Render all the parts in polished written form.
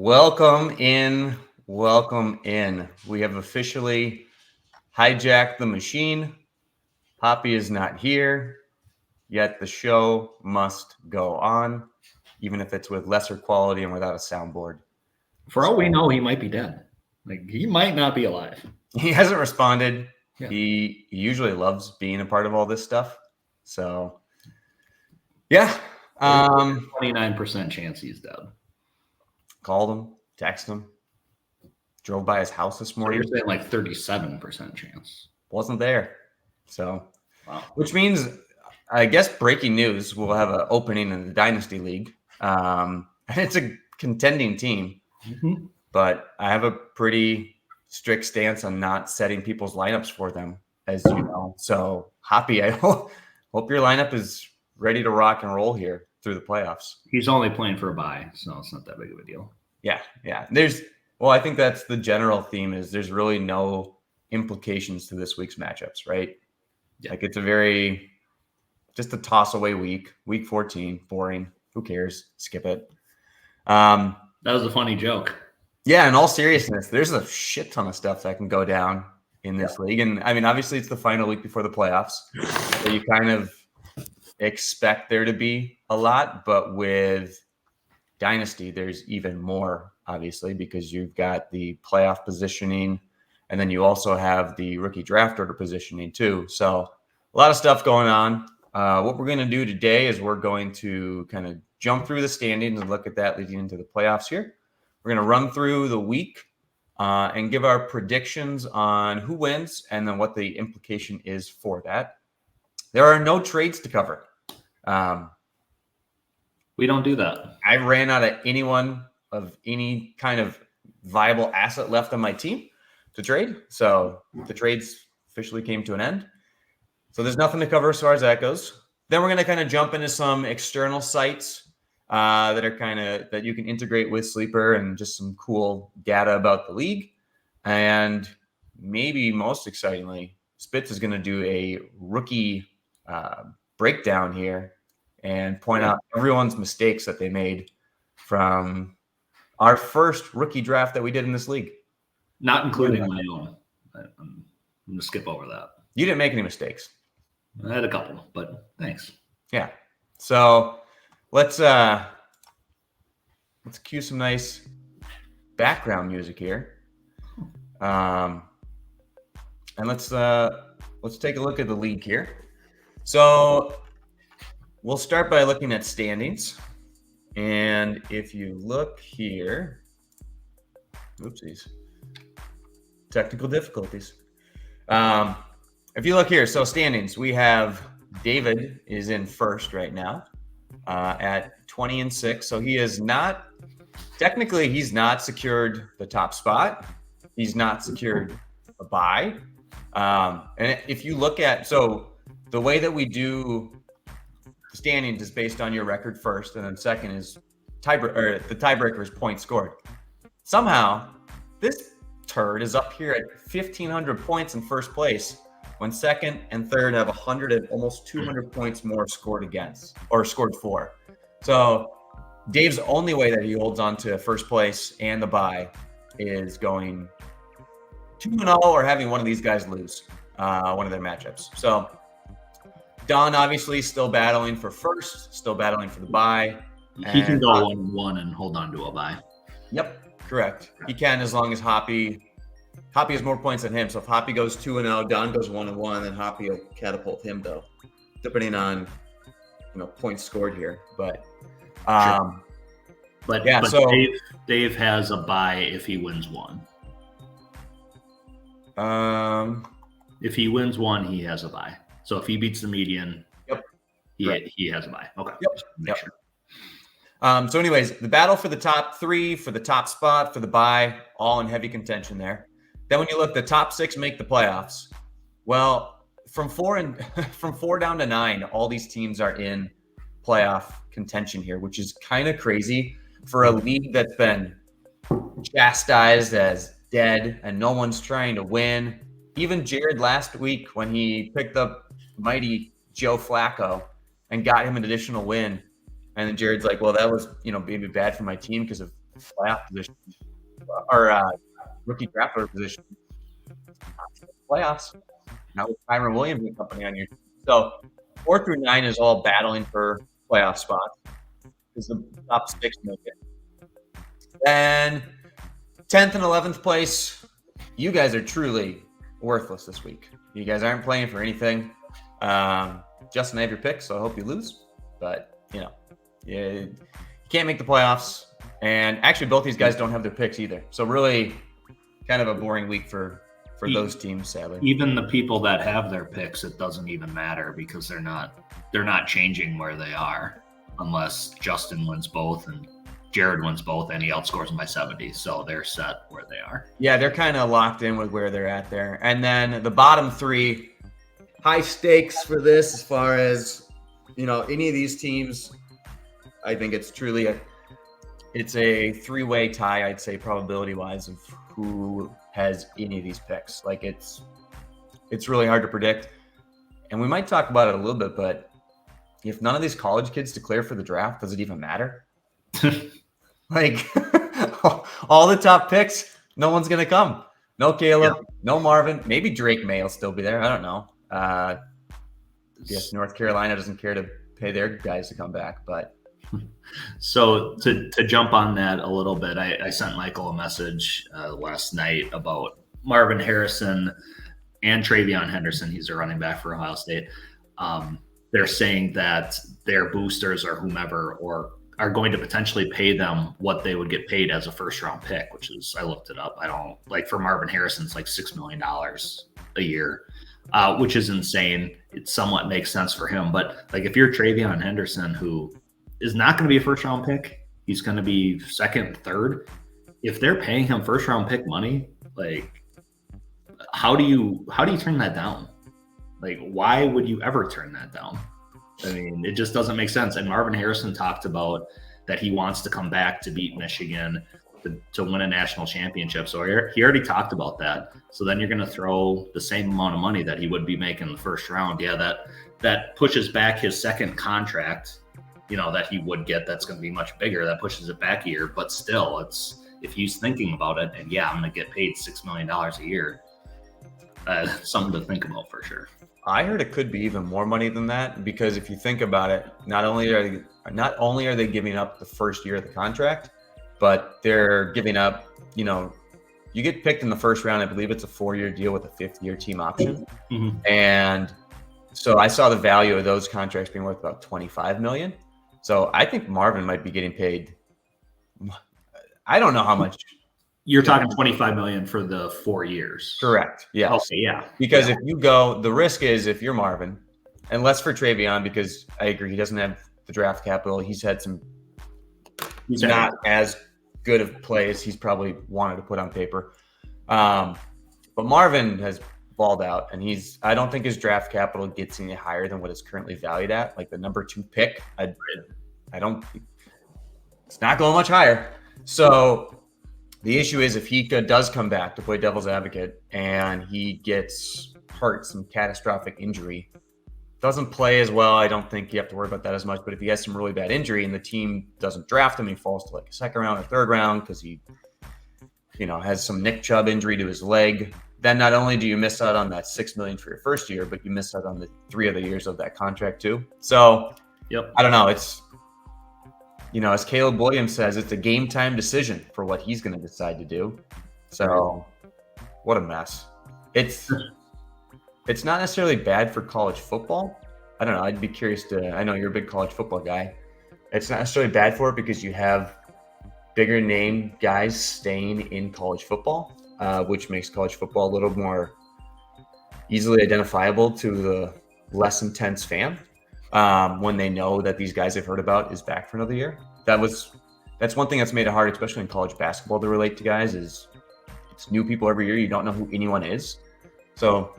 Welcome in. Welcome in. We have officially hijacked the machine. Hoppe is not here, yet the show must go on, even if it's with lesser quality and without a soundboard. For all we know, he might be dead. Like, he might not be alive. He hasn't responded. Yeah. He usually loves being a part of all this stuff. So, yeah. 29% chance he's dead. Called him, texted him, drove by his house this So morning. you're saying like 37% chance. Wasn't there. So, Wow. which means, I guess, breaking news, we'll have an opening in the Dynasty League. And it's a contending team, but I have a pretty strict stance on not setting people's lineups for them, as you know. So, Hoppe, I hope your lineup is ready to rock and roll here through the playoffs. He's only playing for a bye, so it's not that big of a deal. Yeah. I think that's the general theme is there's really no implications to this week's matchups, right? Yeah. Like it's just a toss away week 14, boring. Who cares? Skip it. That was a funny joke. Yeah. In all seriousness, there's a shit ton of stuff that can go down in this league. And I mean, obviously it's the final week before the playoffs. So you kind of expect there to be a lot, but with Dynasty, there's even more, obviously, because you've got the playoff positioning, and then you also have the rookie draft order positioning too. So a lot of stuff going on. What we're going to do today is we're going to kind of jump through the standings and look at that leading into the playoffs here. We're going to run through the week and give our predictions on who wins and then what the implication is for that. There are no trades to cover. We don't do that. I ran out of anyone of any kind of viable asset left on my team to trade. So the trades officially came to an end. So there's nothing to cover as far as that goes. Then we're going to kind of jump into some external sites that are that you can integrate with Sleeper and just some cool data about the league. And maybe most excitingly, Spitz is going to do a rookie breakdown here and point out everyone's mistakes that they made from our first rookie draft that we did in this league. Not including my own. I'm going to skip over that. You didn't make any mistakes. I had a couple, but thanks. Yeah. So let's cue some nice background music here. And let's take a look at the league here. So we'll start by looking at standings. And if you look here, oopsies, technical difficulties. If you look here, so standings, we have David is in first right now at 20-6. So he is not, technically he's not secured the top spot. He's not secured a bye. And if you look at, so the way that we do the standings is based on your record first, and then second is the tiebreaker is points scored. Somehow, this turd is up here at 1,500 points in first place, when second and third have 100 and almost 200 points more scored against, or scored for. So Dave's only way that he holds on to first place and the bye is going 2-0 or having one of these guys lose one of their matchups. So Don obviously still battling for first, still battling for the bye. He can go 1-1 and hold on to a bye. Yep, correct. He can as long as Hoppe has more points than him. So if Hoppe goes 2-0, Don goes 1-1, then Hoppe will catapult him though, depending on points scored here. But Sure. But so Dave has a bye if he wins one. If he wins one, he has a bye. So if he beats the median, he has a bye. Okay. Yep. Sure. So anyways, the battle for the top three, for the top spot, for the bye, all in heavy contention there. Then when you look, the top six make the playoffs. Well, from 4 down to 9, all these teams are in playoff contention here, which is kind of crazy for a league that's been chastised as dead and no one's trying to win. Even Jared last week when he picked up mighty Joe Flacco and got him an additional win. And then Jared's like, well, that was, maybe bad for my team because of playoff position or rookie draft order position. Playoffs. Now with Kyron Williams and company on your team. So 4 through 9 is all battling for playoff spots because the top 6 make it. Then 10th and 11th place, you guys are truly worthless this week. You guys aren't playing for anything. Justin, I have your pick, so I hope you lose. But, you can't make the playoffs. And actually, both these guys don't have their picks either. So really kind of a boring week for those teams, sadly. Even the people that have their picks, it doesn't even matter because they're not changing where they are unless Justin wins both and Jared wins both and he outscores them by 70. So they're set where they are. Yeah, they're kind of locked in with where they're at there. And then the bottom 3, high stakes for this as far as, any of these teams. I think it's truly a 3-way tie, I'd say, probability-wise, of who has any of these picks. Like, it's really hard to predict. And we might talk about it a little bit, but if none of these college kids declare for the draft, does it even matter? Like, all the top picks, no one's going to come. No Caleb, no Marvin. Maybe Drake May will still be there. I don't know. Yes, North Carolina doesn't care to pay their guys to come back, but. So to jump on that a little bit, I sent Michael a message last night about Marvin Harrison and Travion Henderson. He's a running back for Ohio State. They're saying that their boosters or whomever are going to potentially pay them what they would get paid as a first-round pick, which is, I looked it up. I don't like for Marvin Harrison, it's like $6 million a year, which is insane. It somewhat makes sense for him, but like if you're Travion Henderson, who is not going to be a first-round pick, he's going to be second, third. If they're paying him first-round pick money, like how do you turn that down? Like, why would you ever turn that down? I mean, it just doesn't make sense. And Marvin Harrison talked about that he wants to come back to beat Michigan to win a national championship. So he already talked about that. So then you're going to throw the same amount of money that he would be making in the first round. Yeah, that pushes back his second contract, that he would get. That's going to be much bigger. That pushes it back a year. But still, if he's thinking about it, and yeah, I'm going to get paid $6 million a year, something to think about for sure. I heard it could be even more money than that, because if you think about it, not only are they giving up the first year of the contract, but they're giving up, you get picked in the first round. I believe it's a 4-year deal with a 5th-year team option. Mm-hmm. And so I saw the value of those contracts being worth about $25 million. So I think Marvin might be getting paid. I don't know how much. You're talking $25 million for the 4 years. Correct. Yeah. Okay. Yeah. Because if you go, the risk is if you're Marvin, and less for Travion, because I agree, he doesn't have the draft capital. He's had not as good of plays he's probably wanted to put on paper. But Marvin has balled out, and I don't think his draft capital gets any higher than what it's currently valued at. Like the number 2 pick, it's not going much higher. So the issue is if he does come back, to play devil's advocate, and he gets hurt, some catastrophic injury, doesn't play as well, I don't think you have to worry about that as much. But if he has some really bad injury and the team doesn't draft him, he falls to like a 2nd round or 3rd round because he, has some Nick Chubb injury to his leg, then not only do you miss out on that $6 million for your first year, but you miss out on the 3 other years of that contract too. So, I don't know. It's, as Caleb Williams says, it's a game time decision for what he's going to decide to do. So, what a mess. It's not necessarily bad for college football. I don't know. I'd be curious I know you're a big college football guy. It's not necessarily bad for it because you have bigger name guys staying in college football, which makes college football a little more easily identifiable to the less intense fan. When they know that these guys they've heard about is back for another year. That's one thing that's made it hard, especially in college basketball, to relate to guys, is it's new people every year. You don't know who anyone is. So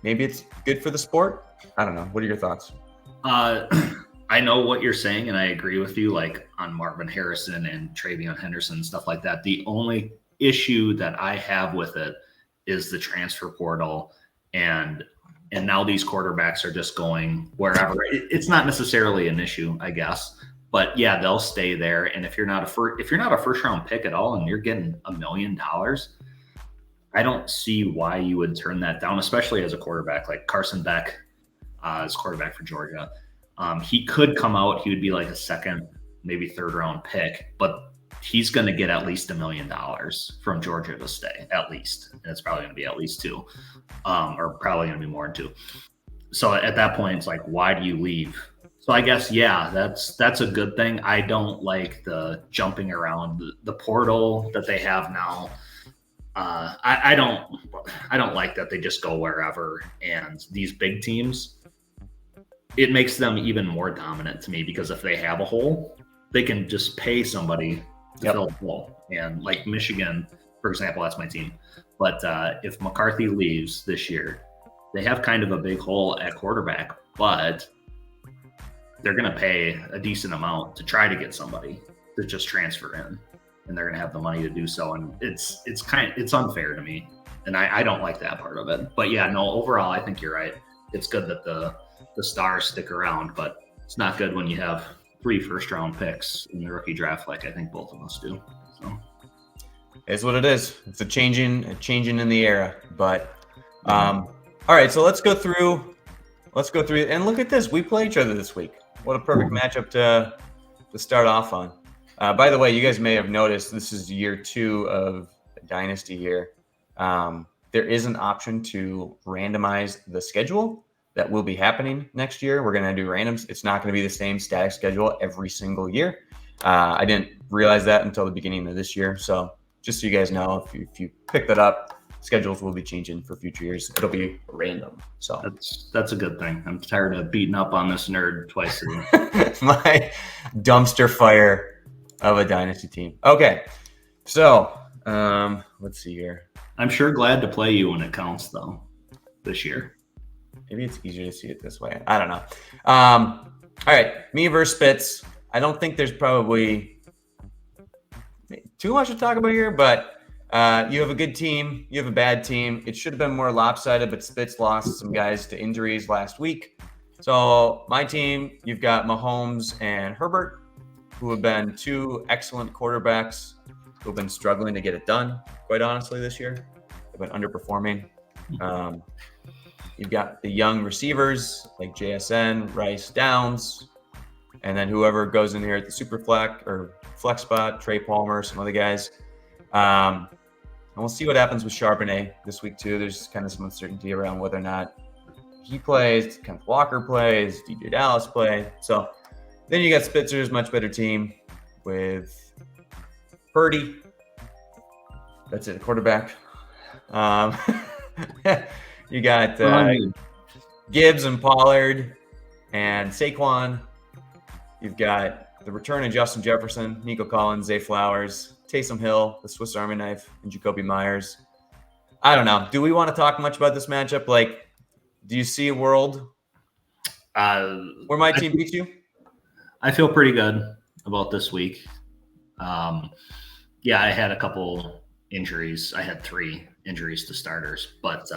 maybe it's good for the sport. I don't know. What are your thoughts? I know what you're saying, and I agree with you, like on Marvin Harrison and Travion Henderson and stuff like that. The only issue that I have with it is the transfer portal, and now these quarterbacks are just going wherever. It's not necessarily an issue, I guess, But yeah, they'll stay there. And if you're not a first round pick at all and you're getting $1 million, I don't see why you would turn that down, especially as a quarterback like Carson Beck is quarterback for Georgia. He could come out. He would be like a second, maybe third round pick, but he's going to get at least $1 million from Georgia to stay, at least. And it's probably going to be at least two, or probably going to be more than two. So at that point, it's like, why do you leave? So I guess, yeah, that's a good thing. I don't like the jumping around the portal that they have now. I don't like that they just go wherever. And these big teams, it makes them even more dominant to me, because if they have a hole, they can just pay somebody to fill the hole. And like Michigan, for example, that's my team. But if McCarthy leaves this year, they have kind of a big hole at quarterback, but they're going to pay a decent amount to try to get somebody to just transfer in, and they're going to have the money to do so. And it's unfair to me, and I don't like that part of it. But yeah, no, overall, I think you're right. It's good that the stars stick around, but it's not good when you have 3 first-round picks in the rookie draft, like I think both of us do. So it's what it is. It's a changing in the era. But all right, so let's go through and look at this. We play each other this week. What a perfect matchup to start off on. By the way, you guys may have noticed this is year 2 of Dynasty here. There is an option to randomize the schedule that will be happening next year. We're going to do randoms. It's not going to be the same static schedule every single year. I didn't realize that until the beginning of this year. So just so you guys know, if you pick that up, schedules will be changing for future years. It'll be random. So that's a good thing. I'm tired of beating up on this nerd twice a week. My dumpster fire of a Dynasty team. Okay. So let's see here. I'm sure glad to play you when it counts, though, this year. Maybe it's easier to see it this way. I don't know. All right. Me versus Spitz. I don't think there's probably too much to talk about here, but you have a good team. You have a bad team. It should have been more lopsided, but Spitz lost some guys to injuries last week. So my team, you've got Mahomes and Herbert, who have been 2 excellent quarterbacks who have been struggling to get it done, quite honestly, this year. They've been underperforming. You've got the young receivers like JSN, Rice, Downs, and then whoever goes in here at the super flex spot, Trey Palmer, some other guys. And we'll see what happens with Charbonnet this week too. There's kind of some uncertainty around whether or not he plays, Kenneth Walker plays, DJ Dallas play. So then you got Spitzer's much better team with Purdy. That's it, quarterback. You got Gibbs and Pollard and Saquon. You've got the return of Justin Jefferson, Nico Collins, Zay Flowers, Taysom Hill, the Swiss Army knife, and Jacoby Myers. I don't know. Do we want to talk much about this matchup? Like, do you see a world where my team beats you? I feel pretty good about this week. Yeah, I had a couple injuries. I had 3 injuries to starters, but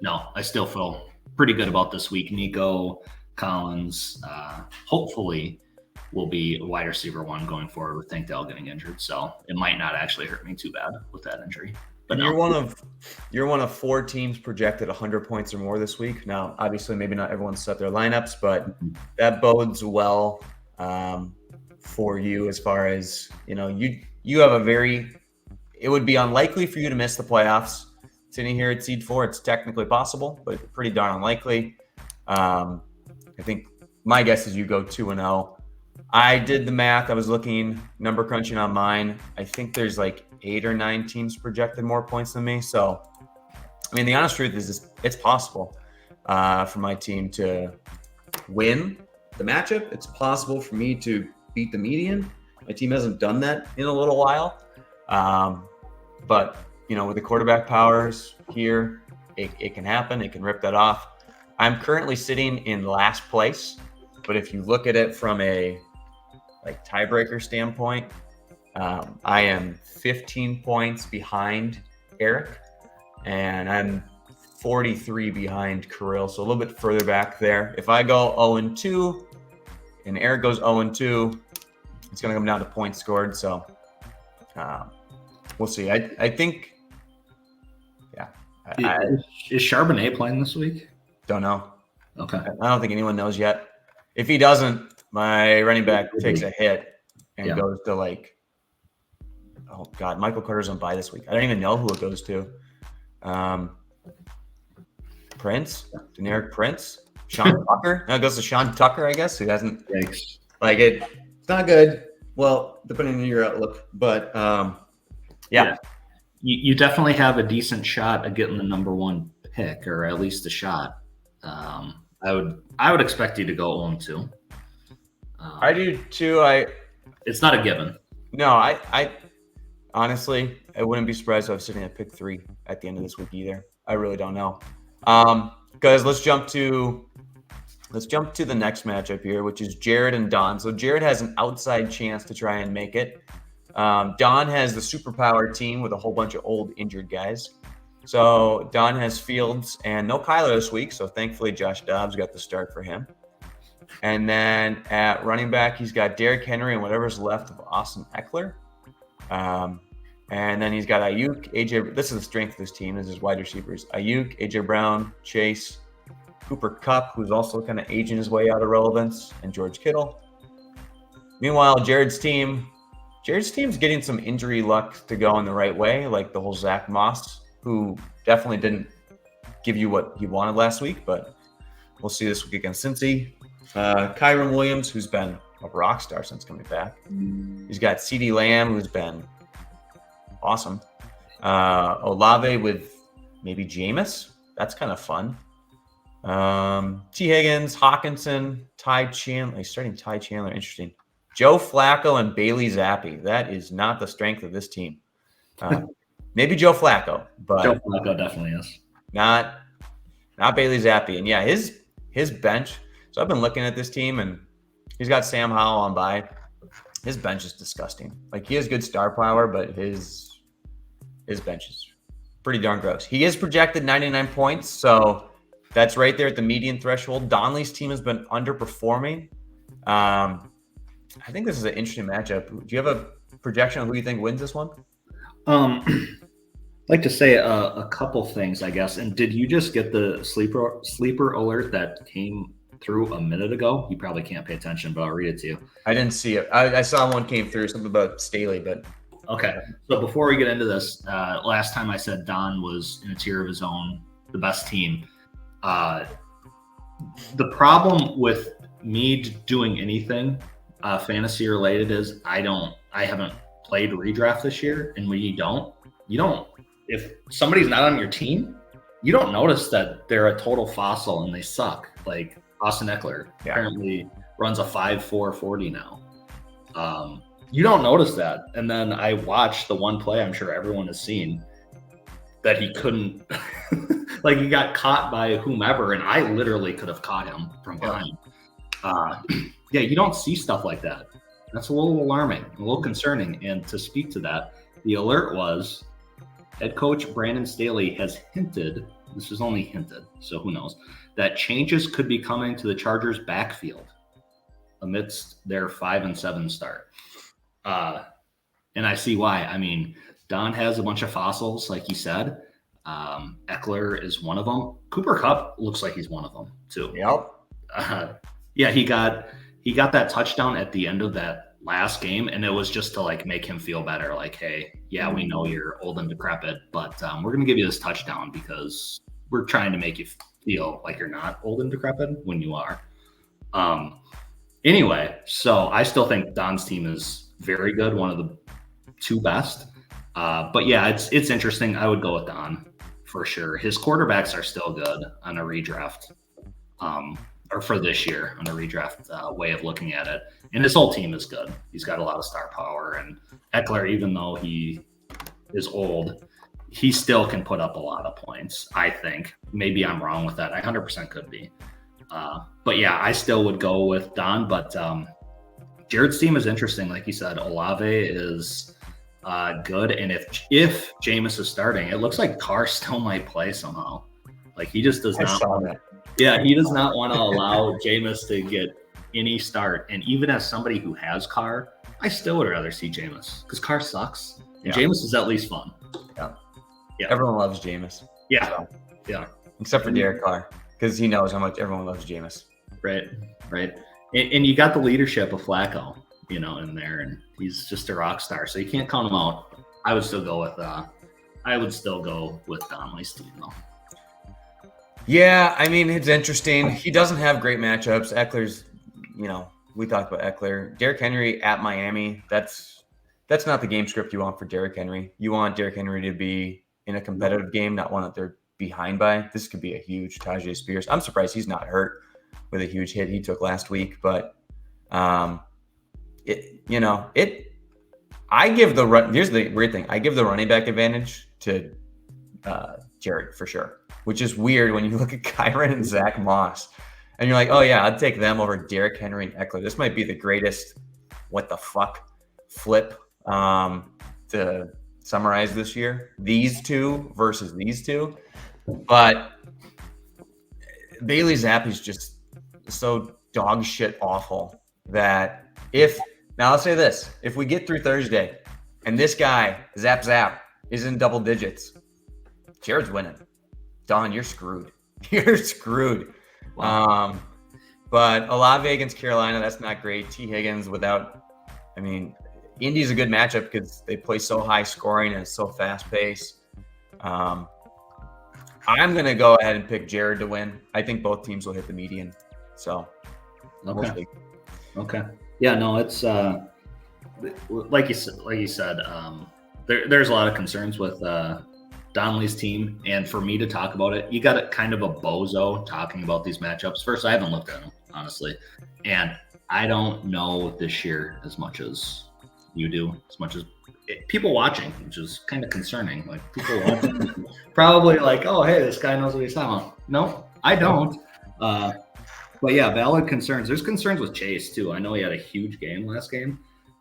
no, I still feel pretty good about this week. Nico Collins, hopefully, will be wide receiver 1 going forward with Tank Dell getting injured. So it might not actually hurt me too bad with that injury. But you're one of 4 teams projected 100 points or more this week. Now, obviously, maybe not everyone's set their lineups, but that bodes well for you as far as, you have it would be unlikely for you to miss the playoffs. Sitting here at seed 4, it's technically possible, but pretty darn unlikely. I think my guess is you go 2-0. I did the math. I was looking, number crunching on mine. I think there's like 8 or 9 teams projected more points than me. So, I mean, the honest truth is it's possible for my team to win the matchup. It's possible for me to beat the median. My team hasn't done that in a little while. But, with the quarterback powers here, it can happen. It can rip that off. I'm currently sitting in last place, but if you look at it from a tiebreaker standpoint, I am 15 points behind Eric, and I'm 43 behind Kirill, so a little bit further back there. If I go 0-2 and Eric goes 0-2, It's going to come down to points scored. So we'll see. I think, Is Charbonnet playing this week? Don't know. Okay. I don't think anyone knows yet. If he doesn't, my running back takes a hit and goes to oh God, Michael Carter's on bye this week. I don't even know who it goes to. Prince, generic Prince, Sean Tucker. No, it goes to Sean Tucker, I guess, who hasn't Thanks. it's not good. Well, depending on your outlook, but yeah. You definitely have a decent shot at getting the number 1 pick, or at least a shot. I would expect you to go 0-2. I do too. It's not a given. No, I honestly, I wouldn't be surprised if I was sitting at pick 3 at the end of this week either. I really don't know. Because let's jump to the next matchup here, which is Jared and Don. So Jared has an outside chance to try and make it. Don has the superpower team with a whole bunch of old injured guys. So Don has Fields and no Kyler this week. So thankfully Josh Dobbs got the start for him. And then at running back, he's got Derrick Henry and whatever's left of Austin Eckler. And then he's got Ayuk, AJ. This is the strength of this team. This is wide receivers. Ayuk, AJ Brown, Chase, Cooper Kupp, who's also kind of aging his way out of relevance, and George Kittle. Meanwhile, Jared's team's getting some injury luck to go in the right way, like the whole Zach Moss, who definitely didn't give you what he wanted last week, but we'll see this week against Cincy. Kyron Williams, who's been a rock star since coming back. He's got CeeDee Lamb, who's been awesome. Olave with maybe Jameis. That's kind of fun. T. Higgins, Hawkinson, Ty Chandler. He's starting Ty Chandler. Interesting. Joe Flacco and Bailey Zappi. That is not the strength of this team. Maybe Joe Flacco, but Joe Flacco definitely is. Not Bailey Zappi. And yeah, his bench. So I've been looking at this team, and he's got Sam Howell on bye. His bench is disgusting. Like, he has good star power, but his bench is pretty darn gross. He is projected 99 points, so that's right there at the median threshold. Donley's team has been underperforming. I think this is an interesting matchup. Do you have a projection on who you think wins this one? I'd like to say a couple things, I guess. And did you just get the sleeper alert that came through a minute ago? You probably can't pay attention, but I'll read it to you. I didn't see it. I saw one came through, something about Staley, but okay. So before we get into this, last time I said Don was in a tier of his own, the best team. The problem with me doing anything fantasy related is I haven't played redraft this year, and when you don't, if somebody's not on your team, you don't notice that they're a total fossil and they suck. Like Austin Eckler apparently runs a 5.4 40 now. You don't notice that. And then I watched the one play I'm sure everyone has seen that he couldn't like, he got caught by whomever, and I literally could have caught him from behind. Yeah, you don't see stuff like that. That's a little alarming, a little concerning. And to speak to that, the alert was head coach Brandon Staley has hinted, this is only hinted, so who knows, that changes could be coming to the Chargers backfield amidst their 5-7 start. And I see why. I mean, Don has a bunch of fossils, like you said. Eckler is one of them. Cooper Kupp looks like he's one of them too. Yep. Yeah, he got that touchdown at the end of that last game, and it was just to like make him feel better. Like, hey, yeah, we know you're old and decrepit, but we're gonna give you this touchdown because we're trying to make you feel like you're not old and decrepit when you are. Anyway, so I still think Don's team is very good, one of the two best. But yeah, it's interesting. I would go with Don for sure. His quarterbacks are still good on a redraft, or for this year on a redraft way of looking at it. And his whole team is good. He's got a lot of star power. And Eckler, even though he is old, he still can put up a lot of points, I think. Maybe I'm wrong with that. I 100% could be. But yeah, I still would go with Don. But Jared's team is interesting. Like you said, Olave is good. And if Jameis is starting, it looks like Carr still might play somehow. Like, he just does not. Yeah, he does not want to allow Jameis to get any start. And even as somebody who has Carr, I still would rather see Jameis because Carr sucks. And Yeah. Jameis is at least fun. Yeah. Everyone loves Jameis. Yeah. So, Yeah. except for Derek Carr, because he knows how much everyone loves Jameis. Right. And you got the leadership of Flacco, in there, and he's just a rock star. So you can't count him out. I would still go with Donnelly's team though. Yeah, I mean, it's interesting. He doesn't have great matchups. Eckler's, we talked about Eckler. Derrick Henry at Miami, that's not the game script you want for Derrick Henry. You want Derrick Henry to be in a competitive game, not one that they're behind by. This could be a huge Tajay Spears. I'm surprised he's not hurt with a huge hit he took last week, but here's the weird thing. I give the running back advantage to Jared for sure, which is weird when you look at Kyron and Zach Moss and you're like, oh yeah, I'd take them over Derrick Henry and Eckler. This might be the greatest what the fuck flip to summarize this year. These two versus these two. But Bailey Zappi's just so dog shit awful that now I'll say this, if we get through Thursday and this guy, Zap, is in double digits, Jared's winning. Don, you're screwed. You're screwed. Wow. But Olave against Carolina, that's not great. T. Higgins Indy's a good matchup because they play so high scoring and it's so fast paced. I'm going to go ahead and pick Jared to win. I think both teams will hit the median. So, okay. Okay. Yeah, no, it's like you said, there's a lot of concerns with Donnelly's team, and for me to talk about it, you got a kind of a bozo talking about these matchups. First, I haven't looked at them, honestly, and I don't know this year as much as you do, as much as people watching, which is kind of concerning. Like people watching, probably like, oh, hey, this guy knows what he's talking about. No, I don't. But yeah, valid concerns. There's concerns with Chase too. I know he had a huge game last game,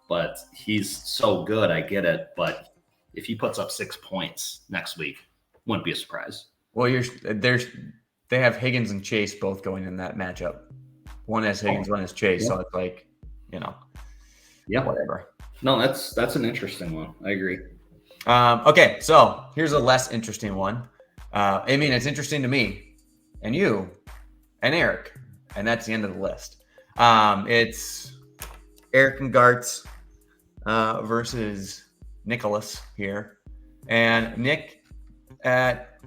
but he's so good. I get it, but if he puts up 6 points next week, wouldn't be a surprise. Well, they have Higgins and Chase both going in that matchup. One has Higgins, one has Chase. Yeah. So it's like, yeah, whatever. No, that's an interesting one. I agree. Okay, so here's a less interesting one. It's interesting to me and you and Eric, and that's the end of the list. It's Eric and Gartz versus Nicholas here, and Nick at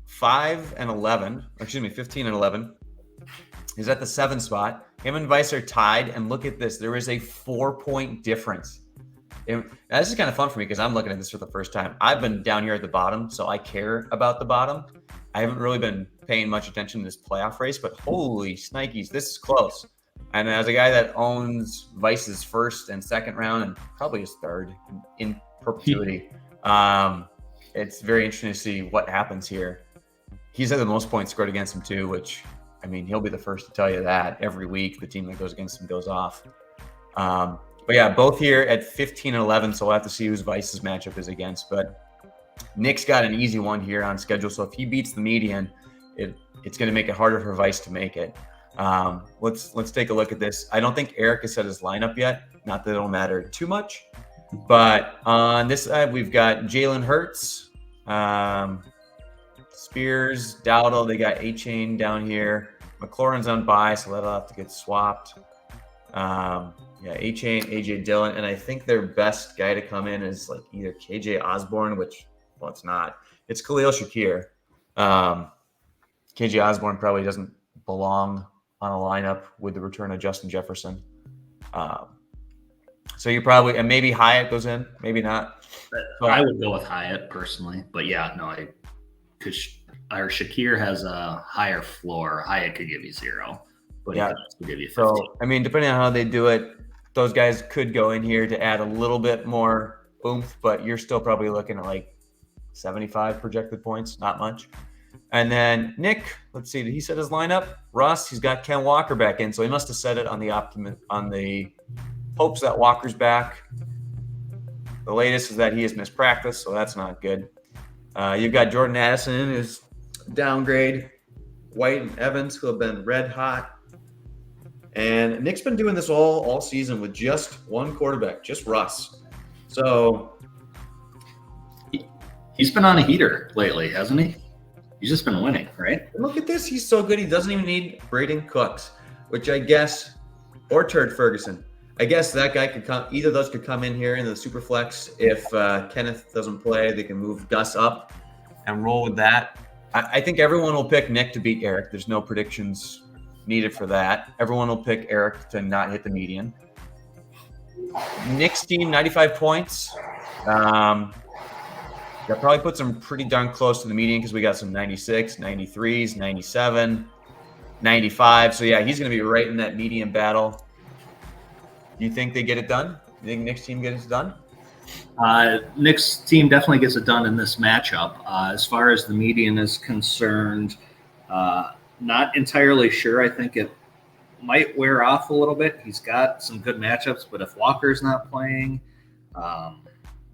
15 and 11 is at the 7 spot. Him and Vice are tied, and look at this. There is a 4-point difference. Now, this is kind of fun for me because I'm looking at this for the first time. I've been down here at the bottom, so I care about the bottom. I haven't really been paying much attention to this playoff race, but holy snikes, this is close. And as a guy that owns Vice's first and second round and probably his third in perpetuity, it's very interesting to see what happens here. He's had the most points scored against him too, which, he'll be the first to tell you that every week the team that goes against him goes off. But yeah, both here at 15 and 11, so we'll have to see who's Vice's matchup is against. But Nick's got an easy one here on schedule, so if he beats the median, it's going to make it harder for Vice to make it. Let's take a look at this. I don't think Eric has set his lineup yet. Not that it'll matter too much. But on this side, we've got Jalen Hurts, Spears, Dowdle. They got A-Chain down here. McLaurin's on bye, so that'll have to get swapped. A-Chain, AJ Dillon, and I think their best guy to come in is like either KJ Osborne, which, well, it's not. It's Khalil Shakir. KJ Osborne probably doesn't belong on a lineup with the return of Justin Jefferson. So you probably, and maybe Hyatt goes in, maybe not. But I would go with Hyatt personally, but yeah, no, because our Shakir has a higher floor. Hyatt could give you 0, but yeah, he could give you 15. So depending on how they do it, those guys could go in here to add a little bit more oomph, but you're still probably looking at like 75 projected points, not much. And then Nick, let's see, did he set his lineup? Russ, he's got Ken Walker back in, so he must have set it on the hopes that Walker's back. The latest is that he has missed practice, so that's not good. You've got Jordan Addison, who's downgrade, White and Evans, who have been red hot, And Nick's been doing this all season with just one quarterback, just Russ. So he's been on a heater lately, hasn't he? He's just been winning, right? look at this. He's so good. He doesn't even need Braden Cooks, which I guess, or Turd Ferguson. I guess that guy could come. Either of those could come in here in the super flex. If Kenneth doesn't play, they can move Gus up and roll with that. I think everyone will pick Nick to beat Eric. There's no predictions needed for that. Everyone will pick Eric to not hit the median. Nick's team, 95 points. That probably puts him pretty darn close to the median because we got some 96, 93s, 97, 95. So, yeah, he's going to be right in that median battle. You think they get it done? You think Nick's team gets it done? Nick's team definitely gets it done in this matchup. As far as the median is concerned, not entirely sure. I think it might wear off a little bit. He's got some good matchups, but if Walker's not playing,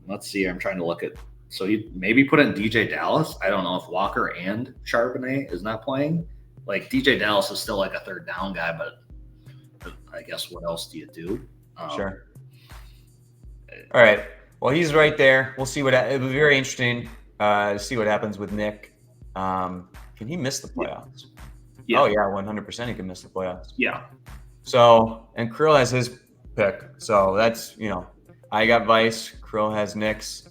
let's see. I'm trying to look at. So you maybe put in DJ Dallas. I don't know if Walker and Charbonnet is not playing. Like DJ Dallas is still like a third down guy, but I guess what else do you do? Sure. All right. Well, he's right there. We'll see what it'll be very interesting to see what happens with Nick. Can he miss the playoffs? Yeah. Oh yeah, 100% he can miss the playoffs. Yeah. So, and Krill has his pick. So that's, I got Vice. Krill has Nick's.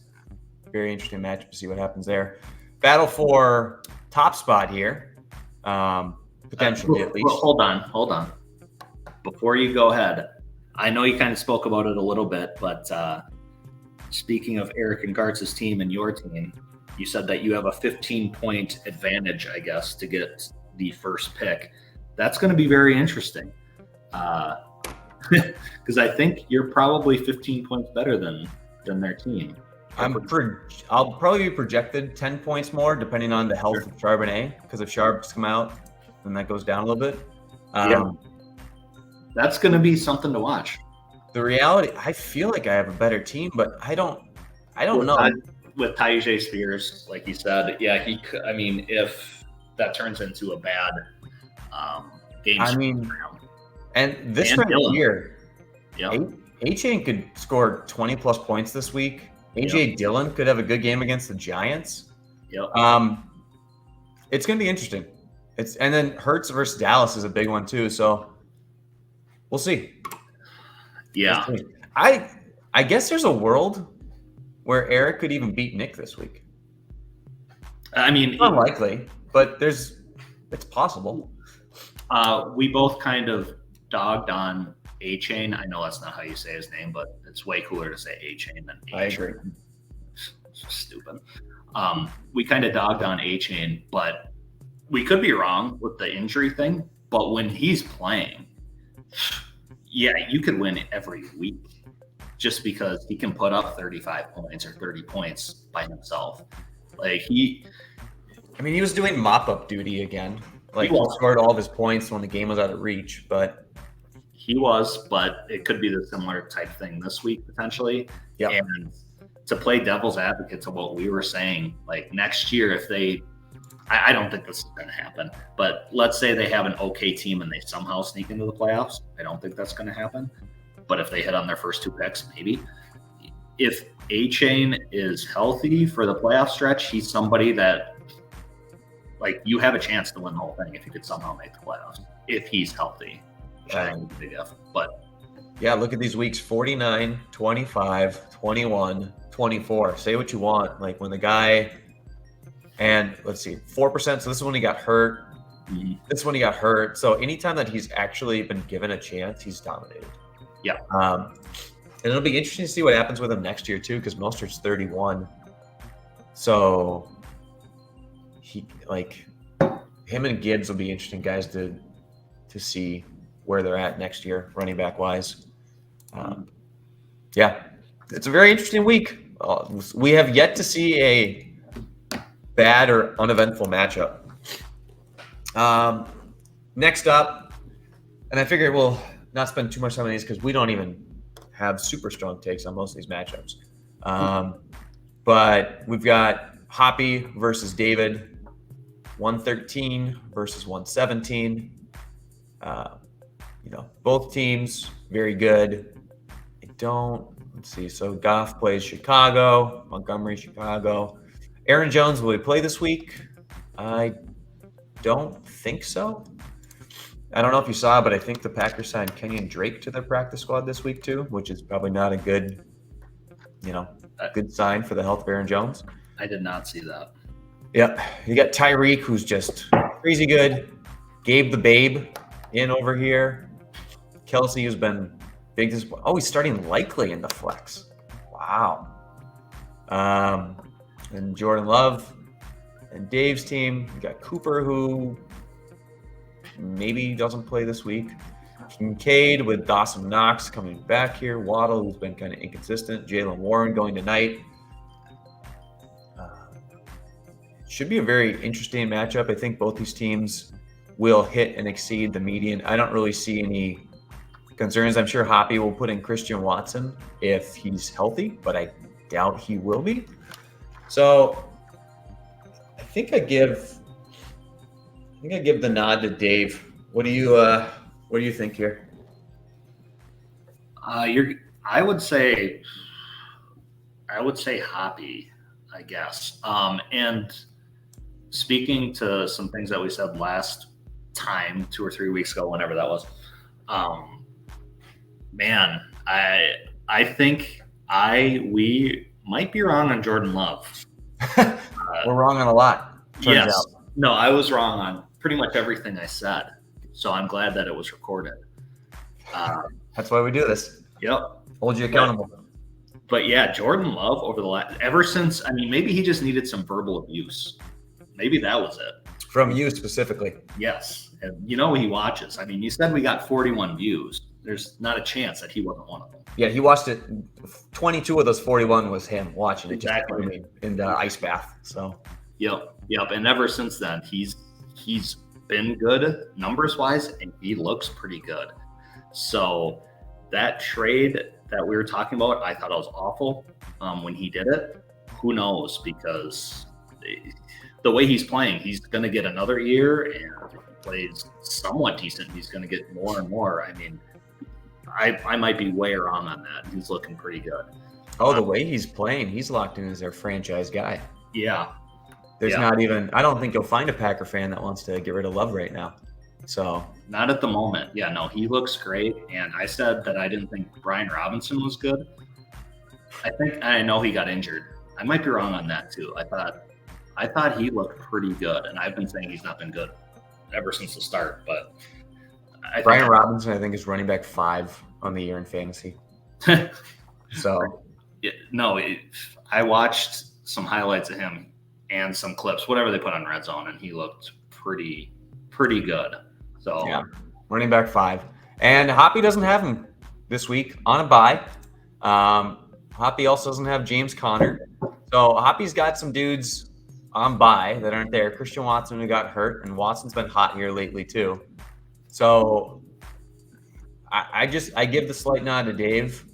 Very interesting matchup to see what happens there. Battle for top spot here. Potentially at least. Hold on. Before you go ahead, I know you kind of spoke about it a little bit, but speaking of Eric and Gartz's team and your team, you said that you have a 15-point advantage, I guess, to get the first pick. That's going to be very interesting because I think you're probably 15 points better than their team. I'll probably be projected 10 points more, depending on the health of Charbonnet, because if Charb's come out, then that goes down a little bit. Yeah. That's going to be something to watch. The reality, I feel like I have a better team, but I don't know. With Tyjae Spears, like you said, yeah, he could. I mean, if that turns into a bad game, and this right here, yeah, A-Chain could score 20 plus points this week. AJ Dillon could have a good game against the Giants. Yep. It's going to be interesting. And then Hurts versus Dallas is a big one too. So we'll see. Yeah. I guess there's a world where Eric could even beat Nick this week. I mean, it's unlikely, but it's possible. We both kind of dogged on A-Chain. I know that's not how you say his name, but it's way cooler to say A-Chain than A-Chain. I agree. Stupid. We kind of dogged on A-Chain, but we could be wrong with the injury thing. But when he's playing, yeah, you could win every week just because he can put up 35 points or 30 points by himself. Like he was doing mop-up duty again. Like he scored all of his points when the game was out of reach, but it could be the similar type thing this week potentially. Yeah. And to play devil's advocate to what we were saying, like next year, if I don't think this is going to happen, but let's say they have an okay team and they somehow sneak into the playoffs. I don't think that's going to happen. But if they hit on their first two picks, maybe. If A-Chain is healthy for the playoff stretch, he's somebody that, like, you have a chance to win the whole thing if you could somehow make the playoffs. If he's healthy. Big F. But yeah, look at these weeks: 49, 25, 21, 24. Say what you want. Like when the guy, and let's see, 4%. So this is when he got hurt. Mm-hmm. This is when he got hurt. So anytime that he's actually been given a chance, he's dominated. Yeah. And it'll be interesting to see what happens with him next year too, because Mostert's 31. So him and Gibbs will be interesting guys to see where they're at next year, running back wise. Yeah, it's a very interesting week. We have yet to see a bad or uneventful matchup. Next up, and I figure we'll not spend too much time on these because we don't even have super strong takes on most of these matchups. But we've got Hoppe versus David, 113 versus 117. both teams very good. Let's see. So Goff plays Chicago, Montgomery, Chicago. Aaron Jones, will he play this week? I don't think so. I don't know if you saw, but I think the Packers signed Kenyon Drake to their practice squad this week too, which is probably not a good, good sign for the health of Aaron Jones. I did not see that. Yep. You got Tyreek, who's just crazy good. Gabe the Babe in over here. Kelsey, who's been big. He's starting Likely in the flex. Wow. And Jordan Love and Dave's team. You got Cooper, who maybe doesn't play this week. Kincaid with Dawson Knox coming back here. Waddle, who's been kind of inconsistent. Jalen Warren going tonight. Should be a very interesting matchup. I think both these teams will hit and exceed the median. I don't really see any concerns. I'm sure Hoppe will put in Christian Watson if he's healthy, but I doubt he will be. So I think I give the nod to Dave. What do you think here? I would say Hoppe, I guess. And speaking to some things that we said last time, 2 or 3 weeks ago, whenever that was, man, I think we might be wrong on Jordan Love. We're wrong on a lot. Yes. Out. No, I was wrong on pretty much everything I said. So I'm glad that it was recorded. That's why we do this. Yep. Hold you accountable. But yeah, Jordan Love ever since, maybe he just needed some verbal abuse. Maybe that was it. From you specifically. Yes. And he watches. You said we got 41 views. There's not a chance that he wasn't one of them. Yeah, he watched it. 22 of those 41 was him watching it. Exactly. Just in the ice bath. So. Yep. And ever since then, he's been good numbers wise, and he looks pretty good. So that trade that we were talking about, I thought it was awful when he did it. Who knows? Because the way he's playing, he's going to get another year, and if he plays somewhat decent, he's going to get more and more. I might be way wrong on that. He's looking pretty good. Oh, the way he's playing, he's locked in as their franchise guy. Yeah. There's not even, I don't think you'll find a Packer fan that wants to get rid of Love right now. So not at the moment. Yeah, no, he looks great. And I said that I didn't think Brian Robinson was good. I know he got injured. I might be wrong on that too. I thought he looked pretty good, and I've been saying he's not been good ever since the start. But Brian Robinson, I think, is running back 5 on the year in fantasy. So I watched some highlights of him and some clips, whatever they put on Red Zone, and he looked pretty good. So yeah, running back 5. And Hoppe doesn't have him this week on a bye. Hoppe also doesn't have James Conner. So Hoppe's got some dudes on bye that aren't there. Christian Watson, who got hurt, and Watson's been hot here lately too. So I give the slight nod to Dave.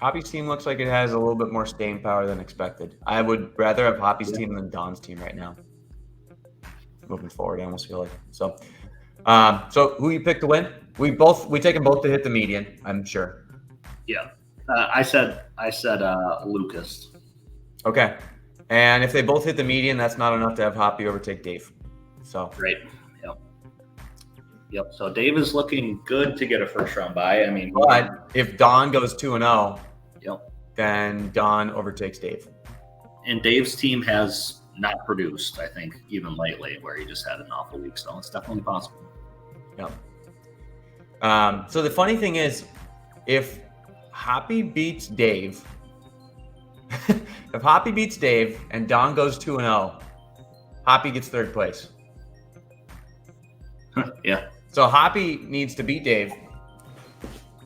Hoppe's team looks like it has a little bit more staying power than expected. I would rather have Hoppe's team than Don's team right now. Moving forward, I almost feel like so. So who you pick to win? We take them both to hit the median, I'm sure. Yeah, I said Lucas. Okay, and if they both hit the median, that's not enough to have Hoppe overtake Dave. So great. Yep. So Dave is looking good to get a first round bye. But if Don goes 2-0, yep, then Don overtakes Dave. And Dave's team has not produced, I think, even lately, where he just had an awful week. So it's definitely possible. Yep. So the funny thing is, if Hoppe beats Dave, and Don goes 2-0, Hoppe gets 3rd place. Yeah. So Hoppe needs to beat Dave,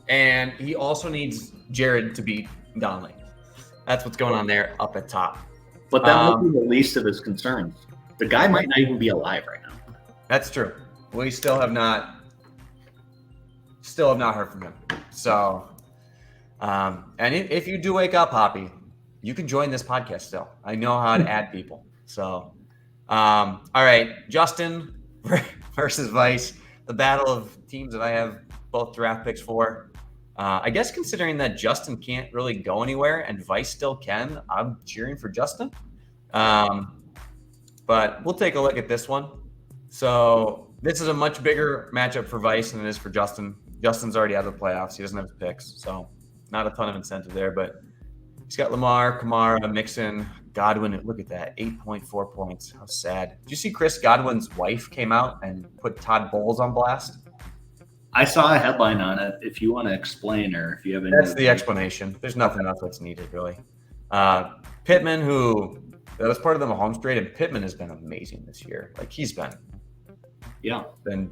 and he also needs Jared to beat Donley. That's what's going on there up at top. But that might be the least of his concerns. The guy might not even be alive right now. That's true. We still have not heard from him. So, and if you do wake up, Hoppe, you can join this podcast still. I know how to add people. So, all right, Justin, versus Vice. The battle of teams that I have both draft picks for. I guess considering that Justin can't really go anywhere and Vice still can, I'm cheering for Justin. But we'll take a look at this one. So this is a much bigger matchup for Vice than it is for Justin. Justin's already out of the playoffs. He doesn't have his picks, so not a ton of incentive there. But he's got Lamar, Kamara, Mixon, Godwin. Look at that, 8.4 points. How sad. Did you see Chris Godwin's wife came out and put Todd Bowles on blast? I saw a headline on it. If you want to explain, or if you have any. That's the explanation. There's nothing else that's needed, really. Pittman, who that was part of the Mahomes trade, and Pittman has been amazing this year. Like, he's been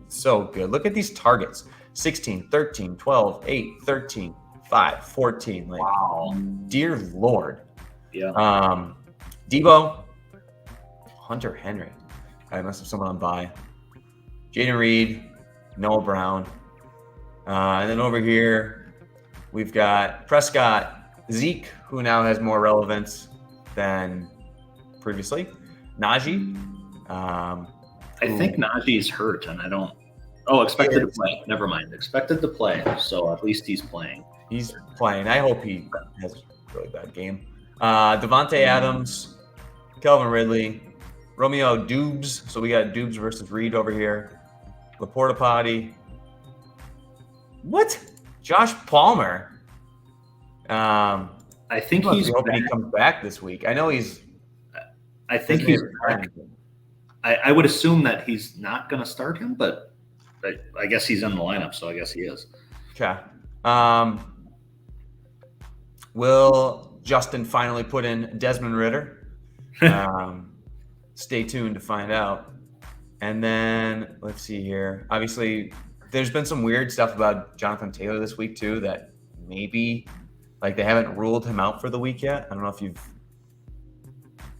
so good. Look at these targets. 16, 13, 12, 8, 13, 5, 14. Like, wow. Dear Lord. Yeah. Debo, Hunter Henry. I must have someone on bye. Jaden Reed, Noah Brown. And then over here, we've got Prescott, Zeke, who now has more relevance than previously. Najee. I think Najee's hurt, and I don't. Oh, expected to play. Never mind. Expected to play, so at least he's playing. He's playing. I hope he has a really bad game. Devontae Adams, Calvin Ridley, Romeo Dubes. So we got Dubes versus Reed over here. Laporta Potty. What? Josh Palmer. I think he's hoping he comes back this week. I know he's. I think he's back. I would assume that he's not going to start him, but I guess he's in the lineup, so I guess he is. Okay. Will Justin finally put in Desmond Ridder? Stay tuned to find out. And then let's see here. Obviously, there's been some weird stuff about Jonathan Taylor this week too, that maybe like they haven't ruled him out for the week yet. I don't know if you've.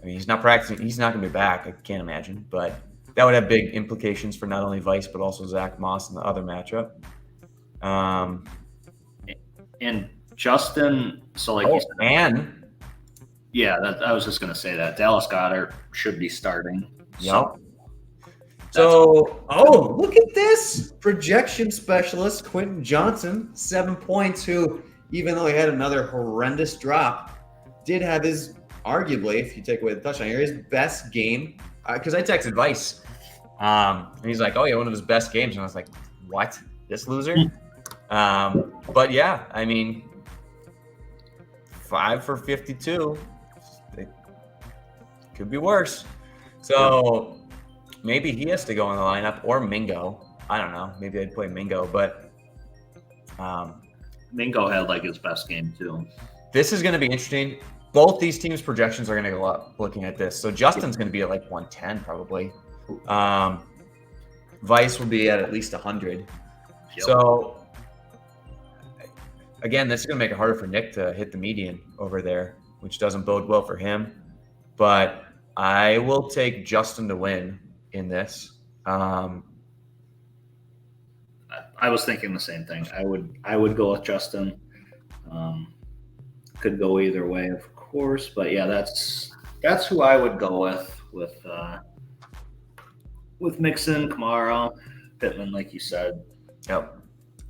I mean, he's not practicing. He's not going to be back. I can't imagine, but that would have big implications for not only Vice but also Zach Moss in the other matchup. And Justin, so like, I was just going to say that Dallas Goedert should be starting. Yep. So, look at this projection specialist Quentin Johnson, 7 points. Who, even though he had another horrendous drop, did have his. Arguably, if you take away the touchdown here, his best game. Because I texted Vice, and he's like, "Oh yeah, one of his best games." And I was like, "What? This loser?" But yeah, I mean, 5 for 52. It could be worse. So maybe he has to go in the lineup, or Mingo. I don't know. Maybe I'd play Mingo, but Mingo had like his best game too. This is going to be interesting. Both these teams' projections are going to go up looking at this. So Justin's going to be at like 110 probably. Vice will be at least 100. Yep. So again, this is going to make it harder for Nick to hit the median over there, which doesn't bode well for him. But I will take Justin to win in this. I was thinking the same thing. I would go with Justin. Could go either way, of course, but yeah, that's who I would go with Mixon, Kamara, Pittman, like you said. Yep.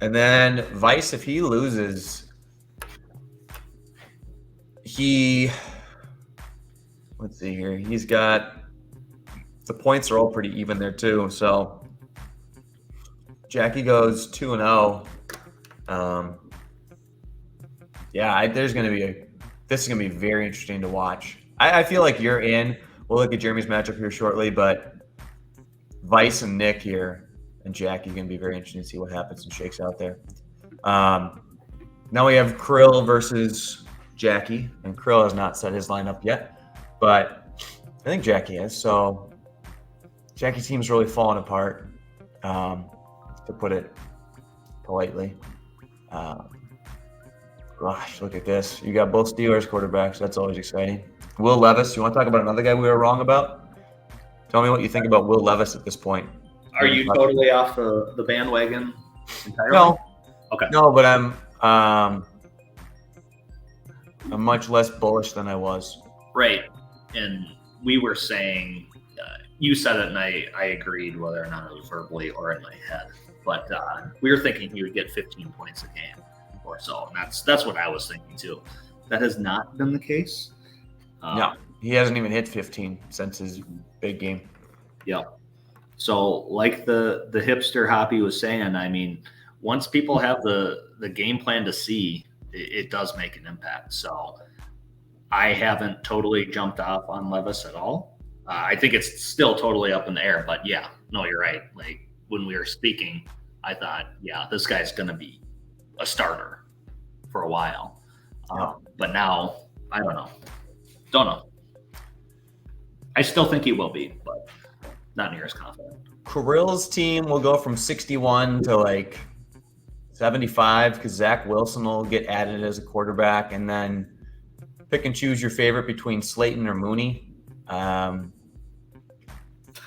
And then Vice, if he loses, let's see here. He's got the points are all pretty even there too. So Jackie goes 2-0. Yeah, this is going to be very interesting to watch. I feel like you're in. We'll look at Jeremy's matchup here shortly, but Vice and Nick here and Jackie are going to be very interesting to see what happens and shakes out there. Now we have Krill versus Jackie, and Krill has not set his lineup yet, but I think Jackie has. So Jackie's team's really falling apart, to put it politely. Gosh, look at this. You got both Steelers quarterbacks. That's always exciting. Will Levis, you want to talk about another guy we were wrong about? Tell me what you think about Will Levis at this point. Are you totally off the bandwagon entirely? No. Okay. No, but I'm much less bullish than I was. Right. And we were saying you said it, and I agreed, whether or not it was verbally or in my head. But we were thinking he would get 15 points a game or so, and that's what I was thinking too. That has not been the case. No, he hasn't even hit 15 since his big game. Yeah. So, like the hipster Hoppe was saying, I mean, once people have the game plan to see, it does make an impact. So, I haven't totally jumped off on Levis at all. I think it's still totally up in the air, but yeah, no, you're right. Like when we were speaking, I thought, yeah, this guy's going to be a starter for a while. But now, I don't know. Don't know. I still think he will be, but not near as confident. Kirill's team will go from 61 to like 75 because Zach Wilson will get added as a quarterback, and then pick and choose your favorite between Slayton or Mooney.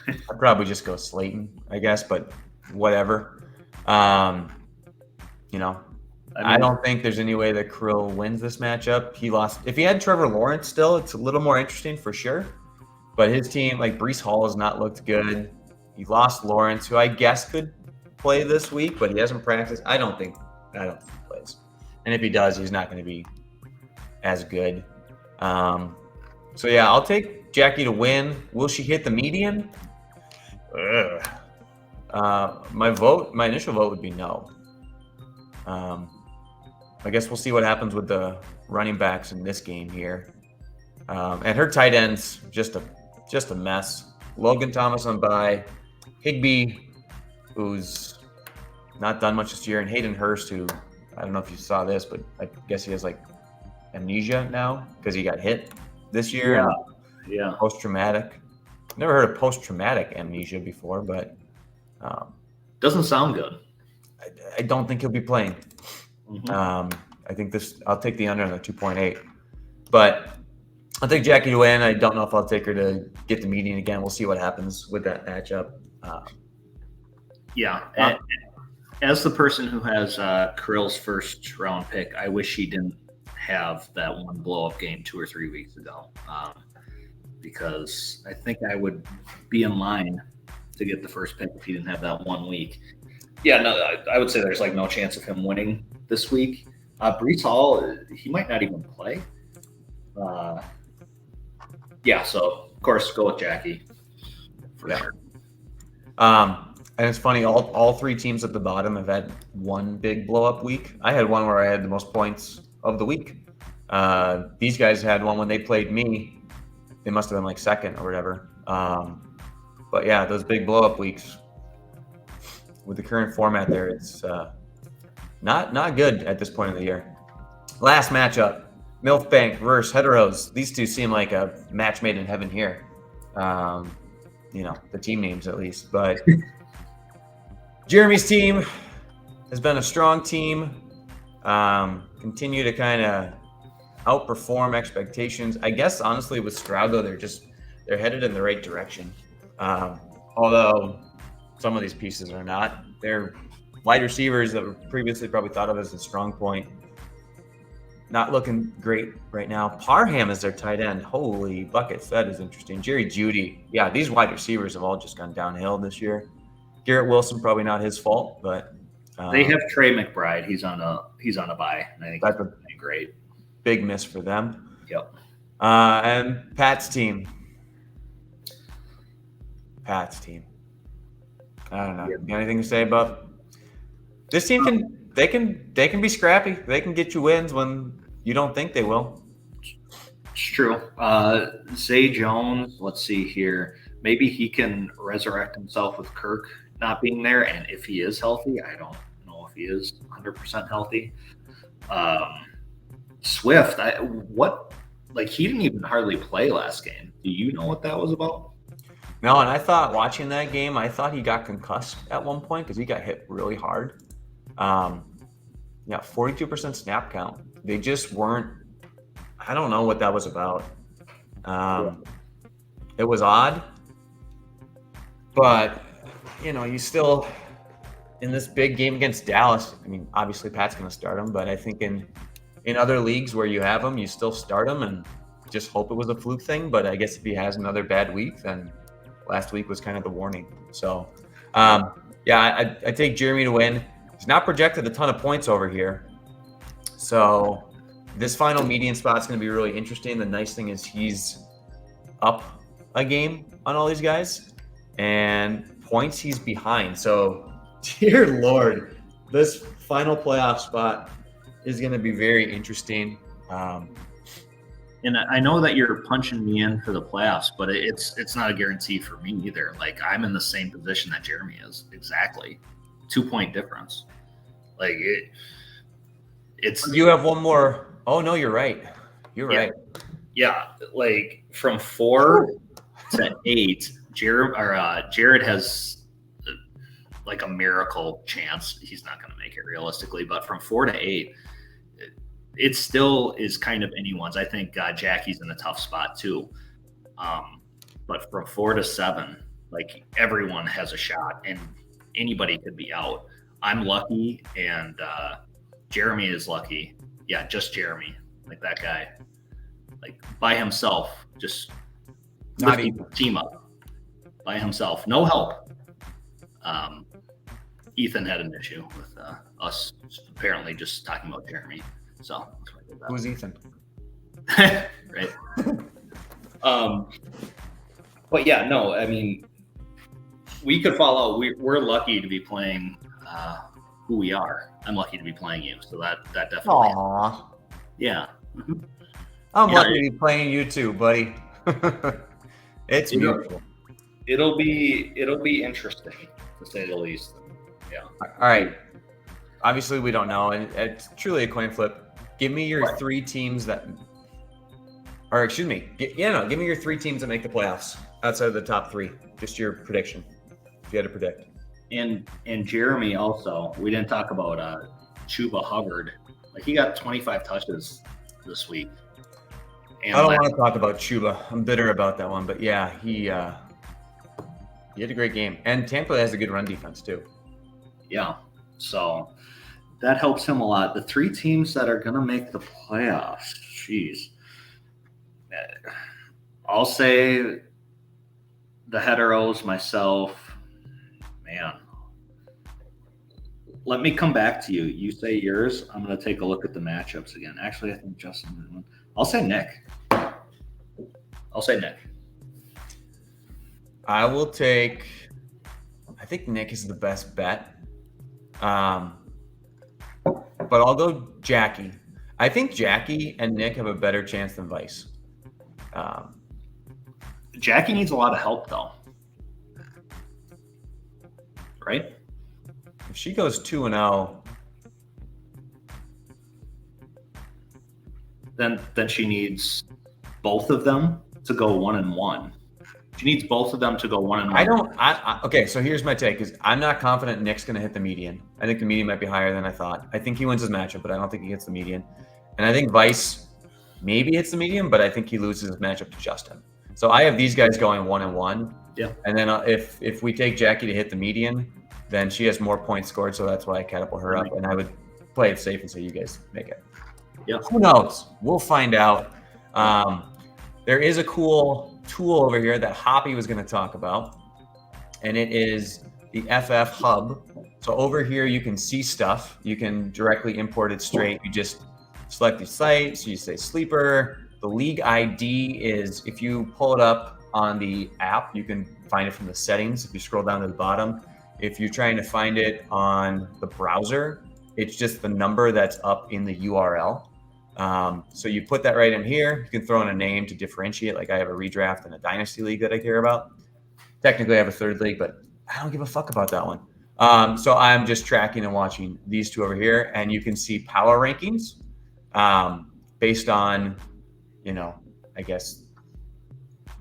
I'd probably just go Slayton, I guess, but whatever. I don't think there's any way that Kirill wins this matchup. He lost. If he had Trevor Lawrence still, it's a little more interesting for sure. But his team, like Breece Hall, has not looked good. He lost Lawrence, who I guess could play this week, but he hasn't practiced. I don't think he plays. And if he does, he's not going to be as good. So yeah, I'll take Jackie to win. Will she hit the median? My initial vote would be no. I guess we'll see what happens with the running backs in this game here. And her tight end's just a mess. Logan Thomas on bye, Higbee, who's not done much this year, and Hayden Hurst, who I don't know if you saw this, but I guess he has like amnesia now because he got hit this year. Yeah. Post-traumatic. Never heard of post-traumatic amnesia before, but doesn't sound good. I don't think he'll be playing. Mm-hmm. I think I'll take the under on the 2.8, but I'll take Jackie to win. I don't know if I'll take her to get the median again. We'll see what happens with that matchup. As the person who has Kirill's first round pick, I wish he didn't have that one blow up game 2 or 3 weeks ago, because I think I would be in line to get the first pick if he didn't have that 1 week. Yeah, no, I would say there's like no chance of him winning this week. Breece Hall, he might not even play. So of course go with Jackie for sure. And it's funny, all three teams at the bottom have had one big blow up week. I had one where I had the most points of the week. These guys had one when they played me. They must have been like second or whatever. But yeah, those big blow up weeks with the current format there, it's not good at this point of the year. Last matchup. Milf Bank versus Heteros. These two seem like a match made in heaven here. The team names at least. But Jeremy's team has been a strong team. Continue to kind of outperform expectations. I guess honestly with Strago, they're headed in the right direction. Although some of these pieces are not. They're wide receivers that were previously probably thought of as a strong point. Not looking great right now. Parham is their tight end. Holy buckets. That is interesting. Jerry Jeudy. Yeah, these wide receivers have all just gone downhill this year. Garrett Wilson, probably not his fault, but they have Trey McBride. He's on a bye. I think that's a great big miss for them. Yep. And Pat's team. I don't know. You got anything to say about this team? They can be scrappy. They can get you wins when you don't think they will. It's true. Zay Jones, let's see here. Maybe he can resurrect himself with Kirk not being there. And if he is healthy, I don't know if he is 100% healthy. Swift, he didn't even hardly play last game. Do you know what that was about? No, and I thought watching that game, I thought he got concussed at one point because he got hit really hard. 42% snap count. They just weren't. I don't know what that was about. It was odd, but you still in this big game against Dallas. I mean, obviously Pat's going to start him, but I think in other leagues where you have him, you still start him and just hope it was a fluke thing. But I guess if he has another bad week, then last week was kind of the warning. So, yeah, I take Jeremy to win. He's not projected a ton of points over here. So this final median spot is going to be really interesting. The nice thing is he's up a game on all these guys, and points he's behind. So, dear Lord, this final playoff spot is going to be very interesting. And I know that you're punching me in for the playoffs, but it's not a guarantee for me either. Like, I'm in the same position that Jeremy is, exactly. 2-point difference. Like it's. You have one more. Oh no, you're right. You're right. Yeah, like from 4 to 8, Jared has like a miracle chance. He's not going to make it realistically, but from 4 to 8. It still is kind of anyone's. I think Jackie's in a tough spot too. But from 4 to 7, like everyone has a shot and anybody could be out. I'm lucky and Jeremy is lucky. Yeah, just Jeremy. Like that guy. Like by himself, just not even team up by himself. No help. Ethan had an issue with us apparently just talking about Jeremy. So who's Ethan? Right. But yeah, no, I mean, we could fall out. We're lucky to be playing who we are. I'm lucky to be playing you. So that definitely. Aww. Yeah. I'm lucky to be playing you too, buddy. It's beautiful. It'll be interesting to say the least. Yeah. All right. Obviously, we don't know, and it's truly a coin flip. Give me your 3 teams that, or excuse me, give me your 3 teams that make the playoffs outside of the top 3. Just your prediction, if you had to predict. And Jeremy also, we didn't talk about Chuba Hubbard. Like he got 25 touches this week. And I don't want to talk about Chuba. I'm bitter about that one, but yeah, he had a great game, and Tampa has a good run defense too. Yeah, so. That helps him a lot. The 3 teams that are going to make the playoffs, jeez. I'll say the Heteros, myself. Man. Let me come back to you. You say yours. I'm going to take a look at the matchups again. Actually, I think Justin. I'll say Nick. I will take. I think Nick is the best bet. But I'll go Jackie. I think Jackie and Nick have a better chance than Vice. Jackie needs a lot of help, though. Right? If she goes 2-0, then she needs both of them to go 1-1. She needs both of them to go 1-1. Okay, so here's my take: is I'm not confident Nick's going to hit the median. I think the median might be higher than I thought. I think he wins his matchup, but I don't think he hits the median. And I think Vice maybe hits the median, but I think he loses his matchup to Justin. So I have these guys going 1-1. Yeah. And then if we take Jackie to hit the median, then she has more points scored. So that's why I catapult her up. And I would play it safe and say you guys make it. Yeah. Who knows? We'll find out. There is a cool tool over here that Hoppe was going to talk about, and it is the FF Hub. So over here, you can see stuff. You can directly import it straight. You just select the site. So you say sleeper. The league ID is, if you pull it up on the app, you can find it from the settings. If you scroll down to the bottom, if you're trying to find it on the browser, it's just the number that's up in the URL. So you put that right in here. You can throw in a name to differentiate. Like I have a redraft and a Dynasty league that I care about. Technically, I have a 3rd league, but I don't give a fuck about that one. So I'm just tracking and watching these 2 over here, and you can see power rankings based on, I guess,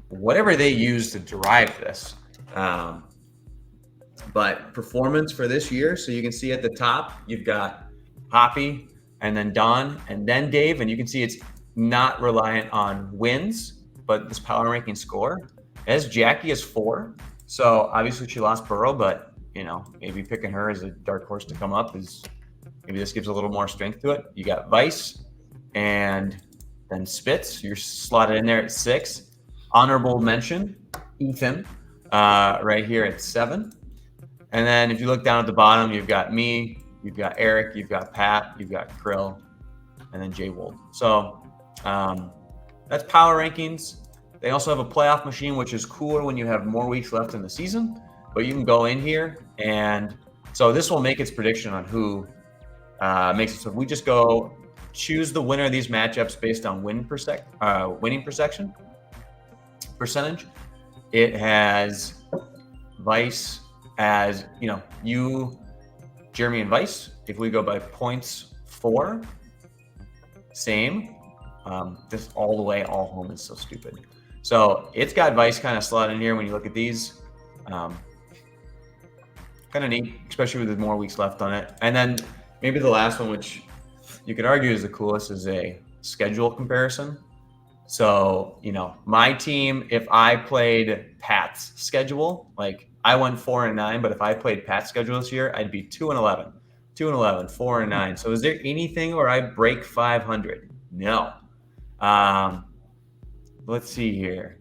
whatever they use to derive this. But performance for this year, so you can see at the top, you've got Hoppe, and then Don, and then Dave, and you can see it's not reliant on wins, but this power ranking score. As Jackie is 4, so obviously she lost Burrow, but maybe picking her as a dark horse to come up is maybe this gives a little more strength to it. You got Vice, and then Spitz. You're slotted in there at 6. Honorable mention, Ethan. right here at 7. And then if you look down at the bottom, you've got me, you've got Eric, you've got Pat, you've got Krill, and then Jay Wold. So that's power rankings. They also have a playoff machine, which is cooler when you have more weeks left in the season. But you can go in here, and so this will make its prediction on who makes it. So if we just go choose the winner of these matchups based on winning percentage, it has Vice as, you, Jeremy, and Vice. If we go by points 4, same. This all the way, all home is so stupid. So it's got Vice kind of slotted in here when you look at these. Kind of neat, especially with more weeks left on it. And then maybe the last one, which you could argue is the coolest, is a schedule comparison. So, my team, if I played Pat's schedule, like I went 4-9, but if I played Pat's schedule this year, I'd be 2-11, 4-9. So is there anything where I break 500? No. Let's see here.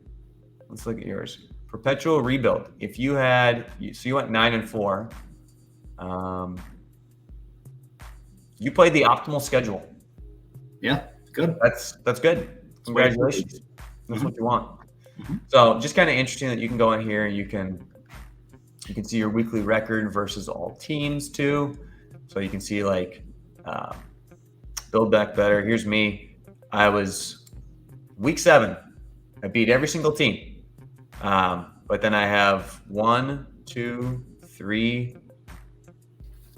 Let's look at yours. Perpetual rebuild. If you had, so you went 9-4. You played the optimal schedule. Yeah, good. That's good. Congratulations. That's what you want. So just kind of interesting that you can go in here and you can see your weekly record versus all teams too. So you can see build back better. Here's me. I was week 7. I beat every single team. But then I have 1, 2, 3,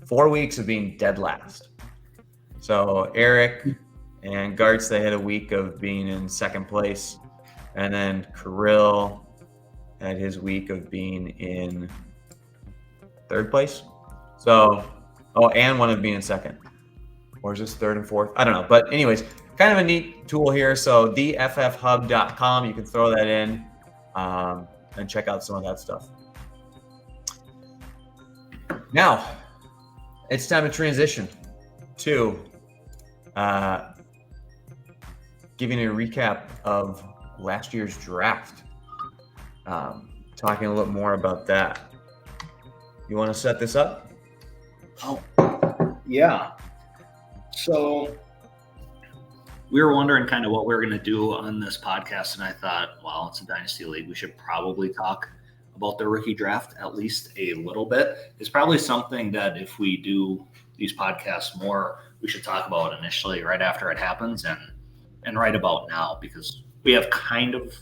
4 weeks of being dead last. So Eric and Gartz, they had a week of being in second place. And then Kirill had his week of being in third place. So, and one of being in second. Or is this third and fourth? I don't know. But anyways, kind of a neat tool here. So theFFHub.com, you can throw that in and check out some of that stuff. Now, it's time to transition to giving a recap of last year's draft. Talking a little more about that. You want to set this up? Oh, yeah. So we were wondering kind of what we were going to do on this podcast, and I thought, well, it's a Dynasty League. We should probably talk about the rookie draft at least a little bit. It's probably something that if we do these podcasts more, we should talk about initially right after it happens and right about now, because we have kind of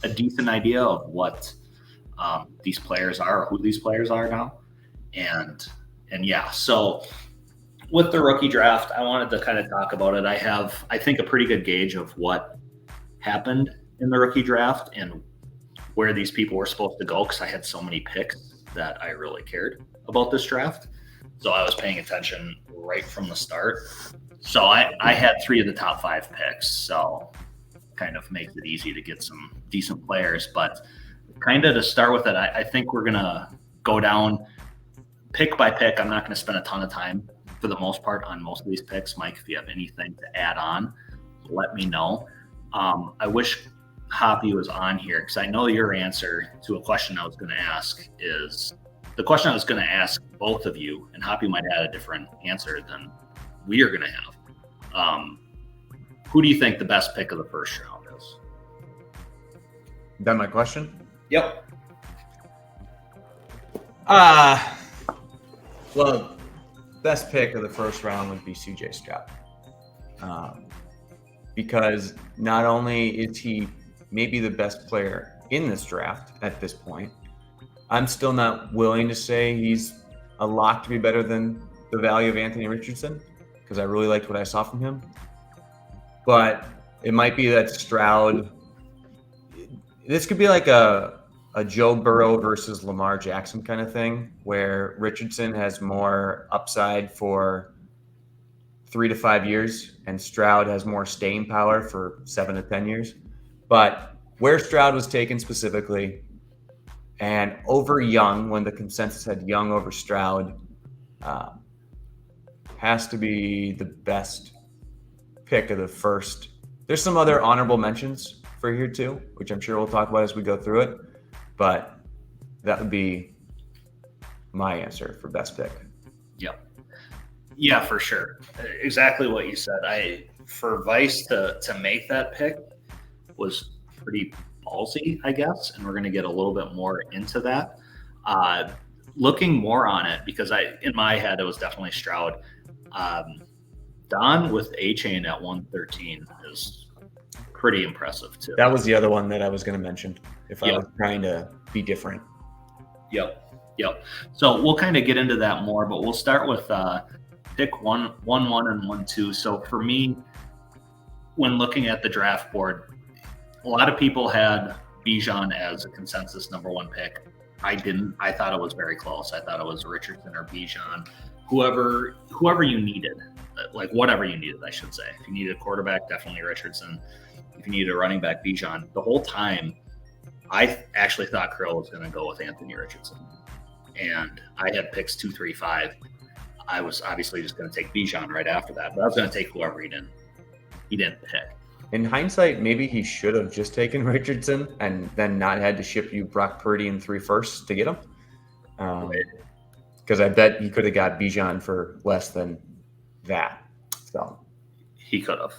a decent idea of what these players are, or who these players are now. And yeah, so with the rookie draft, I wanted to kind of talk about it. I have, I think, a pretty good gauge of what happened in the rookie draft and where these people were supposed to go, because I had so many picks that I really cared about this draft. So I was paying attention right from the start. So I had 3 of the top 5 picks. So kind of makes it easy to get some decent players. But kind of to start with it, I think we're going to go down pick by pick. I'm not going to spend a ton of time for the most part on most of these picks. Mike, if you have anything to add on, let me know. I wish Hoppe was on here, because I know your answer to a question I was going to ask is the question I was going to ask both of you, and Hoppe might add a different answer than we are going to have. Who do you think the best pick of the first round is? Is that my question? Yep. Well, best pick of the first round would be CJ Stroud. Because not only is he maybe the best player in this draft at this point, I'm still not willing to say he's a lock to be better than the value of Anthony Richardson, because I really liked what I saw from him. But it might be that Stroud, this could be like a Joe Burrow versus Lamar Jackson kind of thing, where Richardson has more upside for 3 to 5 years and Stroud has more staying power for 7 to 10 years. But where Stroud was taken specifically, and over Young, when the consensus had Young over Stroud, has to be the best pick of the first. There's some other honorable mentions for here too, which I'm sure we'll talk about as we go through it. But That would be my answer for best pick. Yep. Yeah, for sure. Exactly what you said. For Vice to make that pick was pretty ballsy, I guess, and we're going to get a little bit more into that. Looking more on it, because in my head it was definitely Stroud. Don with A-Chain at 113 is pretty impressive too. That was the other one that I was going to mention if I was trying to be different. Yep. So we'll kind of get into that more, but we'll start with pick 1, 1, and 1, 2. So for me, when looking at the draft board, a lot of people had Bijan as a consensus number 1 pick. I didn't. I thought it was very close. I thought it was Richardson or Bijan, whoever you needed, like whatever you needed, I should say. If you needed a quarterback, definitely Richardson. If you needed a running back, Bijan. The whole time, I actually thought Krill was going to go with Anthony Richardson, and I had picks 2, 3, 5. I was obviously just going to take Bijan right after that, but I was going to take whoever he didn't pick. In hindsight, maybe he should have just taken Richardson and then not had to ship you Brock Purdy and 3 firsts to get him. Because I bet he could have got Bijan for less than that. So he could have.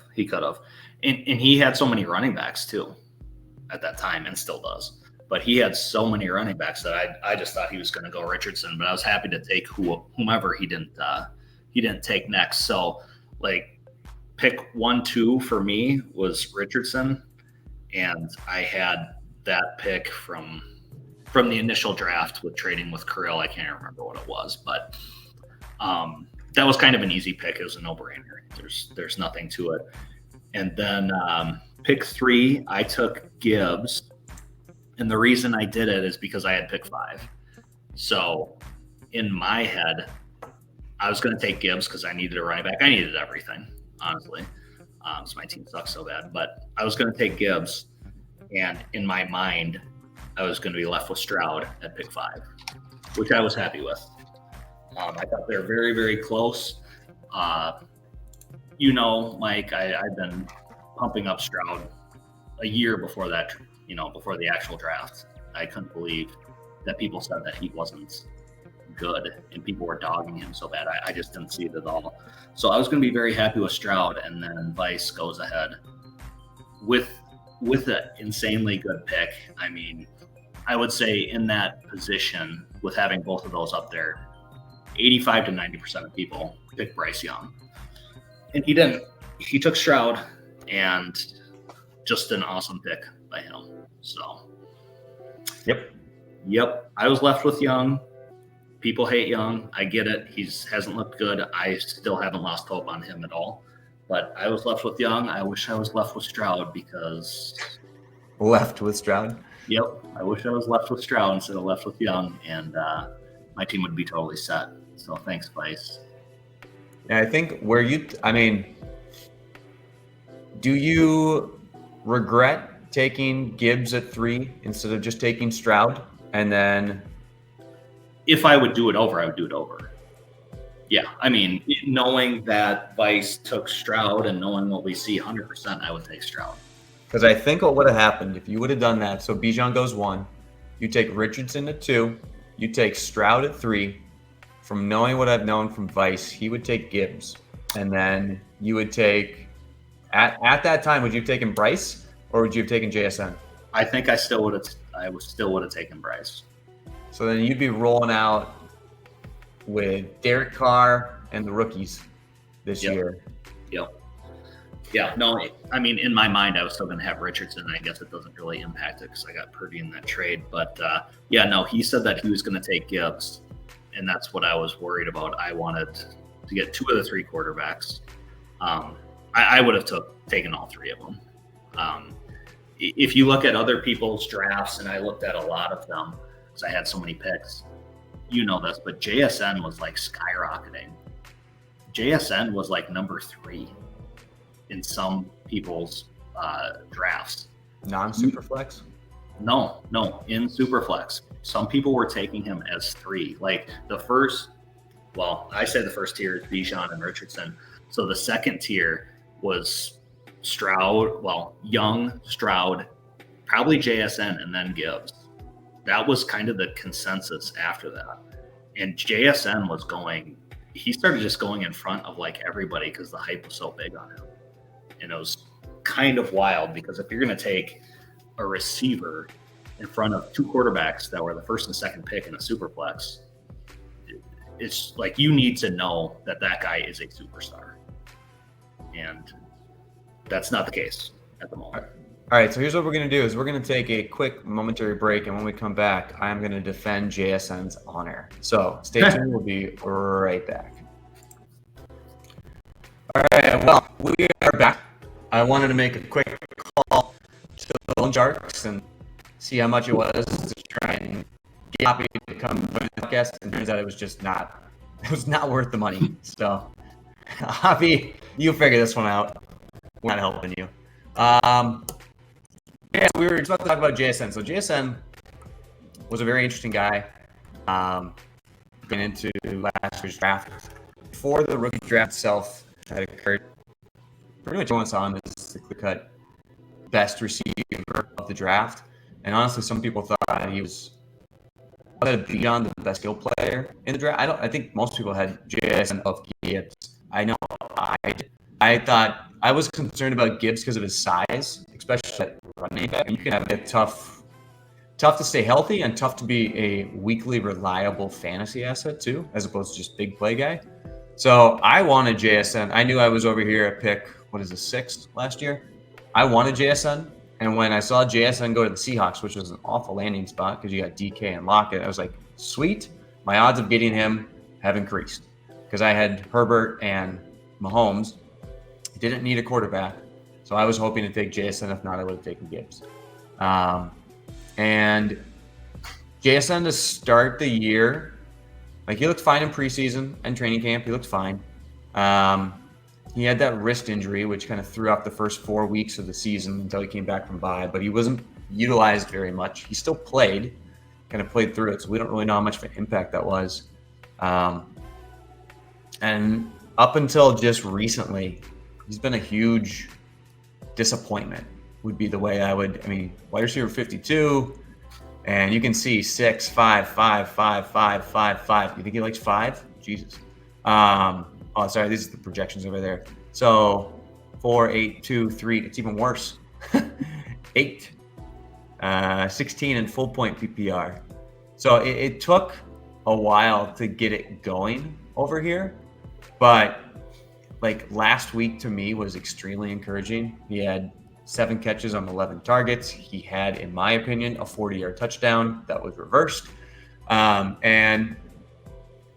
And he had so many running backs too at that time, and still does. But he had so many running backs that I just thought he was going to go Richardson. But I was happy to take whomever he didn't take next. So like, pick 1, 2 for me was Richardson, and I had that pick from the initial draft with trading with Krill. I can't remember what it was, but that was kind of an easy pick. It was a no-brainer. There's nothing to it. And then pick 3, I took Gibbs, and the reason I did it is because I had pick 5. So in my head, I was going to take Gibbs because I needed a running back. I needed everything, honestly, because my team sucks so bad. But I was going to take Gibbs, and in my mind, I was going to be left with Stroud at pick 5, which I was happy with. I thought they were very, very close. Mike, I've been pumping up Stroud a year before that, before the actual draft. I couldn't believe that people said that he wasn't good and people were dogging him so bad. I just didn't see it at all. So I was going to be very happy with Stroud, and then Vice goes ahead with an insanely good pick. I mean, I would say in that position, with having both of those up there, 85 to 90% of people pick Bryce Young. And he didn't. He took Stroud, and just an awesome pick by him. So, Yep. I was left with Young. People hate Young. I get it. He hasn't looked good. I still haven't lost hope on him at all. But I was left with Young. I wish I was left with Stroud because... Left with Stroud? Yep. I wish I was left with Stroud instead of left with Young, and my team would be totally set. So thanks, Vice. And I think do you regret taking Gibbs at 3 instead of just taking Stroud? And then... If I would do it over, I would do it over. Yeah. I mean, knowing that Vice took Stroud and knowing what we see 100%, I would take Stroud. Because I think what would have happened if you would have done that, so Bijan goes 1, you take Richardson at 2, you take Stroud at 3. From knowing what I've known from Vice, he would take Gibbs. And then you would take, at that time, would you have taken Bryce or would you have taken JSN? I think I still would have taken Bryce. So then you'd be rolling out with Derek Carr and the rookies this year. Yep. Yeah, no, I mean, in my mind, I was still going to have Richardson. I guess it doesn't really impact it because I got Purdy in that trade. But, he said that he was going to take Gibbs, and that's what I was worried about. I wanted to get 2 of the 3 quarterbacks. I would have taken all 3 of them. If you look at other people's drafts, and I looked at a lot of them, because I had so many picks, you know this, but JSN was like skyrocketing. JSN was like number 3 in some people's drafts. Non-Superflex? No, in Superflex. Some people were taking him as 3. Like the first tier is Bijan and Richardson. So the second tier was Stroud, Young, Stroud, probably JSN, and then Gibbs. That was kind of the consensus after that. And JSN was going, he started just going in front of like everybody because the hype was so big on him. And it was kind of wild because if you're going to take a receiver in front of two quarterbacks that were the first and second pick in a superflex, it's like you need to know that that guy is a superstar. And that's not the case at the moment. All right, so here's what we're going to do is we're going to take a quick momentary break, and when we come back, I'm going to defend JSN's honor. So stay tuned. We'll be right back. All right, well, we are back. I wanted to make a quick call to the Lone Sharks and see how much it was to try and get Hoppe to come join the podcast, and turns out it was not worth the money. So, Hoppe, you figure this one out. We're not helping you. Yeah, we were just about to talk about JSN. So JSN was a very interesting guy going into last year's draft. Before the rookie draft itself had occurred, pretty much everyone saw him as the clear-cut best receiver of the draft. And honestly, some people thought he was beyond the best skill player in the draft. I think most people had JSN above Gibbs. I know I thought I was concerned about Gibbs because of his size, especially at running back. You can have it tough to stay healthy and tough to be a weekly reliable fantasy asset too, as opposed to just big play guy. So I wanted JSN. I knew I was over here at pick, 6 last year. I wanted JSN. And when I saw JSN go to the Seahawks, which was an awful landing spot because you got DK and Lockett, I was like, sweet. My odds of getting him have increased because I had Herbert and Mahomes. Didn't need a quarterback. So I was hoping to take JSN. If not, I would have taken Gibbs. And JSN to start the year, like he looked fine in preseason and training camp. He looked fine. He had that wrist injury, which kind of threw off the first 4 weeks of the season until he came back from bye, but he wasn't utilized very much. He still played, kind of played through it. So we don't really know how much of an impact that was. And up until just recently, he's been a huge disappointment would be the way wide receiver 52, and you can see 6, 5, 5, 5, 5, 5, 5. You think he likes 5? Jesus. Oh, sorry, these are the projections over there. So 4, 8, 2, 3, it's even worse. 8, 16 in full point PPR. So it took a while to get it going over here, but like last week to me was extremely encouraging. He had 7 catches on 11 targets. He had, in my opinion, a 40-yard touchdown that was reversed. And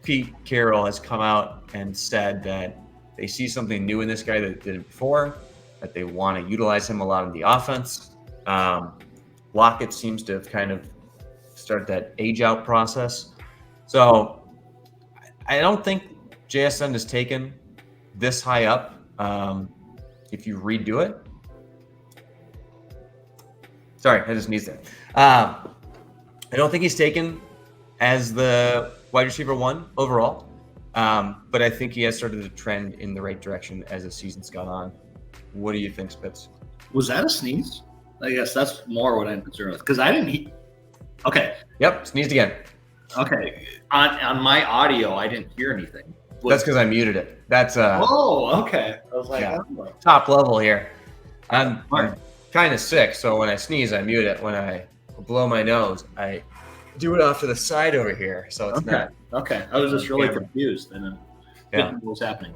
Pete Carroll has come out and said that they see something new in this guy that didn't before, that they want to utilize him a lot in the offense. Lockett seems to have kind of started that age-out process. So I don't think JSN is taken this high up if you redo it. Sorry, I just sneezed there. I don't think he's taken as the wide receiver 1 overall, but I think he has started to trend in the right direction as the season's gone on. What do you think, Spitz? Was that a sneeze? I guess that's more what I'm concerned with because I didn't. Okay. Yep, sneezed again. Okay. On my audio, I didn't hear anything. That's because I muted it. That's Oh, okay. I was like, yeah, oh. top level here. I'm kind of sick, so when I sneeze, I mute it. When I blow my nose, I do it off to the side over here, so it's not. Okay, I was just really confused and didn't know what was happening.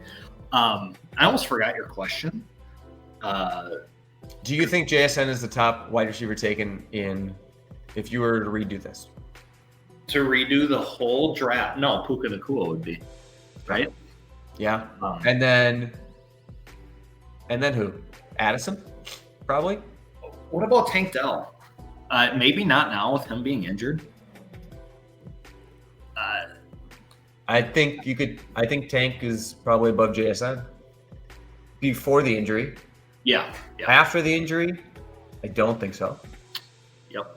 I almost forgot your question. Do you think JSN is the top wide receiver taken in if you were to redo this? To redo the whole draft? No, Puka Nacua would be, right? Yeah. And then who? Addison, probably. What about Tank Dell? Maybe not now with him being injured. I think Tank is probably above JSN before the injury. Yeah. After the injury, I don't think so. Yep.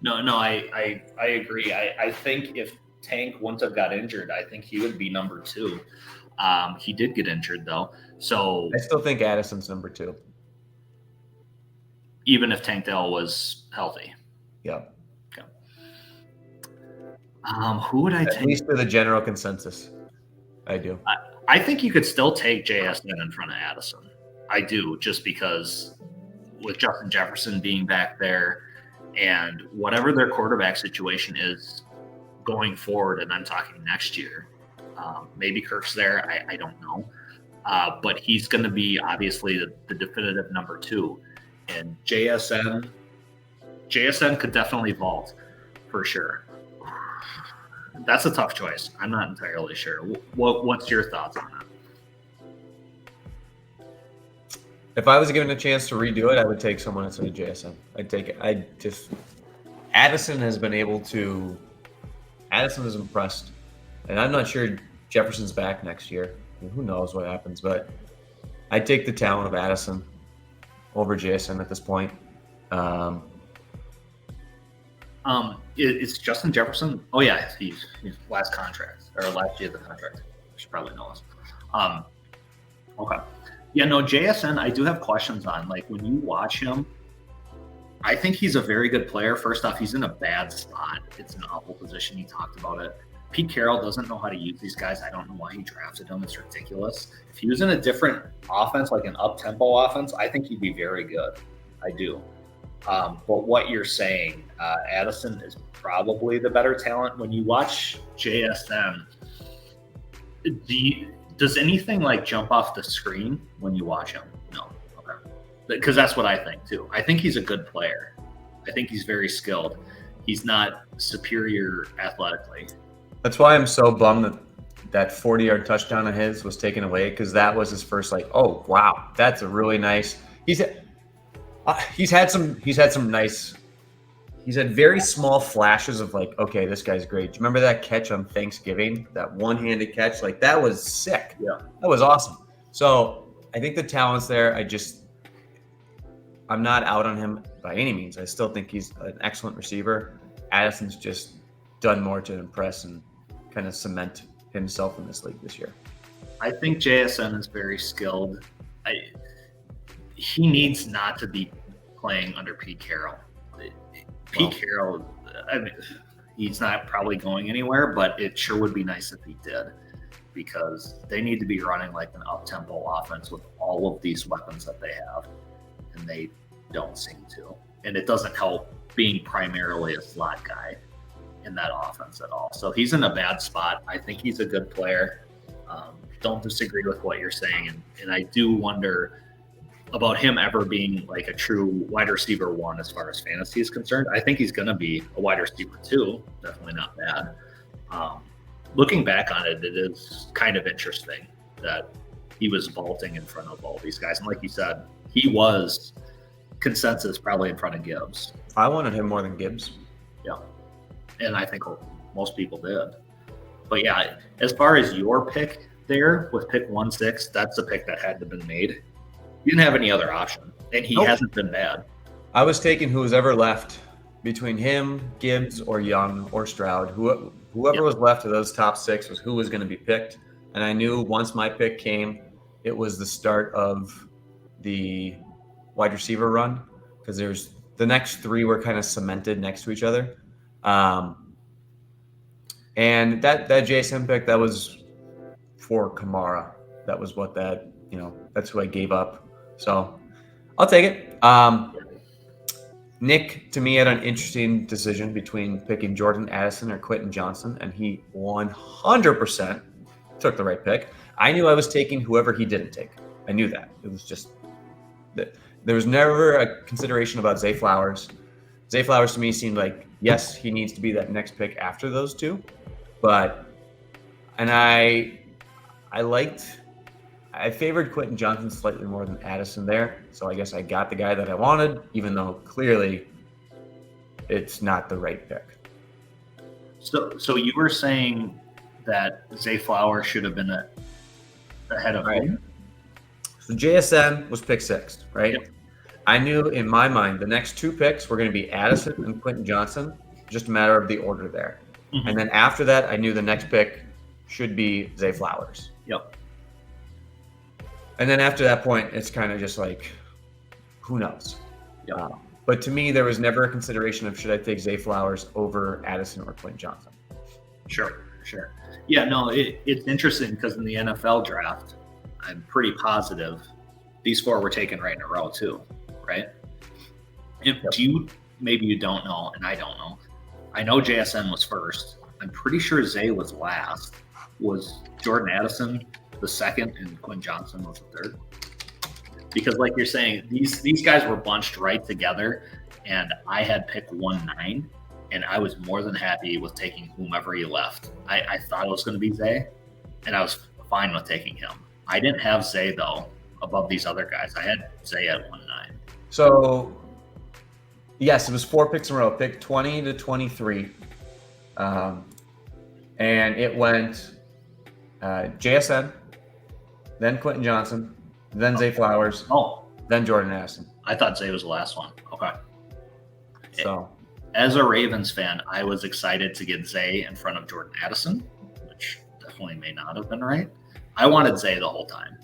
No, I agree. I think if Tank wouldn't have got injured, I think he would be number 2. He did get injured though, so I still think Addison's number 2. Even if Tank Dell was healthy. Yeah. Okay. Who would I At take? least for the general consensus, I do. I think you could still take JSN in front of Addison. I do, just because with Justin Jefferson being back there and whatever their quarterback situation is going forward, and I'm talking next year, maybe Kirk's there. I don't know. But he's going to be obviously the definitive number 2. And JSN could definitely vault for sure. That's a tough choice. I'm not entirely sure. What's your thoughts on that? If I was given a chance to redo it, I would take someone instead of JSN. I'd take it. Addison has impressed, and I'm not sure Jefferson's back next year. I mean, who knows what happens, but I'd take the talent of Addison over JSN at this point. It's Justin Jefferson. Oh yeah, he's last contract or last year of the contract. You should probably know this. Okay. Yeah, no, JSN, I do have questions on. Like when you watch him, I think he's a very good player. First off, he's in a bad spot. It's an awful position. He talked about it. Pete Carroll doesn't know how to use these guys. I don't know why he drafted him. It's ridiculous. If he was in a different offense, like an up-tempo offense, I think he'd be very good. I do. But what you're saying, Addison is probably the better talent. When you watch JSN, does anything like jump off the screen when you watch him? No. Okay. Because that's what I think too. I think he's a good player. I think he's very skilled. He's not superior athletically. That's why I'm so bummed that 40-yard touchdown of his was taken away, because that was his first oh wow, that's a really nice. He's had very small flashes of okay, this guy's great. Do you remember that catch on Thanksgiving? That one-handed catch? That was sick. Yeah. That was awesome. So I think the talent's there. I'm not out on him by any means. I still think he's an excellent receiver. Addison's just done more to impress and kind of cement himself in this league this year. I think JSN is very skilled. He needs not to be playing under Pete Carroll. Carroll, I mean, he's not probably going anywhere, but it sure would be nice if he did, because they need to be running like an up-tempo offense with all of these weapons that they have, and they don't seem to. And it doesn't help being primarily a slot guy in that offense at all. So he's in a bad spot. I think he's a good player. Don't disagree with what you're saying. And I do wonder about him ever being like a true wide receiver 1 as far as fantasy is concerned. I think he's going to be a wide receiver 2. Definitely not bad. Looking back on it, it is kind of interesting that he was vaulting in front of all these guys. And like you said, he was consensus probably in front of Gibbs. I wanted him more than Gibbs. Yeah. And I think most people did. But yeah, as far as your pick there with pick 1-6, that's the pick that had to have been made. You didn't have any other option, and he hasn't been bad. I was taking who was ever left between him, Gibbs, or Young, or Stroud. Whoever was left of those top 6 was who was going to be picked. And I knew once my pick came, it was the start of the wide receiver run, because there's the next 3 were kind of cemented next to each other. And that JSN pick, that was for Kamara. That was what that's who I gave up. So I'll take it. Nick, to me, had an interesting decision between picking Jordan Addison or Quentin Johnson, and he 100% took the right pick. I knew I was taking whoever he didn't take. I knew that. It was just that there was never a consideration about Zay Flowers. Zay Flowers to me seemed like, yes, he needs to be that next pick after those 2. And I favored Quentin Johnson slightly more than Addison there. So I guess I got the guy that I wanted, even though clearly it's not the right pick. So you were saying that Zay Flowers should have been ahead of him? So JSN was pick 6, right? Yep. I knew in my mind the next 2 picks were going to be Addison and Quentin Johnson, just a matter of the order there. Mm-hmm. And then after that, I knew the next pick should be Zay Flowers. Yep. And then after that point, it's kind of just who knows? Yep. But to me, there was never a consideration of should I take Zay Flowers over Addison or Quentin Johnson. Sure. Yeah, no, it's interesting because in the NFL draft, I'm pretty positive these 4 were taken right in a row too, right? Maybe you don't know, and I don't know. I know JSN was first. I'm pretty sure Zay was last. Was Jordan Addison the second, and Quinn Johnson was the third? Because, like you're saying, these guys were bunched right together, and I had pick 1-9, and I was more than happy with taking whomever he left. I thought it was going to be Zay, and I was fine with taking him. I didn't have Zay though above these other guys. I had Zay at 1-9. So, yes, it was 4 picks in a row. Pick 20 to 23. And it went JSN, then Quentin Johnson, then Zay Flowers, then Jordan Addison. I thought Zay was the last one. Okay. So, as a Ravens fan, I was excited to get Zay in front of Jordan Addison, which definitely may not have been right. I wanted Zay the whole time.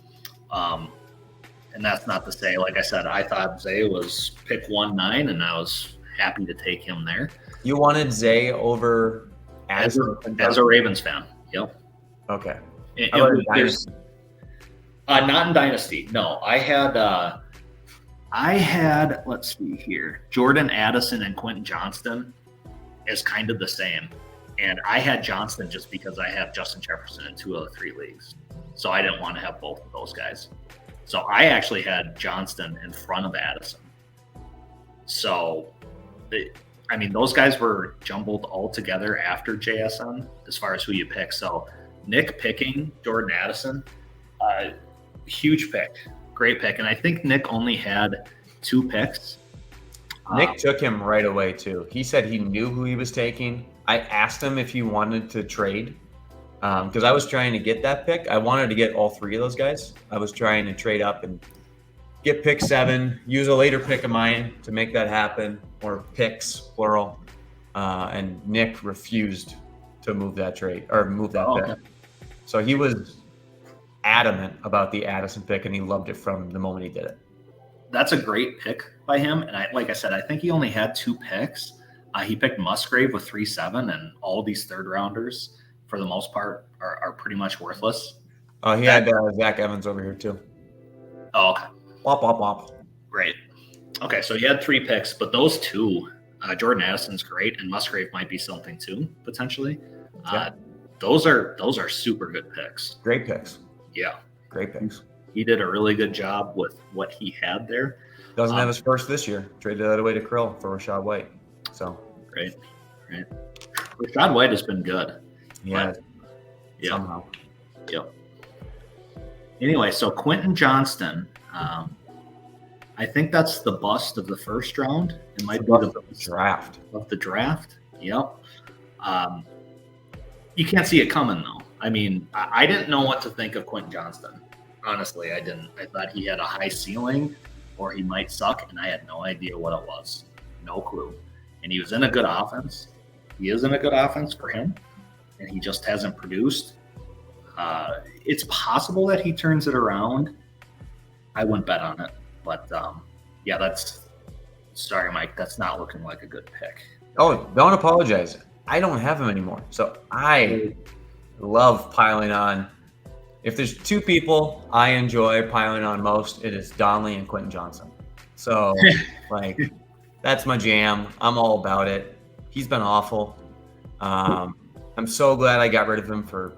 And that's not to say, like I said, I thought Zay was pick 1-9, and I was happy to take him there. You wanted Zay over Addison? As a Ravens fan, yep. Okay. Not in Dynasty. No, I had, let's see here, Jordan Addison and Quentin Johnston is kind of the same. And I had Johnston just because I have Justin Jefferson in 2 of the 3 leagues. So I didn't want to have both of those guys. So I actually had Johnston in front of Addison. So, those guys were jumbled all together after JSN as far as who you pick. So Nick picking Jordan Addison, huge pick, great pick. And I think Nick only had 2 picks. Nick took him right away too. He said he knew who he was taking. I asked him if he wanted to trade because I was trying to get that pick. I wanted to get all 3 of those guys. I was trying to trade up and get pick 7, use a later pick of mine to make that happen, or picks, plural. And Nick refused to move that trade or move that pick. Okay. So he was adamant about the Addison pick, and he loved it from the moment he did it. That's a great pick by him. And like I said, I think he only had 2 picks. He picked Musgrave with 3-7, and all these 3rd rounders, for the most part, are pretty much worthless. He had Zach Evans over here too. Oh, okay. Wop, wop, wop. Great. Okay, so he had 3 picks, but those 2, Jordan Addison's great, and Musgrave might be something too, potentially. Those are super good picks. Great picks. Yeah. Great picks. He did a really good job with what he had there. Doesn't have his first this year. Traded that away to Krill for Rashad White. So Great. Rashad White has been good. Yeah. Somehow. Yep. Anyway, so Quentin Johnston, I think that's the bust of the first round. It might be the draft of the draft. Yep. You can't see it coming though. I didn't know what to think of Quentin Johnston. Honestly, I didn't. I thought he had a high ceiling, or he might suck, and I had no idea what it was. No clue. And he was in a good offense. He is in a good offense for him, and he just hasn't produced. It's possible that he turns it around. I wouldn't bet on it, but sorry, Mike. That's not looking like a good pick. Oh, don't apologize. I don't have him anymore, so I love piling on. If there's 2 people I enjoy piling on most, it is Donnelly and Quentin Johnson. So, that's my jam. I'm all about it. He's been awful. I'm so glad I got rid of him for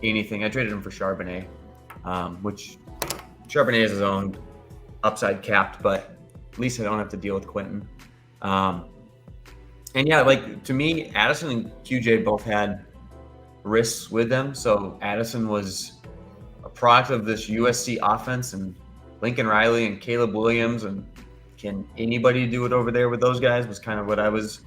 anything. I traded him for Charbonnet, which Charbonnet is his own upside capped, but at least I don't have to deal with Quentin. And yeah, to me, Addison and QJ both had risks with them. So Addison was a product of this USC offense, and Lincoln Riley and Caleb Williams, and can anybody do it over there with those guys was kind of what I was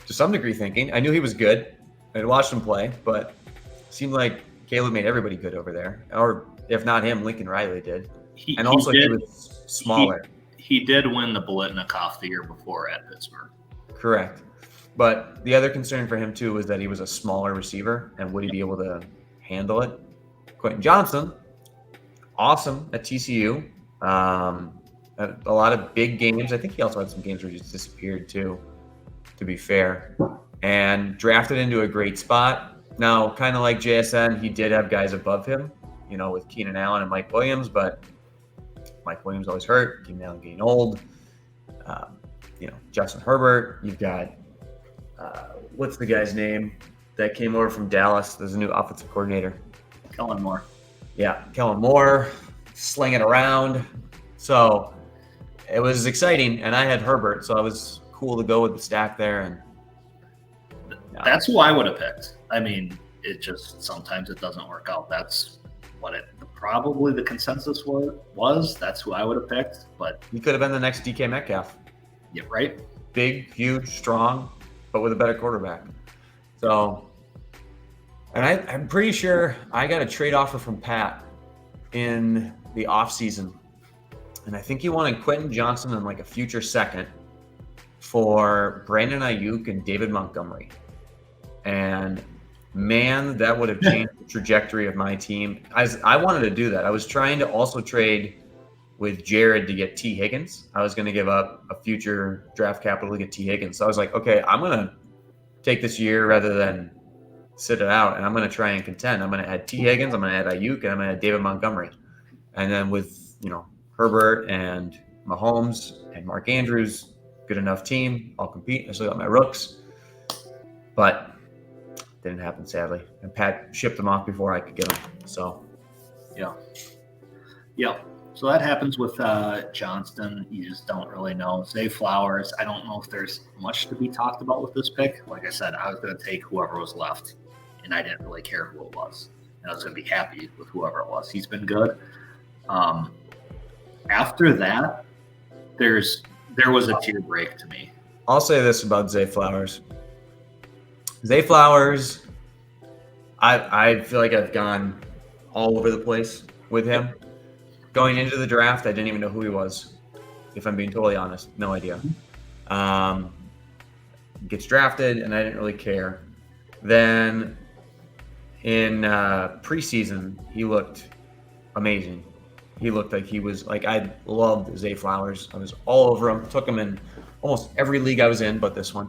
to some degree thinking. I knew he was good. I watched him play, but it seemed like Caleb made everybody good over there. Or if not him, Lincoln Riley did. He was smaller. He did win the Biletnikoff the year before at Pittsburgh. Correct. But the other concern for him too was that he was a smaller receiver, and would he be able to handle it? Quentin Johnson, awesome at TCU. Had a lot of big games. I think he also had some games where he just disappeared too, to be fair. and drafted into a great spot. Now, kind of like JSN, he did have guys above him, with Keenan Allen and Mike Williams, but Mike Williams always hurt. Keenan Allen getting old. Justin Herbert. You've got, what's the guy's name that came over from Dallas? There's a new offensive coordinator. Kellen Moore. Yeah, Kellen Moore, slinging around. So it was exciting, and I had Herbert, so it was cool to go with the stack there. And that's who I would have picked. I mean, it just sometimes it doesn't work out. That's what probably the consensus was. That's who I would have picked. But he could have been the next DK Metcalf. Yeah, right. Big, huge, strong, but with a better quarterback. So, and I'm pretty sure I got a trade offer from Pat in the offseason. And I think he wanted Quentin Johnson and like a future second for Brandon Ayuk and David Montgomery. And man, that would have changed the trajectory of my team. I wanted to do that. I was trying to also trade with Jared to get T. Higgins. I was going to give up a future draft capital to get T. Higgins. So I was like, okay, I'm going to take this year rather than sit it out, and I'm going to try and contend. I'm going to add T. Higgins, I'm going to add Ayuk, and I'm going to add David Montgomery. And then with, Herbert and Mahomes and Mark Andrews, good enough team. I'll compete. I still got my rooks. But didn't happen, sadly. And Pat shipped them off before I could get them. So, yeah. So that happens with Johnston. You just don't really know. Zay Flowers, I don't know if there's much to be talked about with this pick. Like I said, I was going to take whoever was left, and I didn't really care who it was. And I was going to be happy with whoever it was. He's been good. After that, there was a tear break to me. I'll say this about Zay Flowers. Zay Flowers, I feel like I've gone all over the place with him. Going into the draft, I didn't even know who he was, if I'm being totally honest. No idea. Gets drafted, and I didn't really care. Then in preseason, he looked amazing. He looked like he was like, I loved Zay Flowers. I was all over him. Took him in almost every league I was in, but this one.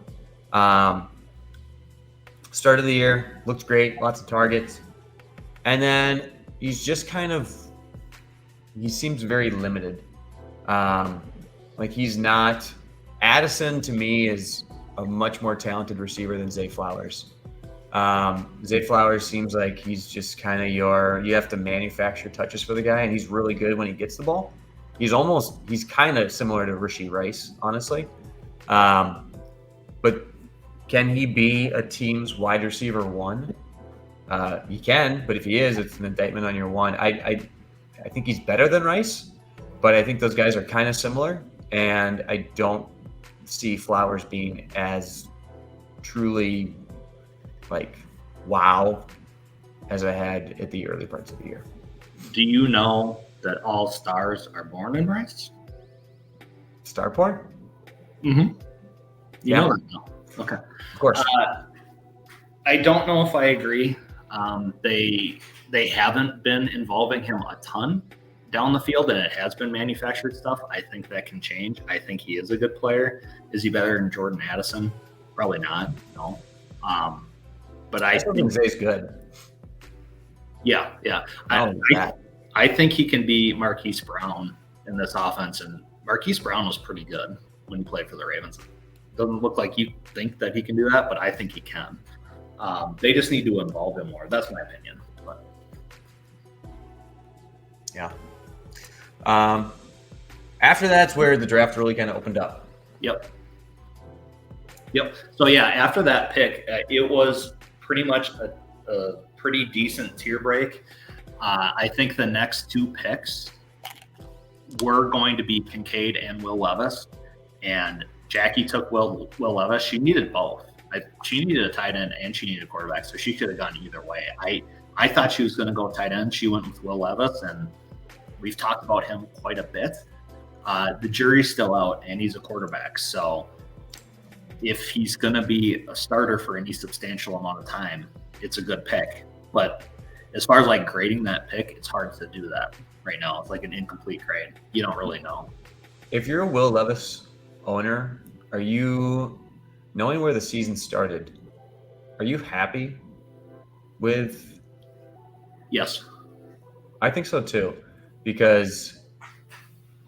Start of the year, looked great, lots of targets. And then he's just he seems very limited. Like he's not, Addison to me is a much more talented receiver than Zay Flowers. Zay Flowers seems like he's just kind of you have to manufacture touches for the guy, and he's really good when he gets the ball. He's kind of similar to Rashee Rice, honestly. But can he be a team's wide receiver one? He can, but if he is, it's an indictment on your one. I think he's better than Rice, but I think those guys are kind of similar, and I don't see Flowers being as truly like wow as I had at the early parts of the year. Do you know that all stars are born in Rice? Star porn? Mm-hmm. Yeah. Know that now. Okay. Of course. I don't know if I agree. They haven't been involving him a ton down the field, and it has been manufactured stuff. I think that can change. I think he is a good player. Is he better than Jordan Addison? Probably not. No. But I think Zay's good. Yeah. I think he can be Marquise Brown in this offense, and Marquise Brown was pretty good when he played for the Ravens. Doesn't look like you think that he can do that, but I think he can. They just need to involve him more. That's my opinion. But. Yeah. After that's where the draft really kind of opened up. Yep. So yeah, after that pick, it was pretty much a pretty decent tier break. I think the next two picks were going to be Kincaid and Will Levis, and Jackie took Will Levis. She needed both. She needed a tight end and she needed a quarterback, so she could have gone either way. I thought she was going to go tight end. She went with Will Levis, and we've talked about him quite a bit. The jury's still out, and he's a quarterback. So if he's going to be a starter for any substantial amount of time, it's a good pick. But as far as like grading that pick, it's hard to do that right now. It's like an incomplete grade. You don't really know. If you're a Will Levis owner, are you, knowing where the season started, are you happy with? Yes. I think so too, because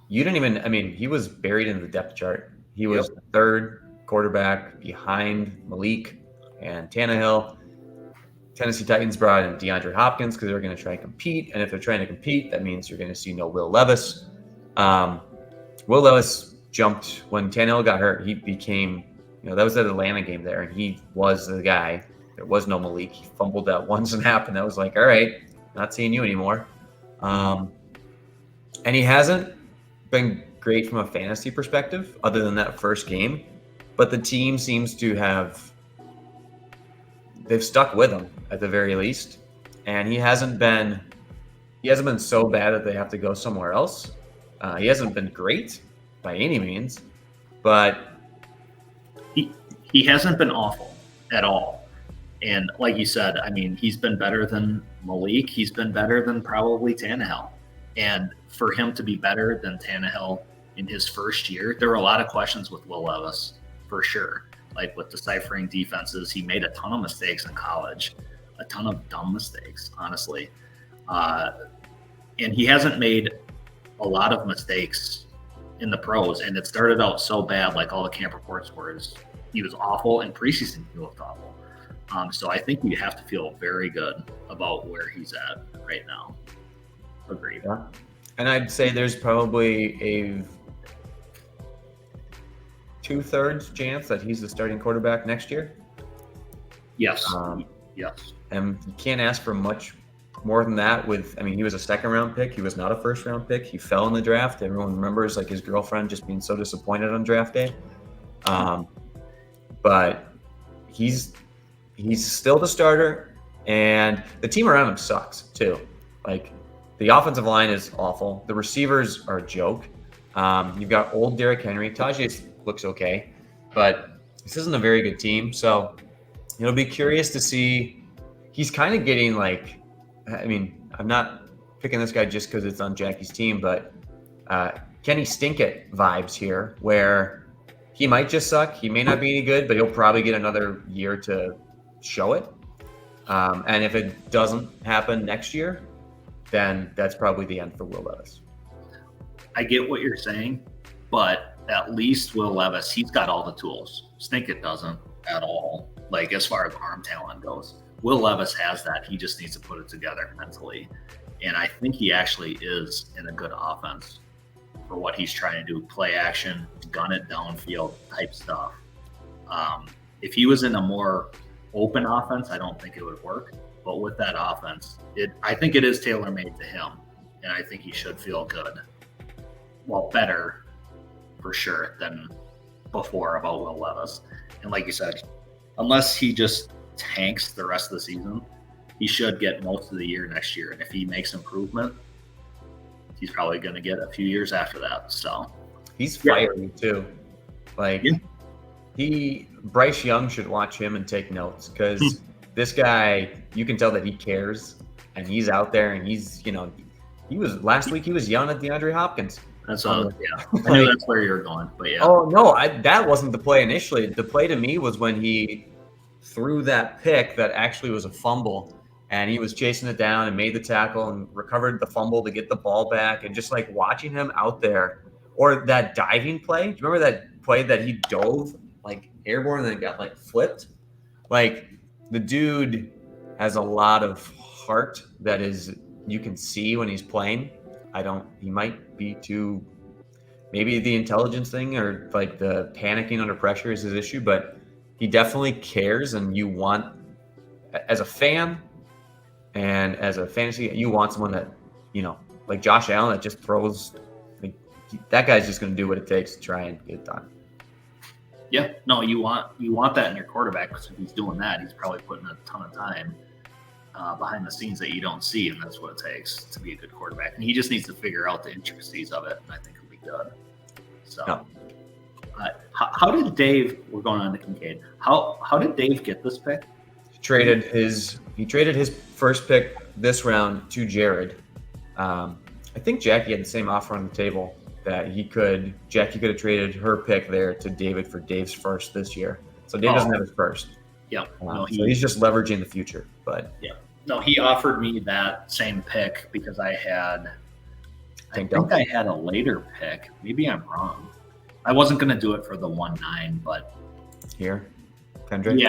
you didn't even. I mean, he was buried in the depth chart. He was Yep. the third quarterback behind Malik and Tannehill. Tennessee Titans brought in DeAndre Hopkins because they're going to try and compete, and if they're trying to compete, that means you're going to see no Will Levis. Um, Will Levis jumped when Tannehill got hurt. He became, that was that Atlanta game there, and he was the guy. There was no Malik. He fumbled that one snap, and that was like, all right, not seeing you anymore. And he hasn't been great from a fantasy perspective, other than that first game. But the team seems to have they've stuck with him at the very least, and he hasn't been so bad that they have to go somewhere else. He hasn't been great by any means, but he hasn't been awful at all. And like you said, I mean, he's been better than Malik. He's been better than probably Tannehill. And for him to be better than Tannehill in his first year, there were a lot of questions with Will Levis, for sure. Like with deciphering defenses, he made a ton of mistakes in college, a ton of dumb mistakes, honestly. And he hasn't made a lot of mistakes in the pros. And it started out so bad, like all the camp reports were, he was awful, and preseason he looked awful. So I think you have to feel very good about where he's at right now. Agreed. Yeah. And I'd say there's probably a 2/3 chance that he's the starting quarterback next year. Yes. Yes. And you can't ask for much more than that. He was a second-round pick. He was not a first-round pick. He fell in the draft. Everyone remembers like his girlfriend just being so disappointed on draft day. But he's still the starter, and the team around him sucks too. Like the offensive line is awful. The receivers are a joke. You've got old Derrick Henry. Tajay looks okay, but this isn't a very good team. So it'll be curious to see. He's kind of getting like, I'm not picking this guy just because it's on Jackie's team, but Kenny Stinkett vibes here, where he might just suck. He may not be any good, but he'll probably get another year to show it. And if it doesn't happen next year, then that's probably the end for Will Levis. I get what you're saying, but at least Will Levis, he's got all the tools. Stinkett doesn't at all, like as far as arm talent goes. Will Levis has that. He just needs to put it together mentally. And I think he actually is in a good offense for what he's trying to do. Play action, gun it downfield type stuff. If he was in a more open offense, I don't think it would work. But with that offense, I think it is tailor-made to him. And I think he should feel good. Well, better for sure than before about Will Levis. And like you said, unless he just tanks the rest of the season, he should get most of the year next year. And if he makes improvement, he's probably going to get a few years after that. So he's fiery too. Like Bryce Young should watch him and take notes, because this guy, you can tell that he cares, and he's out there, and he's, he was last week, he was yelling at DeAndre Hopkins. That's I knew that's where you're going, but yeah. Oh no, that wasn't the play initially. The play to me was when he threw that pick that actually was a fumble, and he was chasing it down and made the tackle and recovered the fumble to get the ball back, and just like watching him out there, or that diving play. Do you remember that play that he dove like airborne and then got like flipped? Like the dude has a lot of heart that is, you can see when he's playing. He might be too, maybe the intelligence thing or like the panicking under pressure is his issue, but he definitely cares. And you want, as a fan and as a fantasy, you want someone that, like Josh Allen, that just throws, like, that guy's just going to do what it takes to try and get it done. Yeah, no, you want that in your quarterback, because if he's doing that, he's probably putting a ton of time behind the scenes that you don't see, and that's what it takes to be a good quarterback. And he just needs to figure out the intricacies of it, and I think he'll be good. So, how did Dave? We're going on to Kincaid. How did Dave get this pick? He traded his first pick this round to Jared. I think Jackie had the same offer on the table that Jackie could have traded her pick there to David for Dave's first this year. So Dave doesn't have his first. Yeah. So he's just leveraging the future. But yeah, no, he offered me that same pick because I think I had a later pick. Maybe I'm wrong. I wasn't going to do it for the 1-9, but here, Kendrick.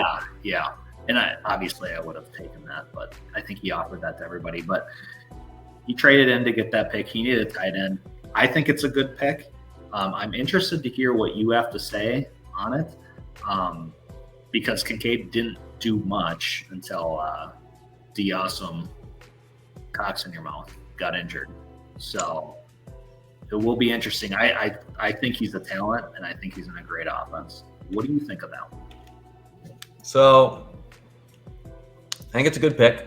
Yeah. And obviously I would have taken that, but I think he offered that to everybody. But he traded in to get that pick. He needed a tight end. I think it's a good pick. I'm interested to hear what you have to say on it, because Kincaid didn't do much until the awesome Cox in your mouth got injured. So it will be interesting. I think he's a talent, and I think he's in a great offense. What do you think of that? So I think it's a good pick.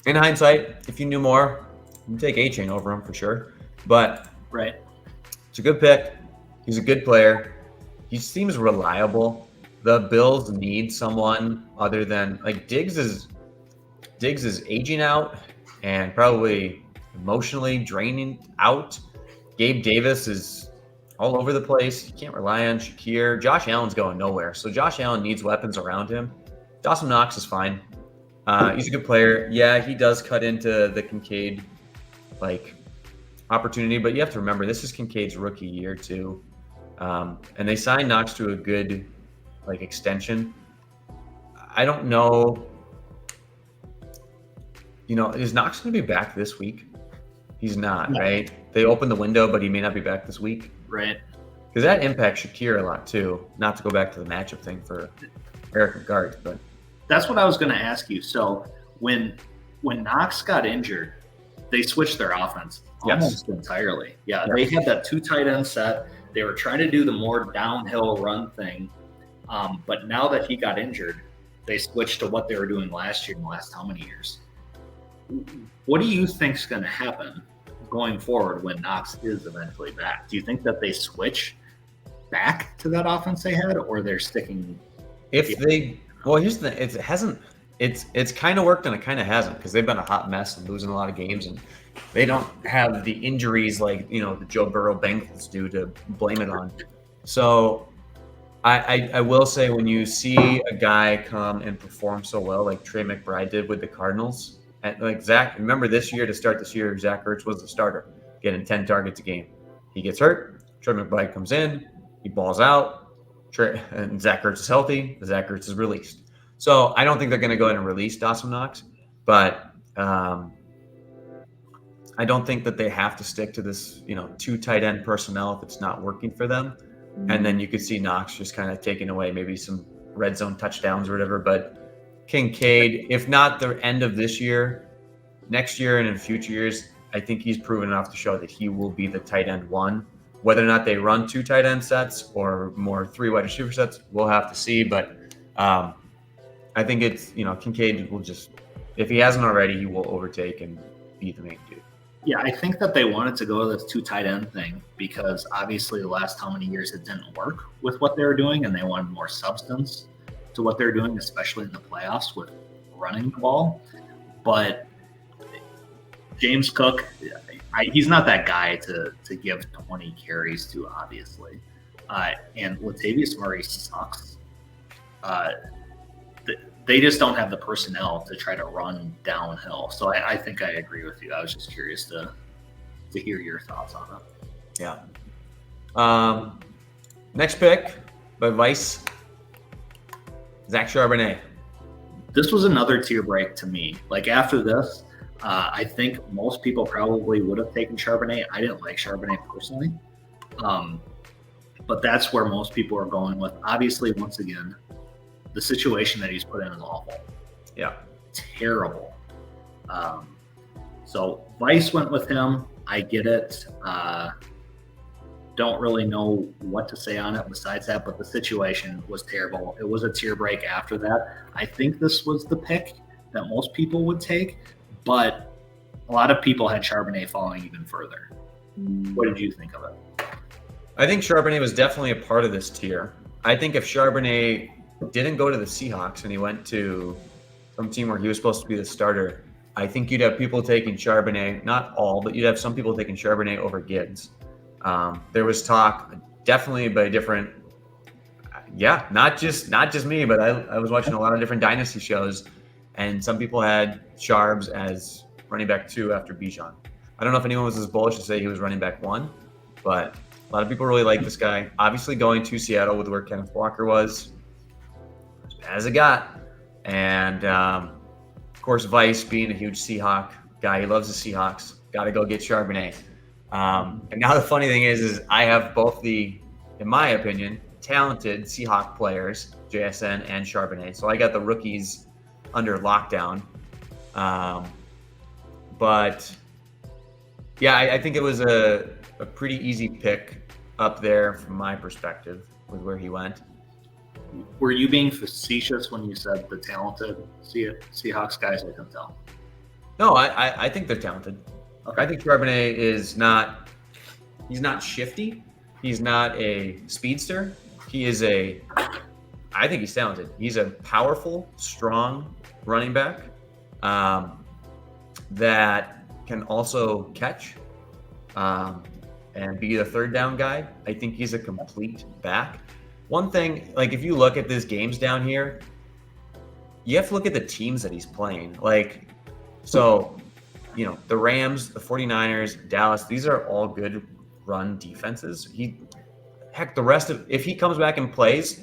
In hindsight, if you knew more, you'd take A-Chain over him for sure. But right, it's a good pick. He's a good player. He seems reliable. The Bills need someone other than like Diggs is aging out and probably emotionally draining out. Gabe Davis is all over the place. You can't rely on Shakir. Josh Allen's going nowhere. So Josh Allen needs weapons around him. Dawson Knox is fine. He's a good player. Yeah, he does cut into the Kincaid opportunity, but you have to remember this is Kincaid's rookie year too. And they signed Knox to a good extension. I don't know. Is Knox going to be back this week? He's not, right? They opened the window, but he may not be back this week. Right. Because that impacts Shakir a lot too. Not to go back to the matchup thing for Eric McGart, but that's what I was going to ask you. So when Knox got injured, they switched their offense almost entirely. Yeah, they had that 2 tight end set. They were trying to do the more downhill run thing. But now that he got injured, they switched to what they were doing last year and the last how many years? What do you think is going to happen going forward when Knox is eventually back? Do you think that they switch back to that offense they had, or they're sticking? Here's the thing. It's kind of worked and it kind of hasn't, because they've been a hot mess and losing a lot of games, and they don't have the injuries the Joe Burrow Bengals do to blame it on. So I will say, when you see a guy come and perform so well like Trey McBride did with the Cardinals, and Zach, remember this year, to start this year, Zach Ertz was the starter, getting 10 targets a game. He gets hurt. Trey McBride comes in. He balls out. And Zach Ertz is healthy. Zach Ertz is released. So I don't think they're going to go ahead and release Dawson Knox, but I don't think that they have to stick to this, 2 tight end personnel if it's not working for them. And then you could see Knox just kind of taking away maybe some red zone touchdowns or whatever. But Kincaid, if not the end of this year, next year and in future years, I think he's proven enough to show that he will be the tight end 1. Whether or not they run 2 tight end sets or more 3 wide receiver sets, we'll have to see. But I think it's, Kincaid will just, if he hasn't already, he will overtake and be the main dude. Yeah, I think that they wanted to go to this 2 tight end thing because obviously the last how many years it didn't work with what they were doing, and they wanted more substance to what they're doing, especially in the playoffs with running the ball. But James Cook, he's not that guy to give 20 carries to, obviously. And Latavius Murray sucks. They just don't have the personnel to try to run downhill. So I think I agree with you. I was just curious to hear your thoughts on it. Yeah. Next pick by Vice, Zach Charbonnet. This was another tier break to me. After this, I think most people probably would have taken Charbonnet. I didn't like Charbonnet personally. But that's where most people are going with. Obviously, once again, the situation that he's put in is awful. Yeah. Terrible. So Vice went with him. I get it. Don't really know what to say on it besides that, but the situation was terrible. It was a tier break after that. I think this was the pick that most people would take, but a lot of people had Charbonnet falling even further. What did you think of it? I think Charbonnet was definitely a part of this tier. I think if Charbonnet didn't go to the Seahawks and he went to some team where he was supposed to be the starter, I think you'd have people taking Charbonnet, not all, but you'd have some people taking Charbonnet over Gibbs. There was talk definitely by different Yeah, not just me, but I was watching a lot of different Dynasty shows, and some people had Sharbs as running back 2 after Bijan. I don't know if anyone was as bullish to say he was running back 1, but a lot of people really like this guy. Obviously, going to Seattle with where Kenneth Walker was, as bad as it got. And of course, Vice being a huge Seahawk guy, he loves the Seahawks. Got to go get Charbonnet. And now the funny thing is I have both the, in my opinion, talented Seahawk players, JSN and Charbonnet. So I got the rookies under lockdown. But yeah, I think it was a pretty easy pick up there from my perspective with where he went. Were you being facetious when you said the talented Seahawks guys? I can tell. No, I think they're talented. Okay. I think Charbonnet is not, he's not shifty. He's not a speedster. He is I think he's talented. He's a powerful, strong running back that can also catch and be the third down guy. I think he's a complete back. One thing, like if you look at these games down here, you have to look at the teams that he's playing. Like, so, you know, the Rams, the 49ers, Dallas, these are all good run defenses. The rest of, if he comes back and plays,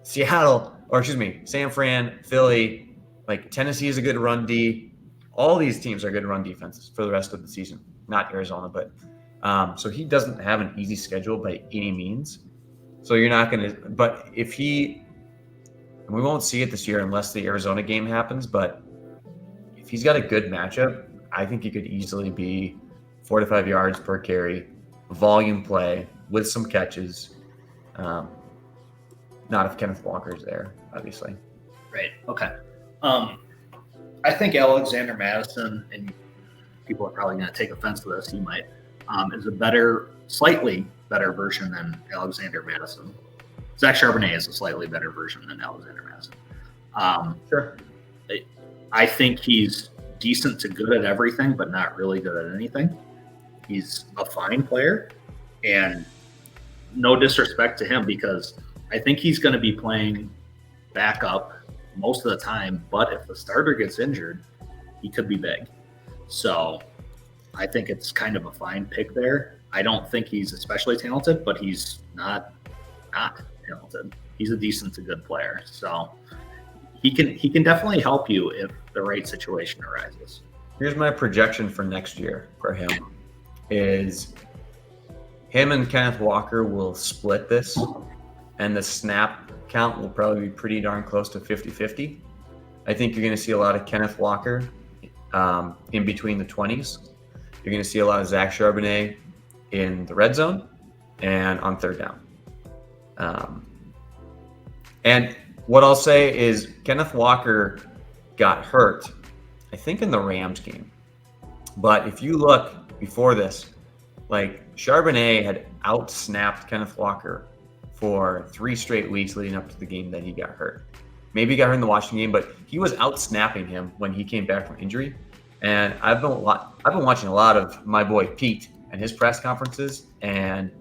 San Fran, Philly, like Tennessee is a good run D. All these teams are good run defenses for the rest of the season. Not Arizona, but so he doesn't have an easy schedule by any means. So you're not going to, but if he, and we won't see it this year unless the Arizona game happens, but if he's got a good matchup, I think he could easily be 4 to 5 yards per carry, volume play with some catches. Not if Kenneth Walker's there, obviously. Right. Okay. I think Alexander Madison, and people are probably going to take offense to this, he might, is a slightly better version than Alexander Madison. Zach Charbonnet is a slightly better version than Alexander Madison. Sure. I think he's decent to good at everything, but not really good at anything. He's a fine player, and no disrespect to him because I think he's going to be playing backup most of the time, but if the starter gets injured, he could be big. So I think it's kind of a fine pick there. I don't think he's especially talented, but he's not talented. He's a decent to good player. So he can definitely help you if the right situation arises. Here's my projection for next year for him is him and Kenneth Walker will split this, and the snap count will probably be pretty darn close to 50-50. I think you're going to see a lot of Kenneth Walker in between the 20s. You're going to see a lot of Zach Charbonnet in the red zone and on third down. And what I'll say is Kenneth Walker got hurt, I think, in the Rams game. But if you look before this, like Charbonnet had out-snapped Kenneth Walker for 3 straight weeks leading up to the game that he got hurt. Maybe he got hurt in the Washington game, but he was out-snapping him when he came back from injury. And I've been watching a lot of my boy Pete and his press conferences, and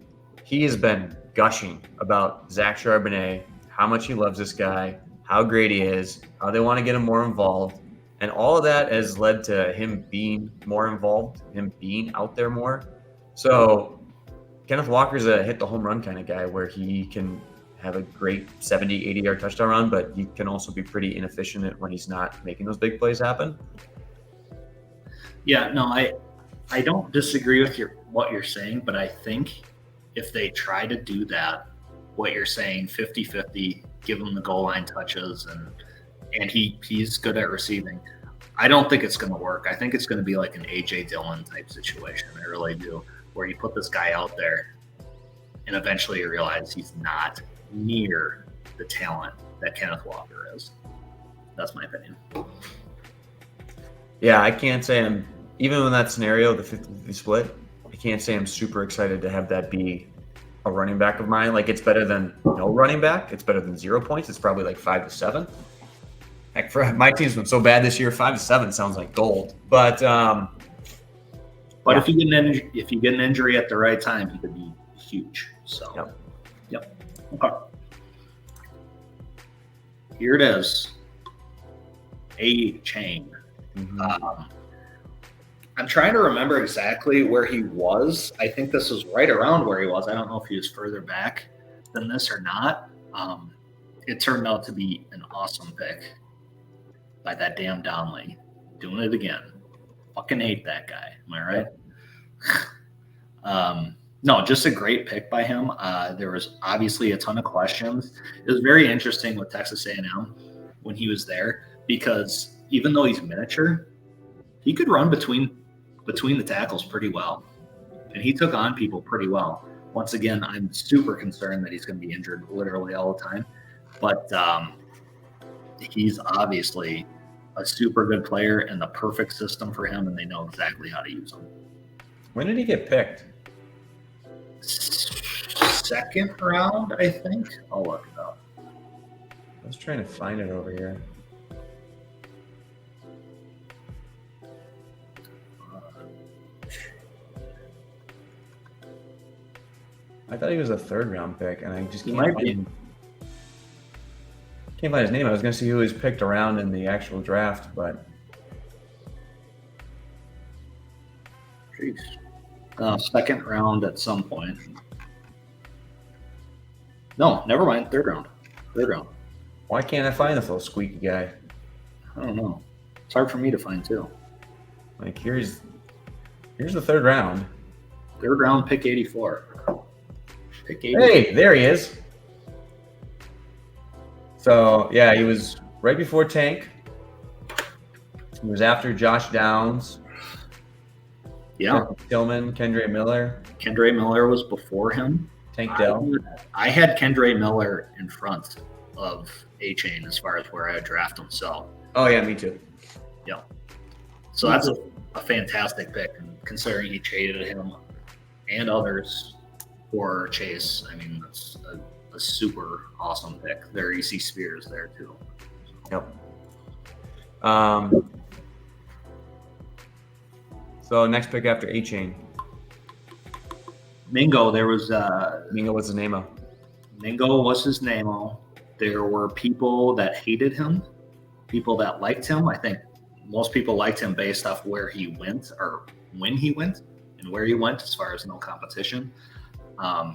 he has been gushing about Zach Charbonnet, how much he loves this guy, how great he is, how they want to get him more involved. And all of that has led to him being more involved, him being out there more. So Kenneth Walker's a hit the home run kind of guy where he can have a great 70, 80-yard touchdown run, but he can also be pretty inefficient when he's not making those big plays happen. Yeah, no, I don't disagree with what you're saying, but I think if they try to do that, what you're saying, 50-50, give him the goal line touches, and he's good at receiving, I don't think it's going to work. I think it's going to be like an A.J. Dillon type situation. I really do, where you put this guy out there, and eventually you realize he's not near the talent that Kenneth Walker is. That's my opinion. Yeah, I can't say I'm, even in that scenario, the 50-50 split, I can't say I'm super excited to have that be a running back of mine. Like, it's better than no running back. It's better than 0 points. It's probably like 5 to 7. Heck, for my team's been so bad this year, 5 to 7 sounds like gold. But yeah. If you get an injury at the right time, he could be huge. So, yep. Okay. here it is. A-Chain. Mhm. I'm trying to remember exactly where he was. I think this was right around where he was. I don't know if he was further back than this or not. It turned out to be an awesome pick by that damn Donnelly. Doing it again. Fucking hate that guy. Am I right? No, just a great pick by him. There was obviously a ton of questions. It was very interesting with Texas A&M when he was there because even though he's miniature, he could run between the tackles pretty well, and he took on people pretty well. Once again, I'm super concerned that he's going to be injured literally all the time, but he's obviously a super good player and the perfect system for him, and they know exactly how to use him. When did he get picked? Second round, I think. I'll look it up. I was trying to find it over here. I thought he was a third round pick, and I just can't find his name. I was going to see who was picked around in the actual draft, but second round at some point. No, never mind. Third round. Why can't I find this little squeaky guy? I don't know. It's hard for me to find too. Like here's the third round. Third round, pick 84. Hey, there he is. So yeah, he was right before Tank. He was after Josh Downs. Yeah. Tillman, Kendre Miller. Kendre Miller was before him. Tank Dell. I had Kendre Miller in front of A-Chain as far as where I would draft him. So. Oh yeah, me too. Yeah. So that's a fantastic pick, considering he traded him and others for Chase. I mean, that's a super awesome pick. There, you see Spears there too. Yep. So next pick after A-Chain. Mingo, there was Mingo was his name. Mingo was his name. There were people that hated him, people that liked him. I think most people liked him based off where he went or when he went and where he went as far as no competition. A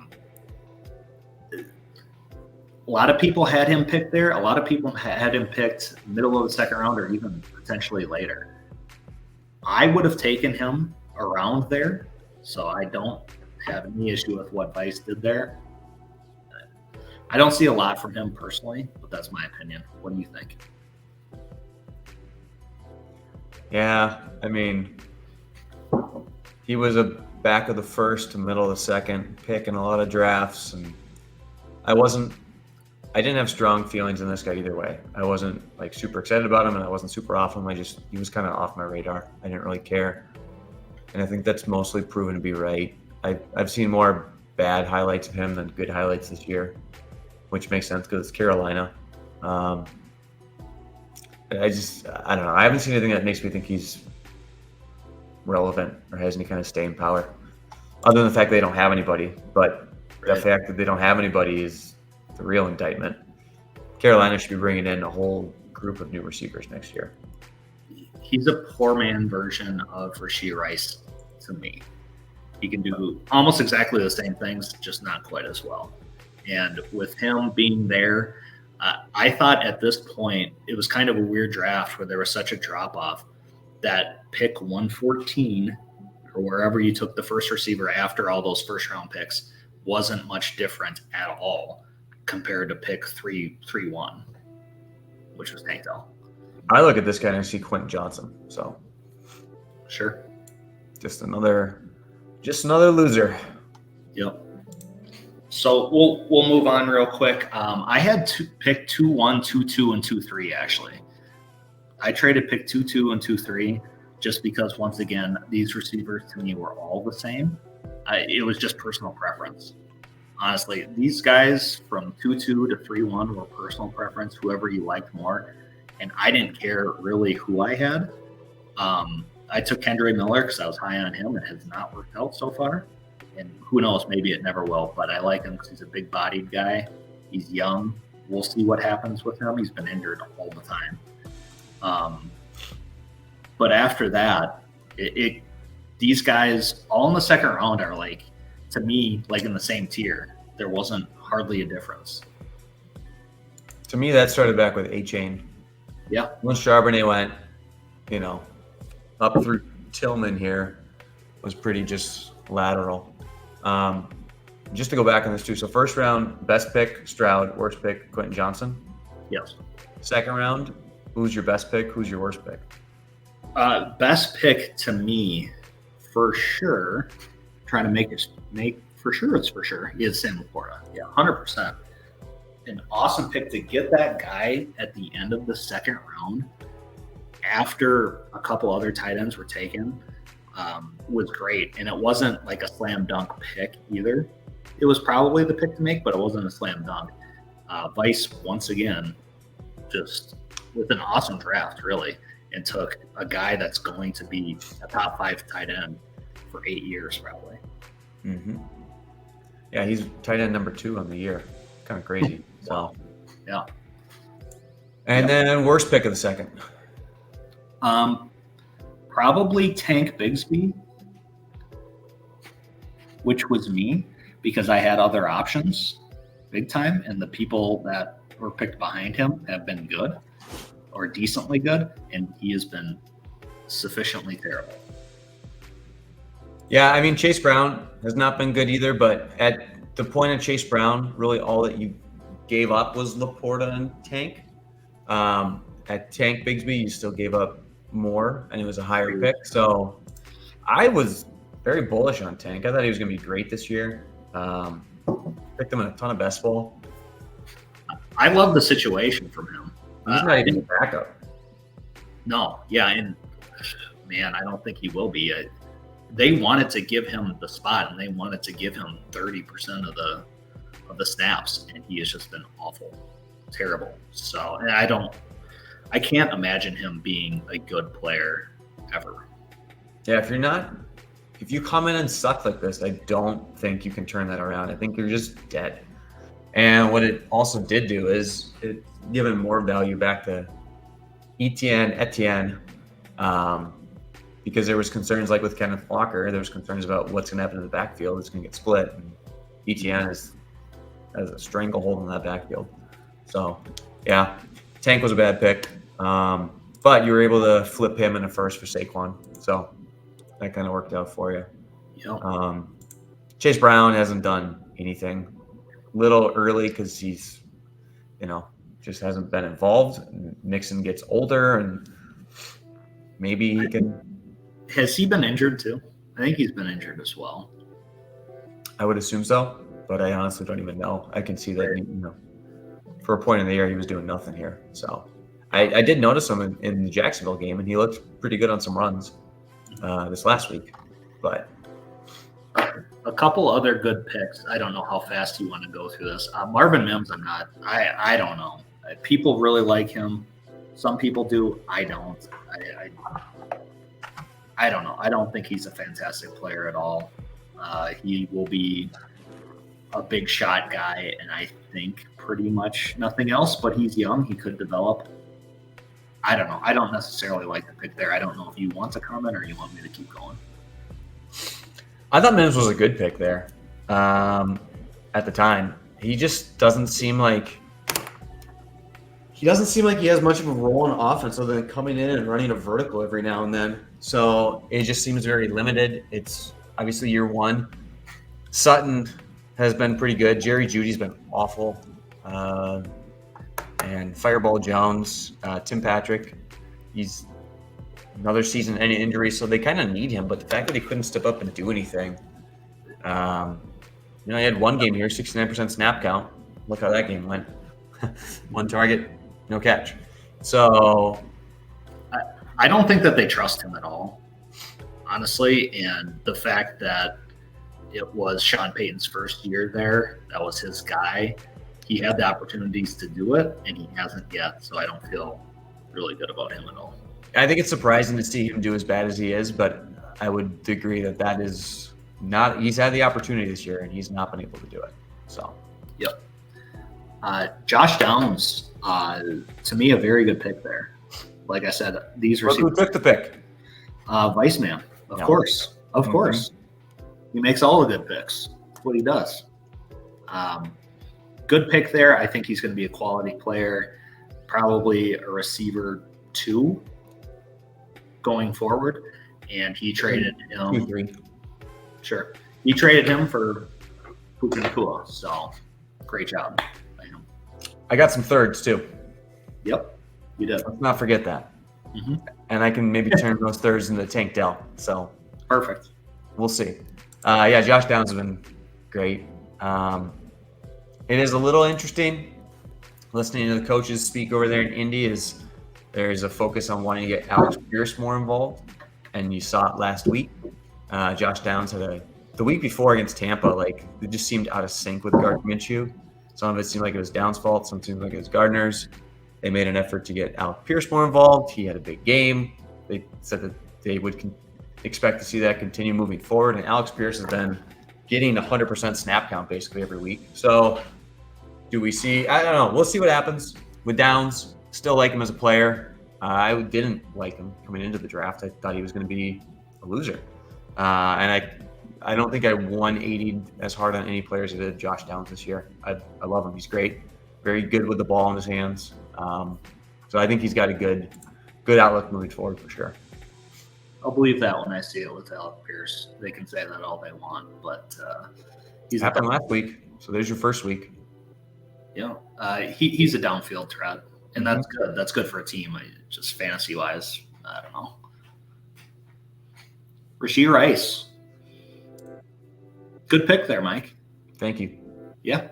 lot of people had him picked there. A lot of people had him picked middle of the second round or even potentially later. I would have taken him around there, so I don't have any issue with what Vice did there. I don't see a lot from him personally, but that's my opinion. What do you think? Yeah, I mean, he was a back of the first to middle of the second pick in a lot of drafts, and I didn't have strong feelings in this guy either way. I wasn't like super excited about him, and I wasn't super off him. He was kind of off my radar. I didn't really care, and I think that's mostly proven to be right. I've seen more bad highlights of him than good highlights this year, which makes sense because it's Carolina. I don't know. I haven't seen anything that makes me think he's relevant or has any kind of staying power, other than the fact they don't have anybody. But the fact that they don't have anybody is the real indictment. Carolina should be bringing in a whole group of new receivers next year. He's a poor man version of Rashee Rice to me. He can do almost exactly the same things, just not quite as well. And with him being there, I thought at this point it was kind of a weird draft where there was such a drop-off that pick 114 or wherever you took the first receiver after all those first-round picks wasn't much different at all compared to pick 3-1, which was Tank Dell. I look at this guy and I see Quentin Johnson. So sure, just another loser. Yep. So we'll move on real quick. I had to pick 2-1, 2-2, and 2-3 actually. I traded pick 2-2 and 2-3 just because once again these receivers to me were all the same. It was just personal preference. Honestly, these guys from 2-2 to 3-1 were personal preference, whoever you liked more. And I didn't care really who I had. I took Kendre Miller because I was high on him. It has not worked out so far. And who knows, maybe it never will. But I like him because he's a big-bodied guy. He's young. We'll see what happens with him. He's been injured all the time. But after that, these guys all in the second round are like, to me, like in the same tier. There wasn't hardly a difference. To me, that started back with A-Chain. Yeah. Once Charbonnet went, up through Tillman here, was pretty just lateral. Just to go back on this too. So first round, best pick, Stroud. Worst pick, Quentin Johnson. Yes. Second round, who's your best pick? Who's your worst pick? Best pick to me, for sure, trying to make for sure, is Sam Laporta. Yeah, 100%. An awesome pick to get that guy at the end of the second round after a couple other tight ends were taken was great. And it wasn't like a slam dunk pick either. It was probably the pick to make, but it wasn't a slam dunk. Vice, once again, just with an awesome draft, really, and took a guy that's going to be a top 5 tight end for 8 years, probably. Mm-hmm. Yeah, he's tight end number 2 on the year. Kind of crazy. So, yeah. And then worst pick of the second. Probably Tank Bigsby, which was me because I had other options big time, and the people that were picked behind him have been good or decently good, and he has been sufficiently terrible. Yeah, I mean, Chase Brown has not been good either, but at the point of Chase Brown, really all that you gave up was Laporta and Tank. At Tank Bigsby, you still gave up more, and it was a higher pick. So I was very bullish on Tank. I thought he was going to be great this year. Picked him in a ton of best ball. I love the situation from him. He's not even a backup. No, yeah, and man, I don't think he will be. They wanted to give him the spot, and they wanted to give him 30% of the snaps, and he has just been awful, terrible. So, and I can't imagine him being a good player ever. Yeah, if you come in and suck like this, I don't think you can turn that around. I think you're just dead. And what it also did do is it given more value back to Etienne, because there was concerns like with Kenneth Walker, there was concerns about what's going to happen in the backfield. It's going to get split. And Etienne has a stranglehold in that backfield. So, yeah, Tank was a bad pick. But you were able to flip him in a first for Saquon. So that kind of worked out for you. Yeah. Chase Brown hasn't done anything. Little early because he's, just hasn't been involved. Mixon gets older, and maybe he can. Has he been injured too? I think he's been injured as well. I would assume so, but I honestly don't even know. I can see that, for a point in the year, he was doing nothing here. So I did notice him in the Jacksonville game, and he looked pretty good on some runs this last week. But a couple other good picks. I don't know how fast you want to go through this. Marvin Mims, I don't know. People really like him. Some people do. I don't. I don't know. I don't think he's a fantastic player at all. He will be a big shot guy, and I think pretty much nothing else, but he's young. He could develop. I don't know. I don't necessarily like the pick there. I don't know if you want to comment or you want me to keep going. I thought Mims was a good pick there at the time. He just doesn't seem like he has much of a role in offense other than coming in and running a vertical every now and then. So it just seems very limited. It's obviously year one. Sutton has been pretty good. Jerry Jeudy's been awful. And Fireball Jones, Tim Patrick, he's another season any injury, so they kind of need him. But the fact that he couldn't step up and do anything, he had one game here, 69% snap count. Look how that game went. One target, no catch. So I don't think that they trust him at all, honestly. And the fact that it was Sean Payton's first year there, that was his guy. He had the opportunities to do it, and he hasn't yet. So I don't feel really good about him at all. I think it's surprising to see him do as bad as he is, but I would agree that is not – he's had the opportunity this year, and he's not been able to do it. So, yep. Josh Downs, to me, a very good pick there. Like I said, these receivers. Who took the pick? Weissman, of course. Of course. He makes all the good picks. That's what he does. Good pick there. I think he's going to be a quality player, probably a receiver 2 going forward. And he traded him. 2-3. Sure. He traded him for Puka. So great job by him. I got some thirds too. Yep, you did. Let's not forget that. Mm-hmm. And I can maybe turn those thirds into Tank Dell. So perfect. We'll see. Josh Downs has been great. It is a little interesting listening to the coaches speak over there in Indy. There's a focus on wanting to get Alex Pierce more involved, and you saw it last week. Josh Downs had the week before against Tampa, like it just seemed out of sync with Gardner Minshew. Some of it seemed like it was Downs' fault. Some seemed like it was Gardner's. They made an effort to get Alex Pierce more involved. He had a big game. They said that they would expect to see that continue moving forward. And Alex Pierce has been getting 100% snap count basically every week. So do we see? I don't know. We'll see what happens with Downs. Still like him as a player. I didn't like him coming into the draft. I thought he was going to be a loser. And I don't think I 180'd as hard on any players as I did Josh Downs this year. I love him. He's great. Very good with the ball in his hands. So I think he's got a good outlook moving forward for sure. I'll believe that when I see it with Alex Pierce. They can say that all they want, but he's happened last week. So there's your first week. Yeah, he's a downfield threat, and that's good. That's good for a team. Just fantasy wise, I don't know. Rashee Rice, good pick there, Mike. Thank you. Yeah,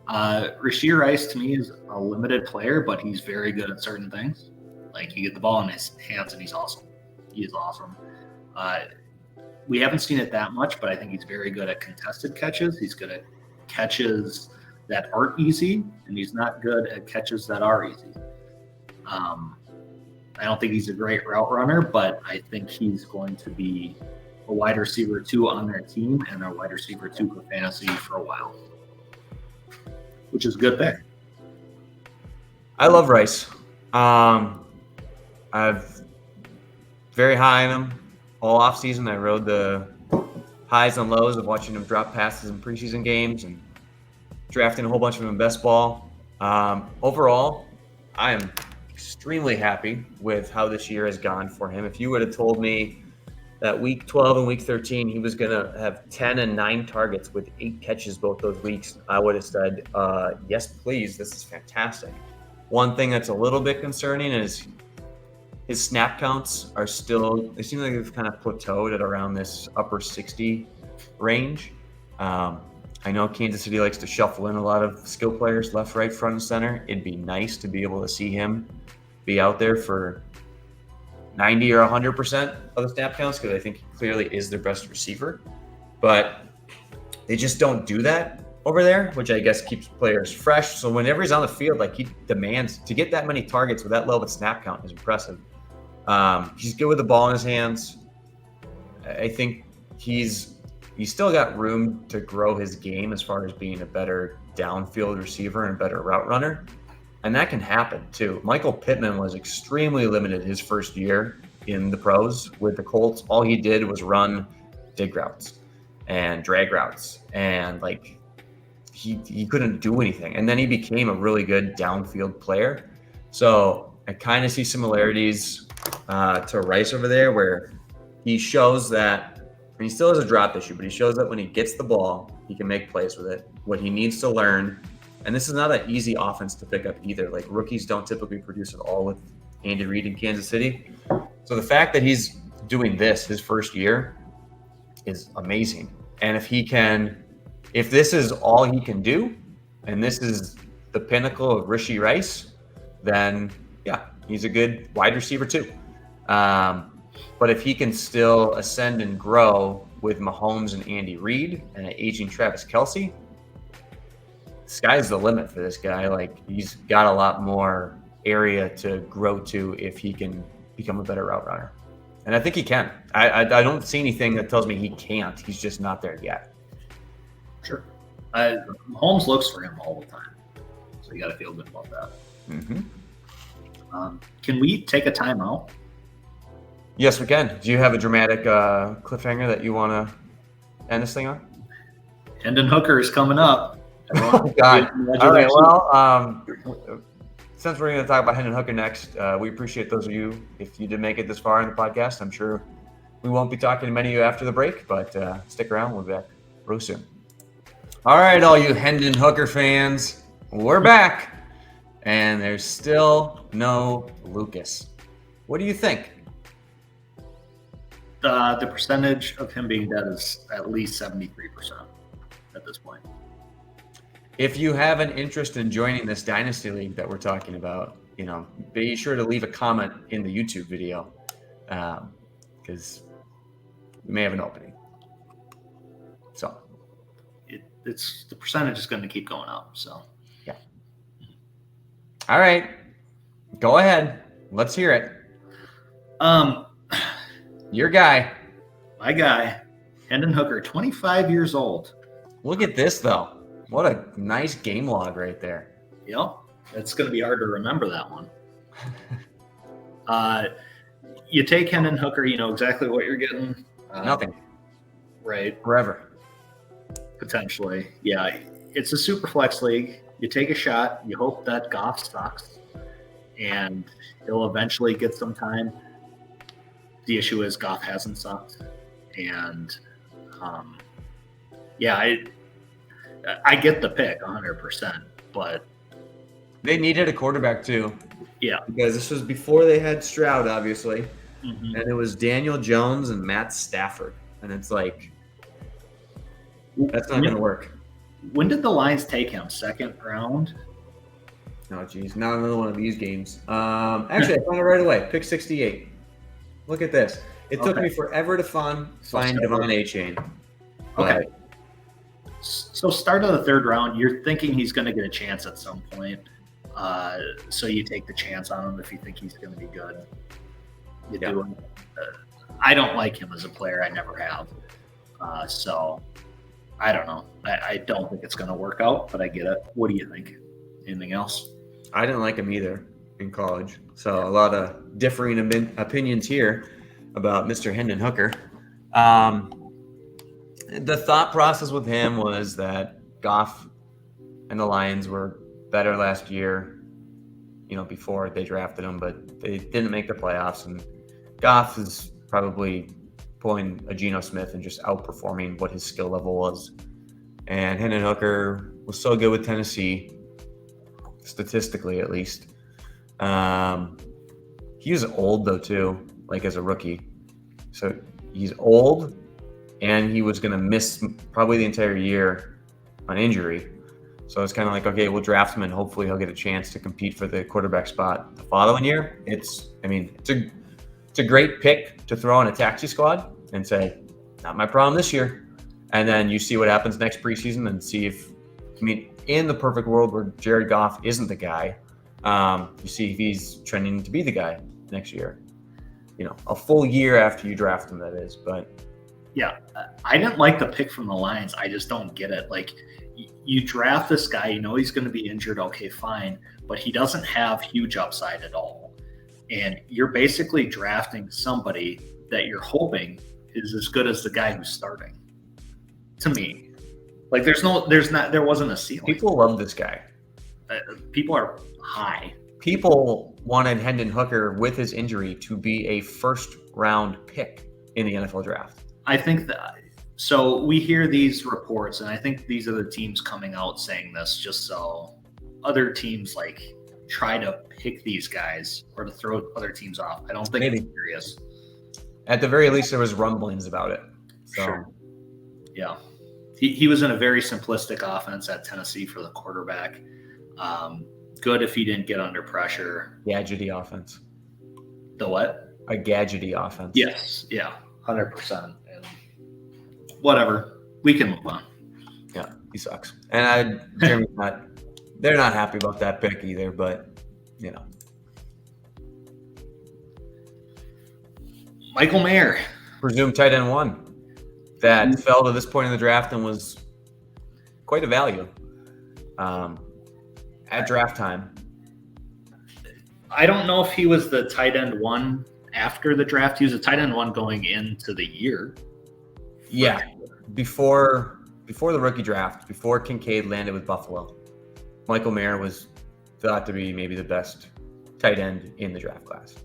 Rashee Rice to me is a limited player, but he's very good at certain things. Like you get the ball in his hands, and he's awesome. He is awesome. We haven't seen it that much, but I think he's very good at contested catches. He's good at catches that aren't easy, and he's not good at catches that are easy. I don't think he's a great route runner, but I think he's going to be a wide receiver 2 on their team and a wide receiver 2 for fantasy for a while, which is a good pick. I love Rice. I've very high on him all offseason. I rode the highs and lows of watching him drop passes in preseason games and drafting a whole bunch of him in best ball. Overall, I am extremely happy with how this year has gone for him. If you would have told me that week 12 and week 13, he was going to have 10 and 9 targets with 8 catches both those weeks, I would have said, yes, please. This is fantastic. One thing that's a little bit concerning is his snap counts are still, they seem like they've kind of plateaued at around this upper 60 range. I know Kansas City likes to shuffle in a lot of skill players left, right, front, and center. It'd be nice to be able to see him be out there for 90 or 100% of the snap counts because I think he clearly is their best receiver. But they just don't do that over there, which I guess keeps players fresh. So whenever he's on the field, like he demands to get that many targets with that level of snap count is impressive. He's good with the ball in his hands. I think he's still got room to grow his game as far as being a better downfield receiver and a better route runner. And that can happen too. Michael Pittman was extremely limited his first year in the pros with the Colts. All he did was run dig routes and drag routes. And like he couldn't do anything. And then he became a really good downfield player. So I kind of see similarities to Rice over there where he shows that, and he still has a drop issue, but he shows that when he gets the ball, he can make plays with it. What he needs to learn, and this is not an easy offense to pick up either. Like rookies don't typically produce at all with Andy Reid in Kansas City. So the fact that he's doing this his first year is amazing. And if this is all he can do, and this is the pinnacle of Rashee Rice, then yeah, he's a good wide receiver too. But if he can still ascend and grow with Mahomes and Andy Reid and an aging Travis Kelce, the sky's the limit for this guy. Like he's got a lot more area to grow to if he can become a better route runner. And I think he can. I don't see anything that tells me he can't. He's just not there yet. Sure. Mahomes looks for him all the time. So you got to feel good about that. Mm-hmm. Can we take a timeout? Yes, we can. Do you have a dramatic cliffhanger that you want to end this thing on? Hendon Hooker is coming up. Oh, God. All right. Well, since we're going to talk about Hendon Hooker next, we appreciate those of you. If you did make it this far in the podcast, I'm sure we won't be talking to many of you after the break, but stick around. We'll be back real soon. All right, all you Hendon Hooker fans, we're back. And there's still no Lucas. What do you think? The percentage of him being dead is at least 73% at this point. If you have an interest in joining this Dynasty League that we're talking about, be sure to leave a comment in the YouTube video because we may have an opening. So it's the percentage is going to keep going up. So yeah. All right, go ahead. Let's hear it. Your guy. My guy, Hendon Hooker, 25 years old. Look at this, though. What a nice game log right there. Yep. It's going to be hard to remember that one. You take Hendon Hooker, you know exactly what you're getting. Nothing. Right. Forever. Potentially. Yeah. It's a super flex league. You take a shot. You hope that Goff sucks. And he'll eventually get some time. The issue is Goff hasn't sucked. And, I get the pick 100%, but they needed a quarterback too. Yeah, because this was before they had Stroud, obviously, and it was Daniel Jones and Matt Stafford, and it's like that's not going to work. When did the Lions take him? Second round? Oh, geez, not another one of these games. Actually, I found it right away. Pick 68. Look at this. It took me forever to find Devon A-Chain. Okay. So start of the third round, you're thinking he's going to get a chance at some point. So you take the chance on him if you think he's going to be good. You do it. I don't like him as a player. I never have. So I don't know. I don't think it's going to work out, but I get it. What do you think? Anything else? I didn't like him either in college. So a lot of differing opinions here about Mr. Hendon Hooker. The thought process with him was that Goff and the Lions were better last year, before they drafted him, but they didn't make the playoffs. And Goff is probably pulling a Geno Smith and just outperforming what his skill level was. And Hendon Hooker was so good with Tennessee, statistically at least. He was old, though, too, like as a rookie. So he's old. And he was going to miss probably the entire year on injury. So it's kind of like, okay, we'll draft him and hopefully he'll get a chance to compete for the quarterback spot the following year. It's a great pick to throw in a taxi squad and say, not my problem this year. And then you see what happens next preseason and see if, in the perfect world where Jared Goff isn't the guy, you see if he's trending to be the guy next year. A full year after you draft him, that is. But yeah, I didn't like the pick from the Lions. I just don't get it. Like, you draft this guy, he's going to be injured. Okay, fine. But he doesn't have huge upside at all. And you're basically drafting somebody that you're hoping is as good as the guy who's starting. To me, like, there wasn't a ceiling. People love this guy. People are high. People wanted Hendon Hooker with his injury to be a first-round pick in the NFL draft. I think that, so we hear these reports, and I think these are the teams coming out saying this just so other teams try to pick these guys or to throw other teams off. I don't think it's serious. At the very least, there was rumblings about it. So. Sure. Yeah. He was in a very simplistic offense at Tennessee for the quarterback. Good if he didn't get under pressure. Gadgety offense. The what? A gadgety offense. Yes. Yeah. 100%. And whatever. We can move on. Yeah, he sucks. And they're not happy about that pick either, but Michael Mayer. Presumed tight end 1 that fell to this point in the draft and was quite a value. at draft time. I don't know if he was the tight end 1 after the draft. He was a tight end 1 going into the year. Yeah, before the rookie draft, before Kincaid landed with Buffalo, Michael Mayer was thought to be maybe the best tight end in the draft class.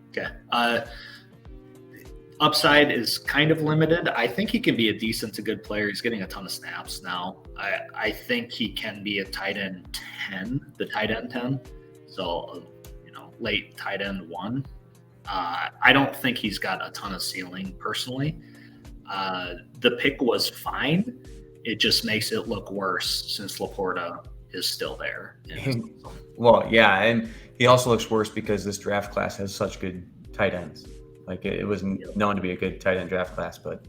Okay. Upside is kind of limited. I think he can be a decent to good player. He's getting a ton of snaps now. I think he can be a tight end 10, the tight end 10. So, late tight end 1. I don't think he's got a ton of ceiling personally. The pick was fine. It just makes it look worse since Laporta is still there. Well, yeah, and he also looks worse because this draft class has such good tight ends. Like it was known to be a good tight end draft class, but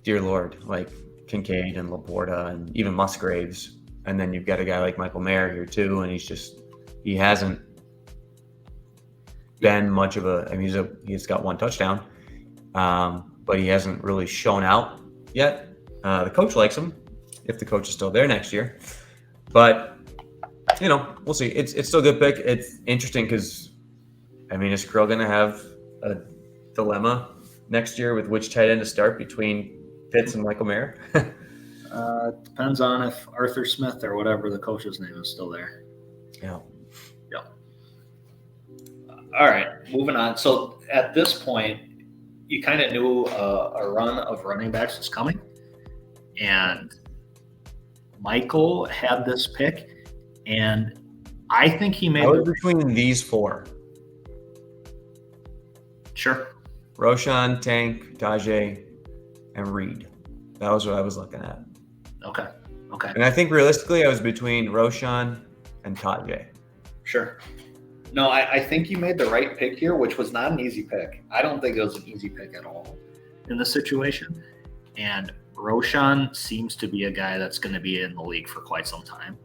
dear Lord, like Kincaid and Laporta and even Musgraves, and then you've got a guy like Michael Mayer here too, and he hasn't been much of a. I mean, he's got 1 touchdown, but he hasn't really shown out yet. The coach likes him if the coach is still there next year, but we'll see. It's still a good pick. It's interesting because, I mean, is Krill going to have a dilemma next year with which tight end to start between Pitts and Michael Mayer? Depends on if Arthur Smith or whatever the coach's name is still there. Yeah. All right, moving on. So at this point, you kind of knew a run of running backs was coming, and Michael had this pick, and I think he made. I was between these 4. Sure. Roshan, Tank, Tajay, and Reed. That was what I was looking at. Okay. And I think realistically, I was between Roshan and Tajay. Sure. No, I think you made the right pick here, which was not an easy pick. I don't think it was an easy pick at all in this situation. And Roshan seems to be a guy that's going to be in the league for quite some time,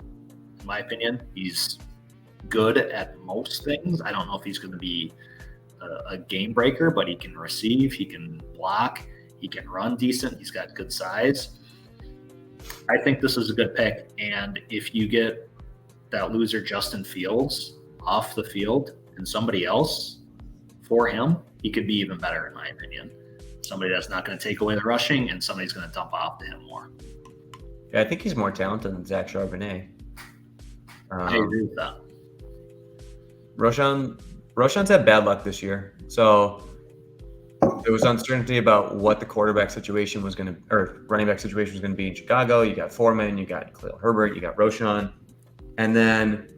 in my opinion. He's good at most things. I don't know if he's going to be a game breaker, but he can receive, he can block, he can run decent, he's got good size. I think this is a good pick. And if you get that loser Justin Fields off the field and somebody else for him, he could be even better, in my opinion. Somebody that's not going to take away the rushing and somebody's going to dump off to him more. Yeah, I think he's more talented than Zach Charbonnet. I agree with that. Roshan's had bad luck this year. So there was uncertainty about what the quarterback situation was going to, or running back situation was going to be in Chicago. You got Foreman, you got Khalil Herbert, you got Roshan. And then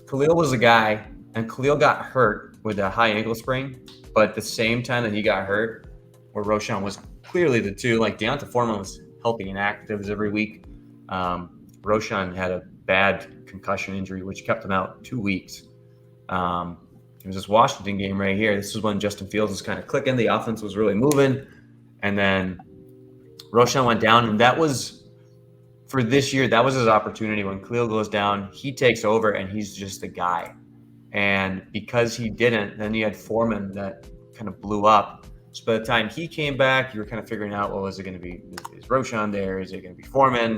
Khalil was a guy, and Khalil got hurt with a high ankle sprain. But at the same time that he got hurt, where Roshan was clearly the 2, like Deonta Foreman was healthy and active every week. Roshan had a bad concussion injury, which kept him out 2 weeks. It was this Washington game right here. This is when Justin Fields was kind of clicking. The offense was really moving. And then Roshan went down. And that was, for this year, that was his opportunity. When Khalil goes down, he takes over, and he's just the guy. And because he didn't, then you had Foreman that kind of blew up. So by the time he came back, you were kind of figuring out, well, is it going to be, is Roshan there? Is it going to be Foreman?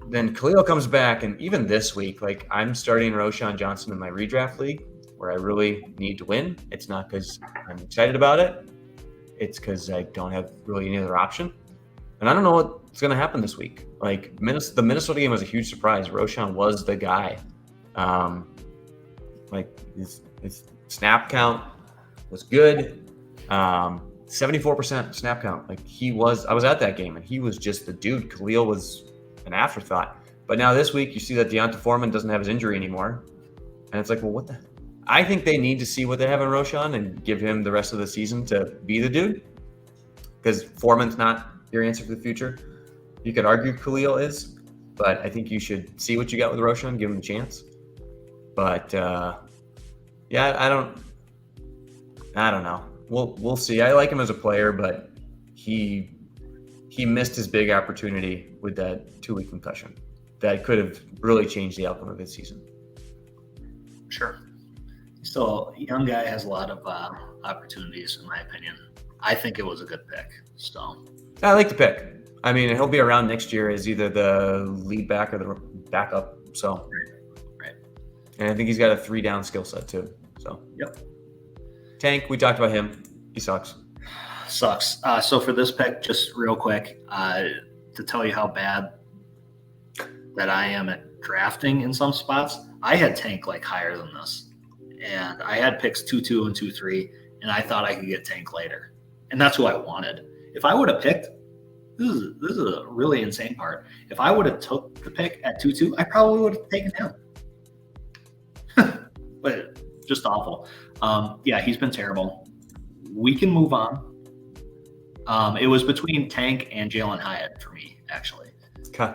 Then Khalil comes back, and even this week, like, I'm starting Roshan Johnson in my redraft league where I really need to win. It's not because I'm excited about it. It's because I don't have really any other option. And I don't know what's going to happen this week. Like, the Minnesota game was a huge surprise. Roshan was the guy. His snap count was good. 74% snap count. Like, I was at that game, and he was just the dude. Khalil was an afterthought. But now this week, you see that Deonta Foreman doesn't have his injury anymore. And it's like, well, what the? I think they need to see what they have in Roshan and give him the rest of the season to be the dude. Because Foreman's not your answer for the future. You could argue Khalil is, but I think you should see what you got with Roshan, give him a chance. But yeah, I don't know. We'll see. I like him as a player, but he missed his big opportunity with that 2-week concussion. That could have really changed the outcome of his season. Sure. So, young guy has a lot of opportunities, in my opinion. I think it was a good pick. So, I like the pick. I mean, he'll be around next year as either the lead back or the backup. So, Right. And I think he's got a 3-down skill set too. So, Yep. Tank, we talked about him. He sucks. Sucks. So for this pick, just real quick, to tell you how bad that I am at drafting in some spots, I had Tank like higher than this. And I had picks 2-2 and 2-3, and I thought I could get Tank later. And that's who I wanted. If I would have picked, this is a really insane part. If I would have took the pick at 2-2, I probably would have taken him. But just awful. Yeah, he's been terrible. We can move on. It was between Tank and Jalen Hyatt for me, actually. Okay.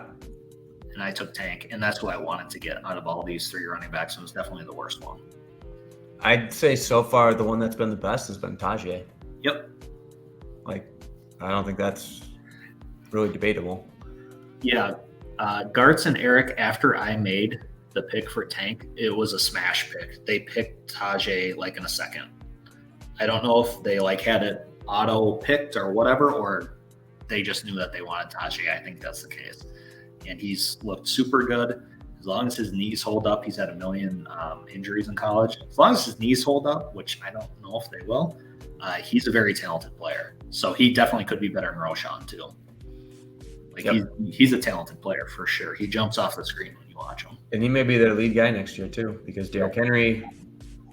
And I took Tank, and that's who I wanted to get out of all these 3 running backs. It was definitely the worst one. I'd say so far the one that's been the best has been Tajay. Yep. Like, I don't think that's really debatable. Yeah. Gartz and Eric, after I made the pick for Tank, it was a smash pick. They picked Tajay like in a second. I don't know if they like had it auto picked or whatever, or they just knew that they wanted Tajay. I think that's the case. And he's looked super good. As long as his knees hold up, he's had a million injuries in college. As long as his knees hold up, which I don't know if they will, he's a very talented player. So he definitely could be better than Roshan too. Like Yep. he's a talented player for sure. He jumps off the screen when you watch him. And he may be their lead guy next year too, because Derrick Henry,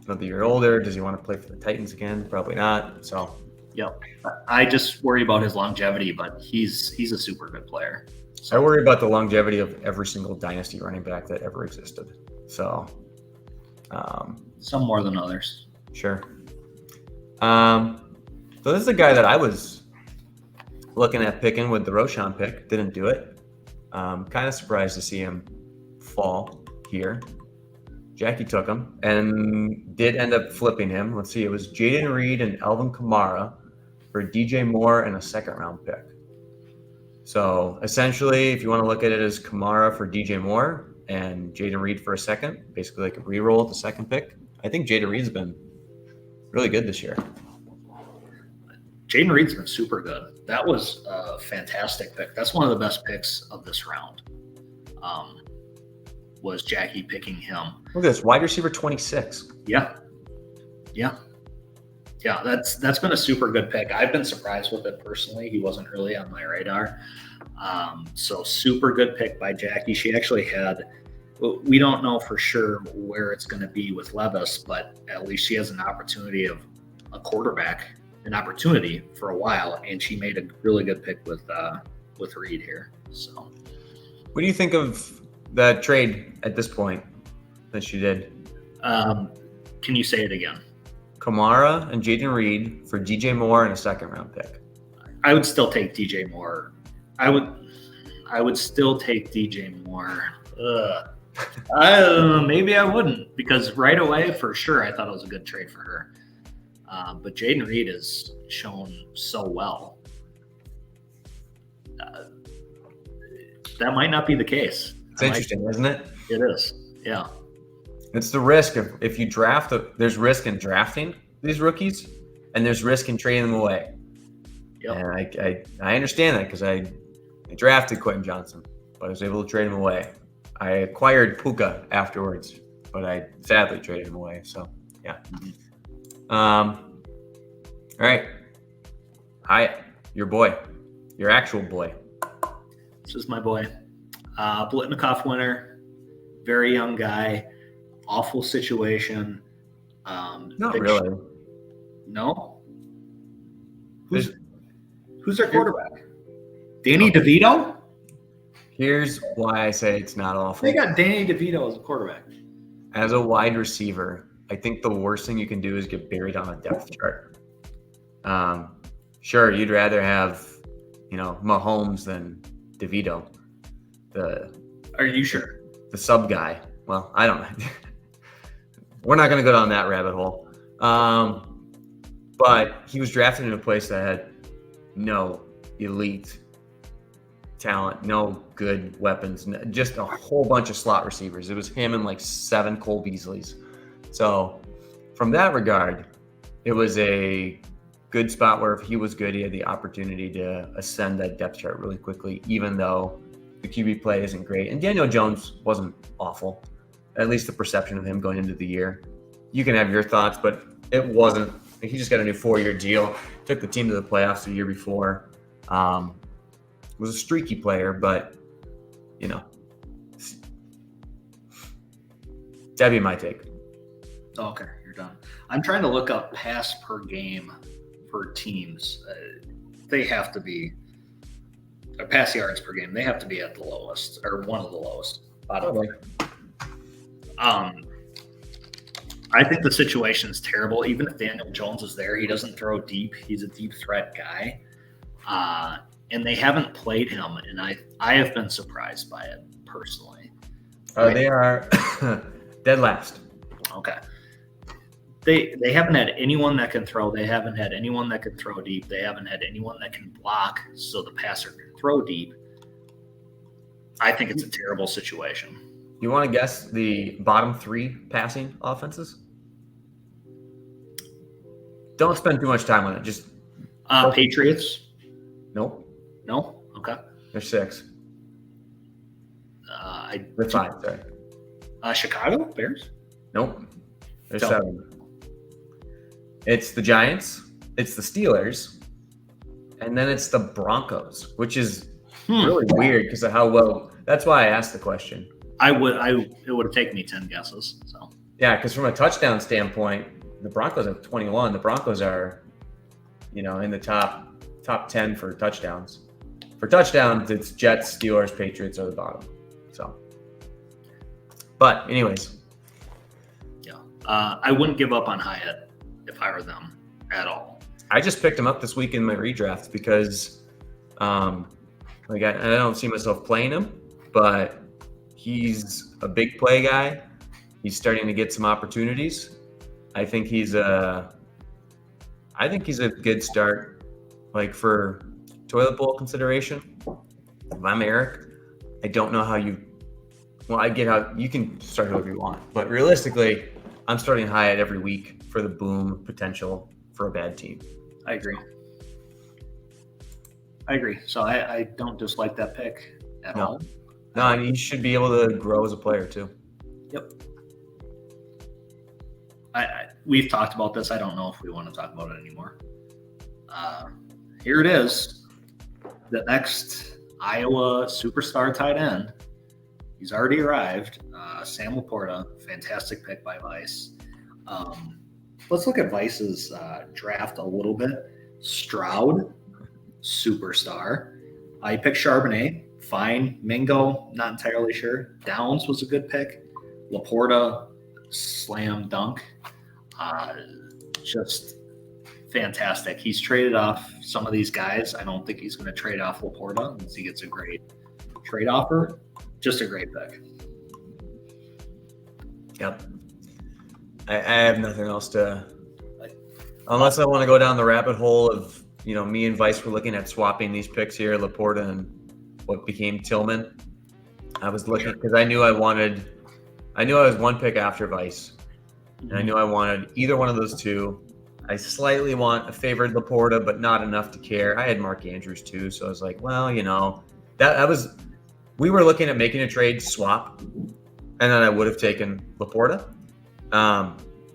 another year older, does he want to play for the Titans again? Probably not. So, Yep. I just worry about his longevity, but he's a super good player. I worry about the longevity of every single dynasty running back that ever existed. So, Some more than others. sure. So this is a guy that I was looking at picking with the Roshan pick. Didn't do it. Kind of surprised to see him fall here. Jackie took him and did end up flipping him. Let's see. It was Jaden Reed and Alvin Kamara for DJ Moore and a 2nd-round pick. So essentially, if you want to look at it as Kamara for DJ Moore and Jaden Reed for a second, basically like a re-roll at the 2nd pick. I think Jaden Reed's been really good this year. Jaden Reed's been super good. That was a fantastic pick. That's one of the best picks of this round. Was Jackie picking him. Look at this, wide receiver 26. Yeah. That's been a super good pick. I've been surprised with it personally. He wasn't really on my radar. So super good pick by Jackie. She actually had, we don't know for sure where it's going to be with Levis, but at least she has an opportunity of a quarterback, an opportunity for a while, and she made a really good pick with Reed here. So, What do you think of that trade at this point that she did? can you say it again? Kamara and Jaden Reed for DJ Moore and a 2nd-round pick. I would still take DJ Moore. I would still take DJ Moore. Maybe I wouldn't, because right away, for sure, I thought it was a good trade for her. But Jaden Reed has shown so well. That might not be the case. It's interesting, isn't it? It is. Yeah. It's the risk of if you draft, there's risk in drafting these rookies, and there's risk in trading them away. Yep. And I understand that because I drafted Quentin Johnson, but I was able to trade him away. I acquired Puka afterwards, but I sadly traded him away. So yeah. All right. Hi, your boy, your actual boy. This is my boy. Blitnikoff winner, very young guy, awful situation. Not really. No? Who's their quarterback? Danny DeVito? Here's why I say it's not awful. They got Danny DeVito as a quarterback. As a wide receiver, I think the worst thing you can do is get buried on a depth chart. Sure, you'd rather have, Mahomes than DeVito. Are you sure? The sub guy. Well, I don't know. We're not going to go down that rabbit hole. But he was drafted in a place that had no elite talent, no good weapons, just a whole bunch of slot receivers. It was him and like 7 Cole Beasleys. So from that regard, it was a good spot where if he was good, he had the opportunity to ascend that depth chart really quickly, even though the QB play isn't great. And Daniel Jones wasn't awful, at least the perception of him going into the year. You can have your thoughts, but it wasn't. He just got a new 4-year deal, took the team to the playoffs the year before. Was a streaky player, but, you know, that'd be my take. Okay, you're done. I'm trying to look up pass per game for teams. They have to be, or pass yards per game. They have to be at the lowest, or one of the lowest. Okay. I think the situation's terrible. Even if Daniel Jones is there, he doesn't throw deep. He's a deep threat guy. And they haven't played him, and I have been surprised by it personally. They are dead last. Okay. They haven't had anyone that can throw. They haven't had anyone that can throw deep. They haven't had anyone that can block so the passer can throw deep. I think it's a terrible situation. You want to guess the bottom 3 passing offenses? Don't spend too much time on it. Just Patriots? Nope. No? Okay. There's 6. There's 5, sorry. Chicago Bears? Nope. There's 7. It's the Giants, it's the Steelers, and then it's the Broncos, which is really weird because of how well. That's why I asked the question. It would have taken me 10 guesses. So yeah, because from a touchdown standpoint, the Broncos have 21. The Broncos are, in the top 10 for touchdowns. For touchdowns, it's Jets, Steelers, Patriots are the bottom. So, but anyways, yeah, I wouldn't give up on Hyatt if I were them at all. I just picked him up this week in my redraft because, I don't see myself playing him, but he's a big play guy. He's starting to get some opportunities. I think he's a good start, like for toilet bowl consideration. If I'm Eric, I don't know how I get how you can start whoever you want, but realistically, I'm starting Hyatt every week for the boom potential for a bad team. I agree. So I don't dislike that pick at all. No, and he should be able to grow as a player too. Yep. We've talked about this. I don't know if we want to talk about it anymore. Here it is. The next Iowa superstar tight end. He's already arrived. Sam Laporta, fantastic pick by Vice. Let's look at Vice's draft a little bit. Stroud, superstar. He picked Charbonnet, fine. Mingo, not entirely sure. Downs was a good pick. Laporta, slam dunk. Just fantastic. He's traded off some of these guys. I don't think he's going to trade off Laporta unless he gets a great trade offer. Just a great pick. Yep. I have nothing else to, unless I want to go down the rabbit hole of, me and Vice were looking at swapping these picks here, Laporta and what became Tillman. I was looking because I knew I was one pick after Vice, and I knew I wanted either one of those two. I slightly favored Laporta, but not enough to care. I had Mark Andrews too, so I was like, well, we were looking at making a trade swap, and then I would have taken Laporta.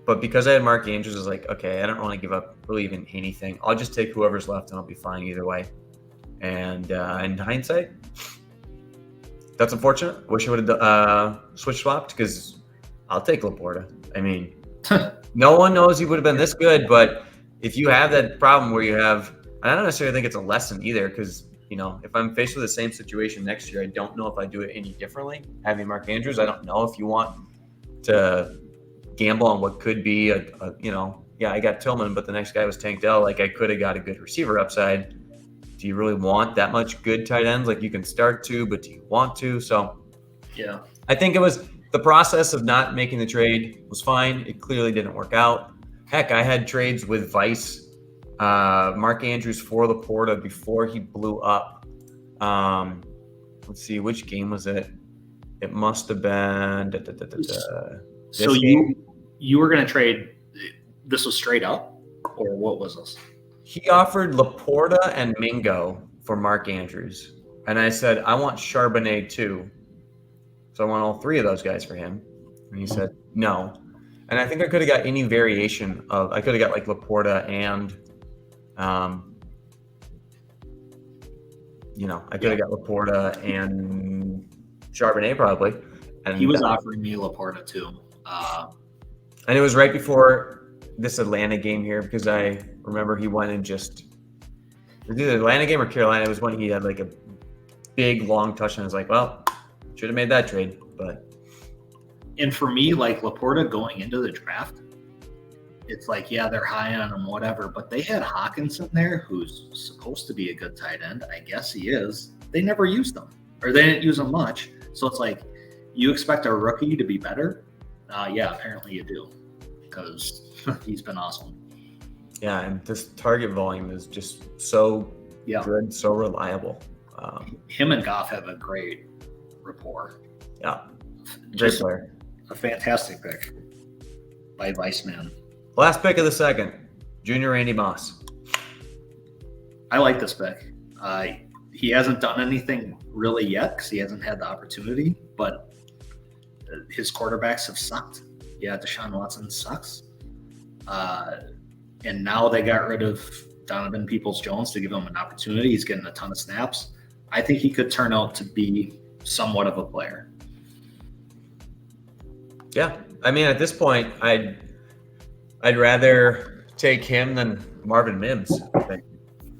But because I had Mark Andrews, I was like, okay, I don't want to give up really even anything. I'll just take whoever's left, and I'll be fine either way. And in hindsight, that's unfortunate. Wish I would have switch swapped because I'll take Laporta. I mean, no one knows he would have been this good, but if you have that problem where you have, I don't necessarily think it's a lesson either because, if I'm faced with the same situation next year, I don't know if I do it any differently. Having Mark Andrews, I don't know if you want to gamble on what could be I got Tillman, but the next guy was Tank Dell. Like I could have got a good receiver upside. Do you really want that much good tight ends? Like you can start to, but do you want to? So yeah, I think it was the process of not making the trade was fine. It clearly didn't work out. Heck, I had trades with Vice, Mark Andrews for Laporta before he blew up. Let's see, which game was it? It must have been. So you were going to trade. This was straight up, or what was this? He offered Laporta and Mingo for Mark Andrews. And I said, I want Charbonnet too. So I want all three of those guys for him. And he said, no. And I think I could have got any variation of, I could have got like Laporta and, I could have got Laporta and Charbonnet probably. And he was offering me Laporta too. And it was right before this Atlanta game here because I remember he went and just, it was either Atlanta game or Carolina. It was when he had like a big long touchdown. I was like, well, should have made that trade. And for me, like Laporta going into the draft, it's like, yeah, they're high on him, whatever. But they had Hawkinson there, who's supposed to be a good tight end. I guess he is. They never used him, or they didn't use him much. So it's like, you expect a rookie to be better? Yeah, apparently you do, because he's been awesome. Yeah, and this target volume is just so good, so reliable. Him and Goff have a great rapport. Yeah, great player. A fantastic pick by Weissman. Last pick of the second, Junior Randy Moss. I like this pick. He hasn't done anything really yet because he hasn't had the opportunity, but his quarterbacks have sucked. Yeah, Deshaun Watson sucks. And now they got rid of Donovan Peoples-Jones to give him an opportunity. He's getting a ton of snaps. I think he could turn out to be somewhat of a player. Yeah, I mean, at this point, I'd rather take him than Marvin Mims, I think.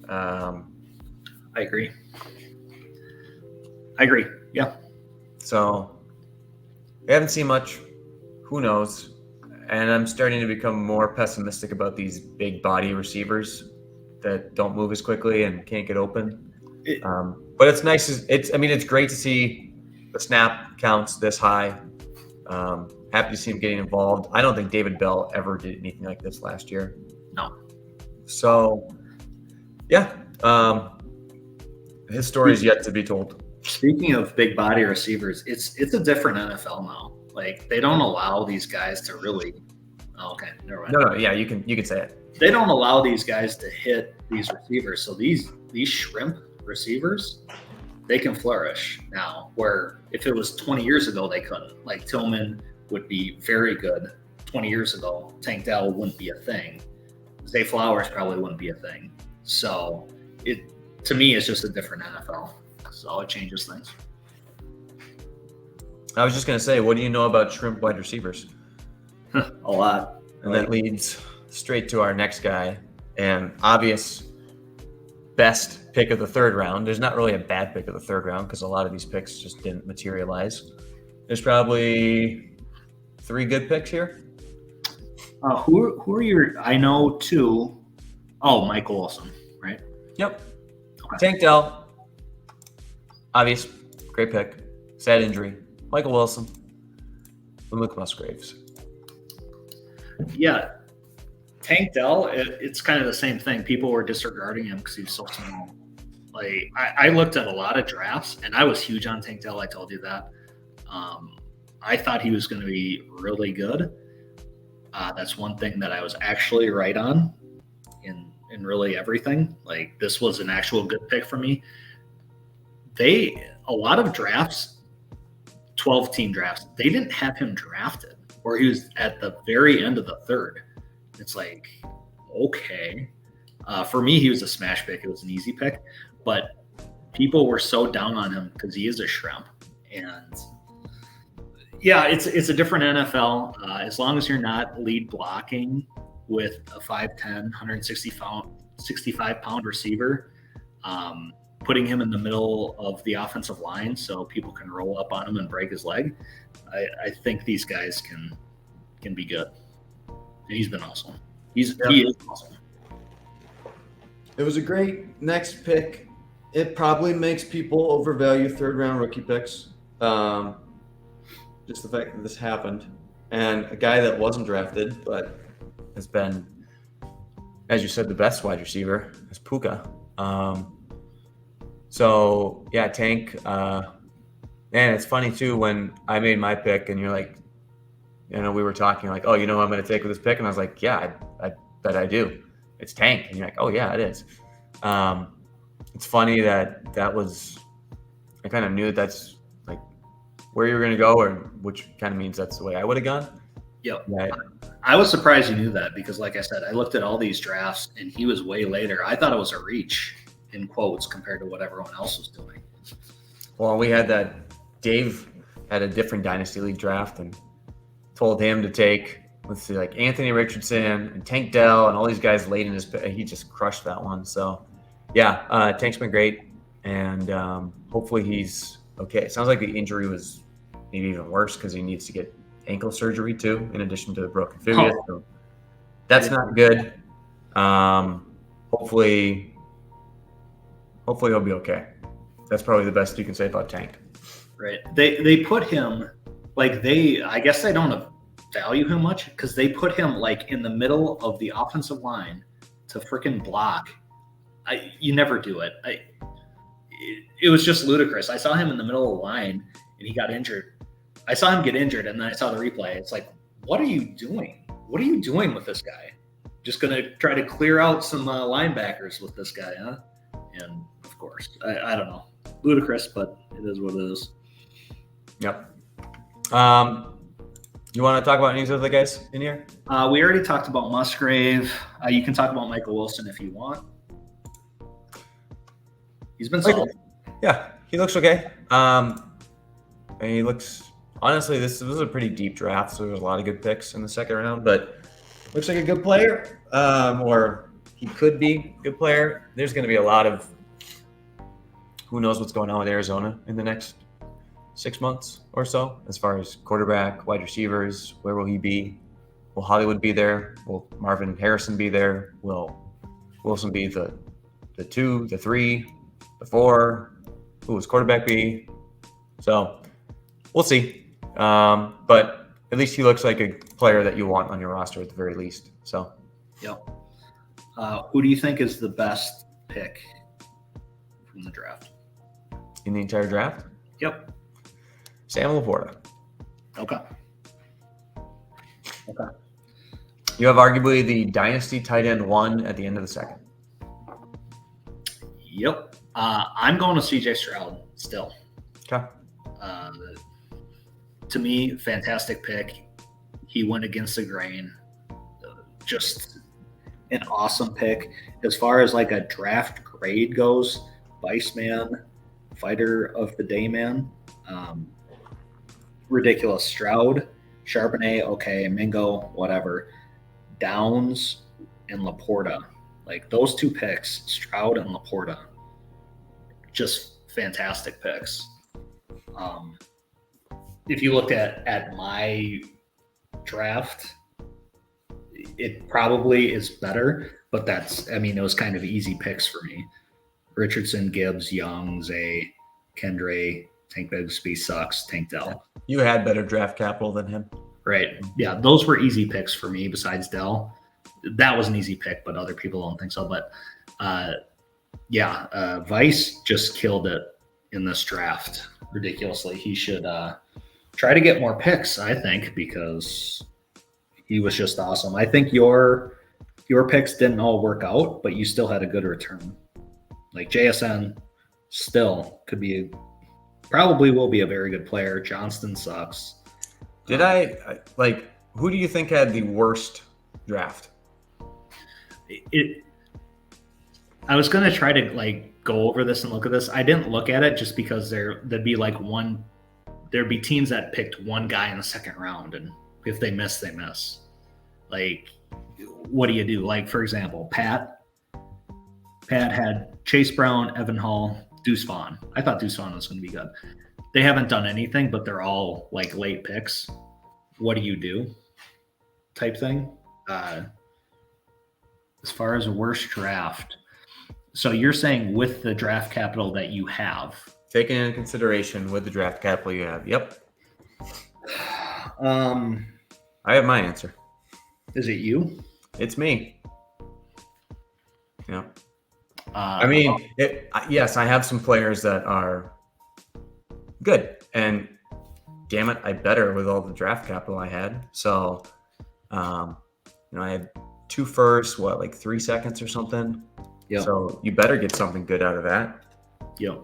I agree. Yeah. So we haven't seen much. Who knows? And I'm starting to become more pessimistic about these big body receivers that don't move as quickly and can't get open. But it's nice. It's great to see the snap counts this high. Happy to see him getting involved. I don't think David Bell ever did anything like this last year. No. So, yeah. His story is yet to be told. Speaking of big body receivers, it's a different NFL now. Like, they don't allow these guys to really. Oh, okay, never mind. No, yeah, you can say it. They don't allow these guys to hit these receivers. So these shrimp receivers, they can flourish now. Where if it was 20 years ago, they couldn't. Like Tillman would be very good 20 years ago. Tank Dell wouldn't be a thing. Zay Flowers probably wouldn't be a thing. So to me, it's just a different NFL. So it changes things. I was just going to say, what do you know about shrimp wide receivers? A lot. And that leads straight to our next guy, and obvious best pick of the third round. There's not really a bad pick of the third round because a lot of these picks just didn't materialize. There's probably 3 good picks here. Who are your? I know 2. Oh, Michael Wilson, right? Yep. Okay. Tank Dell. Obvious. Great pick. Sad injury. Michael Wilson. And Luke Musgraves. Yeah. Tank Dell, it's kind of the same thing. People were disregarding him because he was so small. Like, I looked at a lot of drafts, and I was huge on Tank Dell. I told you that. I thought he was going to be really good. That's one thing that I was actually right on in really everything. Like, this was an actual good pick for me. A lot of drafts, 12-team drafts, they didn't have him drafted, or he was at the very end of the third. It's like, okay. For me, he was a smash pick. It was an easy pick, but people were so down on him because he is a shrimp. And yeah, it's a different NFL. As long as you're not lead blocking with a 5'10", 165-pound receiver, putting him in the middle of the offensive line so people can roll up on him and break his leg, I think these guys can be good. And he's been awesome. He is awesome. It was a great next pick. It probably makes people overvalue third-round rookie picks. Just the fact that this happened. And a guy that wasn't drafted, but has been, as you said, the best wide receiver is Puka. So, yeah, Tank. And it's funny, too, when I made my pick and you're like, we were talking like, oh, who I'm going to take with this pick? And I was like, yeah, I bet I do. it's Tank, and you're like, oh yeah, it is. It's funny that was. I kind of knew that's like where you were going to go, or which kind of means that's the way I would have gone. Yep. Yeah. I was surprised you knew that because, like I said, I looked at all these drafts and he was way later. I thought it was a reach in quotes compared to what everyone else was doing. Well, we had that. Dave had a different Dynasty League draft and told him to take, let's see, like Anthony Richardson and Tank Dell and all these guys late in his. He just crushed that one. So, yeah, Tank's been great, and hopefully he's okay. It sounds like the injury was maybe even worse because he needs to get ankle surgery too, in addition to the broken fibula. Oh. So that's not good. Hopefully he'll be okay. That's probably the best you can say about Tank. Right. They put him like I guess they don't value him much because they put him like in the middle of the offensive line to freaking block. You never do it. It was just ludicrous. I saw him in the middle of the line and he got injured. I saw him get injured and then I saw the replay. It's like, what are you doing? What are you doing with this guy? Just going to try to clear out some linebackers with this guy, huh? And of course, I don't know. Ludicrous, but it is what it is. Yep. You want to talk about any of the other guys in here? We already talked about Musgrave. You can talk about Michael Wilson if you want. He's been solid. Yeah, he looks okay. And he looks, honestly, this was a pretty deep draft, so there's a lot of good picks in the second round, but looks like a good player, or he could be a good player. There's going to be a lot of who knows what's going on with Arizona in the next 6 months or so, as far as quarterback, wide receivers. Where will he be? Will Hollywood be there? Will Marvin Harrison be there? Will Wilson be the 2, the 3, the 4? Who will his quarterback be? So we'll see. But at least he looks like a player that you want on your roster at the very least. So, yep. Who do you think is the best pick from the draft? In the entire draft? Yep. Sam Laporta. Okay. You have arguably the Dynasty tight end 1 at the end of the second. Yep. I'm going to CJ Stroud still. Okay. To me, fantastic pick. He went against the grain. Just an awesome pick. As far as like a draft grade goes, Vice Man, Fighter of the Day Man, ridiculous. Stroud, Charbonnet, okay, Mingo, whatever. Downs and Laporta. Like those 2 picks, Stroud and Laporta, just fantastic picks. If you looked at my draft, it probably is better, but it was kind of easy picks for me. Richardson, Gibbs, Young, Zay, Kendre, Tank Bigsby sucks, Tank Dell. You had better draft capital than him. Right. Yeah, those were easy picks for me besides Dell. That was an easy pick, but other people don't think so. But Vice just killed it in this draft ridiculously. He should try to get more picks, I think, because he was just awesome. I think your picks didn't all work out, but you still had a good return. Like JSN still probably will be a very good player. Johnston sucks. Who do you think had the worst draft? I was going to try to go over this and look at this. I didn't look at it just because there'd be teams that picked one guy in the second round, and if they miss, they miss. Like, what do you do? Like, for example, Pat had Chase Brown, Evan Hall, Deuce Vaughn. I thought Deuce Vaughn was going to be good. They haven't done anything, but they're all like late picks. What do you do? Type thing. As far as a worst draft. So you're saying with the draft capital that you have. Taking into consideration with the draft capital you have. Yep. I have my answer. Is it you? It's me. Yeah. Yes, I have some players that are good, and damn it, I better with all the draft capital I had. So, I had 2 firsts, like 3 seconds or something. Yep. So you better get something good out of that. Yep.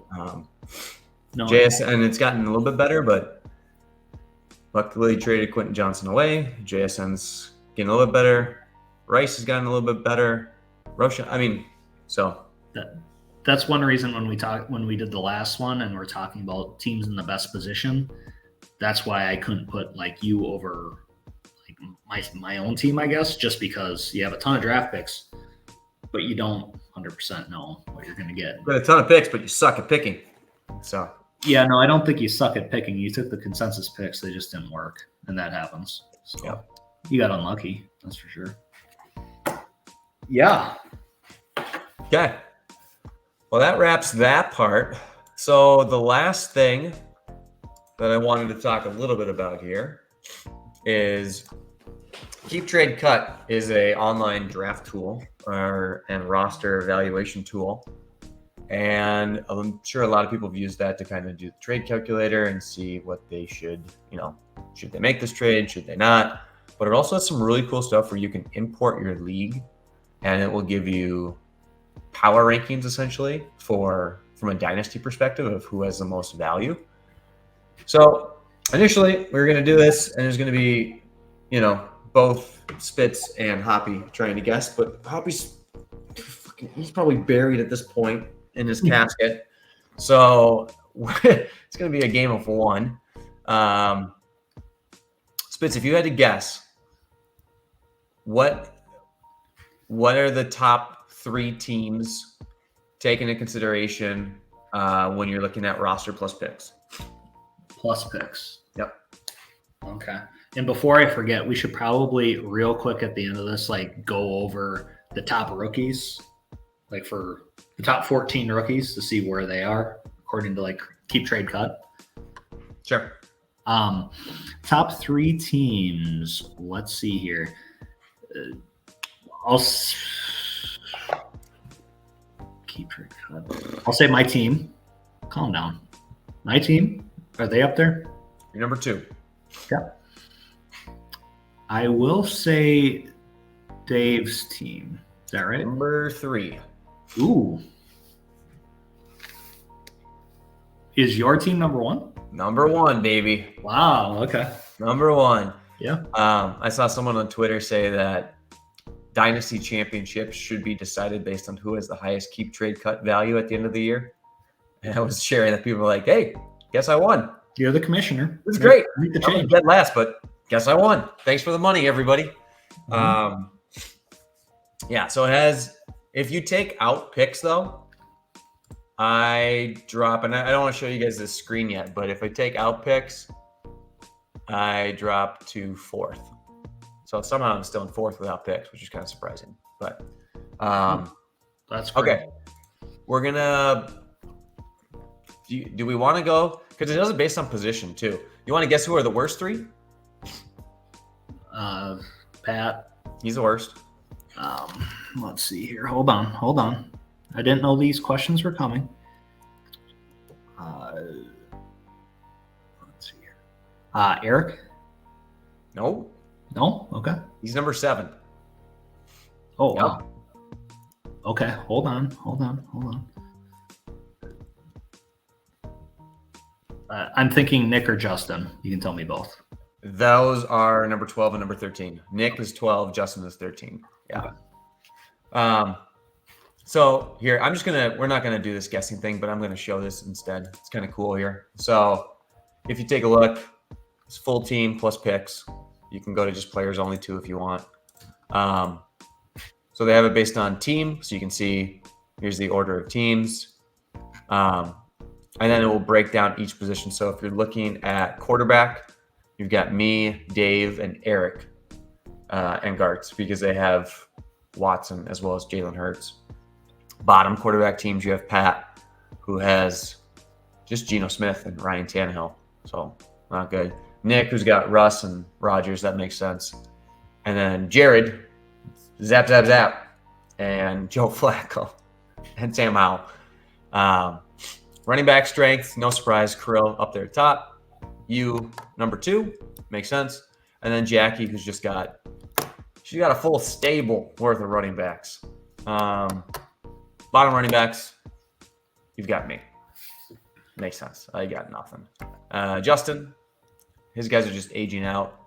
No, JSN, and it's gotten a little bit better, but luckily traded Quentin Johnson away. JSN's getting a little bit better. Rice has gotten a little bit better. Roshan, so that's one reason when we did the last one and we're talking about teams in the best position, that's why I couldn't put like you over like my own team, I guess, just because you have a ton of draft picks, but you don't 100% know what you're going to get. You got a ton of picks, but you suck at picking. So yeah, no, I don't think you suck at picking. You took the consensus picks, they just didn't work, and that happens. So you got unlucky, that's for sure. Yeah. Okay. Well, that wraps that part. So the last thing that I wanted to talk a little bit about here is Keep Trade Cut is a online draft tool and roster evaluation tool. And I'm sure a lot of people have used that to kind of do the trade calculator and see what they should they make this trade, should they not? But it also has some really cool stuff where you can import your league and it will give you power rankings essentially from a dynasty perspective of who has the most value. So initially we were going to do this and there's going to be, both Spitz and Hoppe trying to guess, but Hoppe's he's probably buried at this point in his casket. So it's going to be a game of one. Spitz, if you had to guess, what are the top 3 teams taken into consideration when you're looking at roster plus picks? Plus picks. Yep. Okay. And before I forget, we should probably real quick at the end of this, like go over the top rookies, like for the top 14 rookies to see where they are according to like Keep Trade Cut. Sure. Top 3 teams. Let's see here. Keep Trade Cut. I'll say my team. Calm down. My team. Are they up there? You're number 2. Yeah. I will say Dave's team. Is that right? Number 3. Ooh. Is your team number 1? Number 1, baby. Wow. Okay. Number 1. Yeah. I saw someone on Twitter say that Dynasty championships should be decided based on who has the highest Keep Trade Cut value at the end of the year. And I was sharing that people were like, hey, guess I won. You're the commissioner. It was great. Make the I was change. dead last, but guess I won. Thanks for the money, everybody. Mm-hmm. Yeah, so it has, if you take out picks though, I drop, and I don't want to show you guys this screen yet, but if I take out picks, I drop to 4th. So somehow I'm still in 4th without picks, which is kind of surprising. But that's great. Okay. We're gonna. Do we want to go? Because it does it based on position too. You want to guess who are the worst 3? Pat. He's the worst. Let's see here. Hold on. I didn't know these questions were coming. Let's see here. Eric? No. No? Okay. He's number 7. Oh, Yep. wow. Okay. Hold on. I'm thinking Nick or Justin. You can tell me both. Those are number 12 and number 13. Nick is 12, Justin is 13. Yeah. Okay. So here, we're not gonna do this guessing thing, but I'm gonna show this instead. It's kind of cool here. So if you take a look, it's full team plus picks. You can go to just players only too if you want. So they have it based on team. So you can see, here's the order of teams. And then it will break down each position. So if you're looking at quarterback, you've got me, Dave, and Eric and Gartz because they have Watson as well as Jalen Hurts. Bottom quarterback teams, you have Pat, who has just Geno Smith and Ryan Tannehill. So not good. Nick, who's got Russ and Rodgers. That makes sense. And then Jared, zap, zap, zap. And Joe Flacco and Sam Howell. Running back strength, no surprise, Krill up there top. You, number 2, makes sense. And then Jackie, who's just got She's got a full stable worth of running backs. Bottom running backs, you've got me. Makes sense. I got nothing. Justin, his guys are just aging out.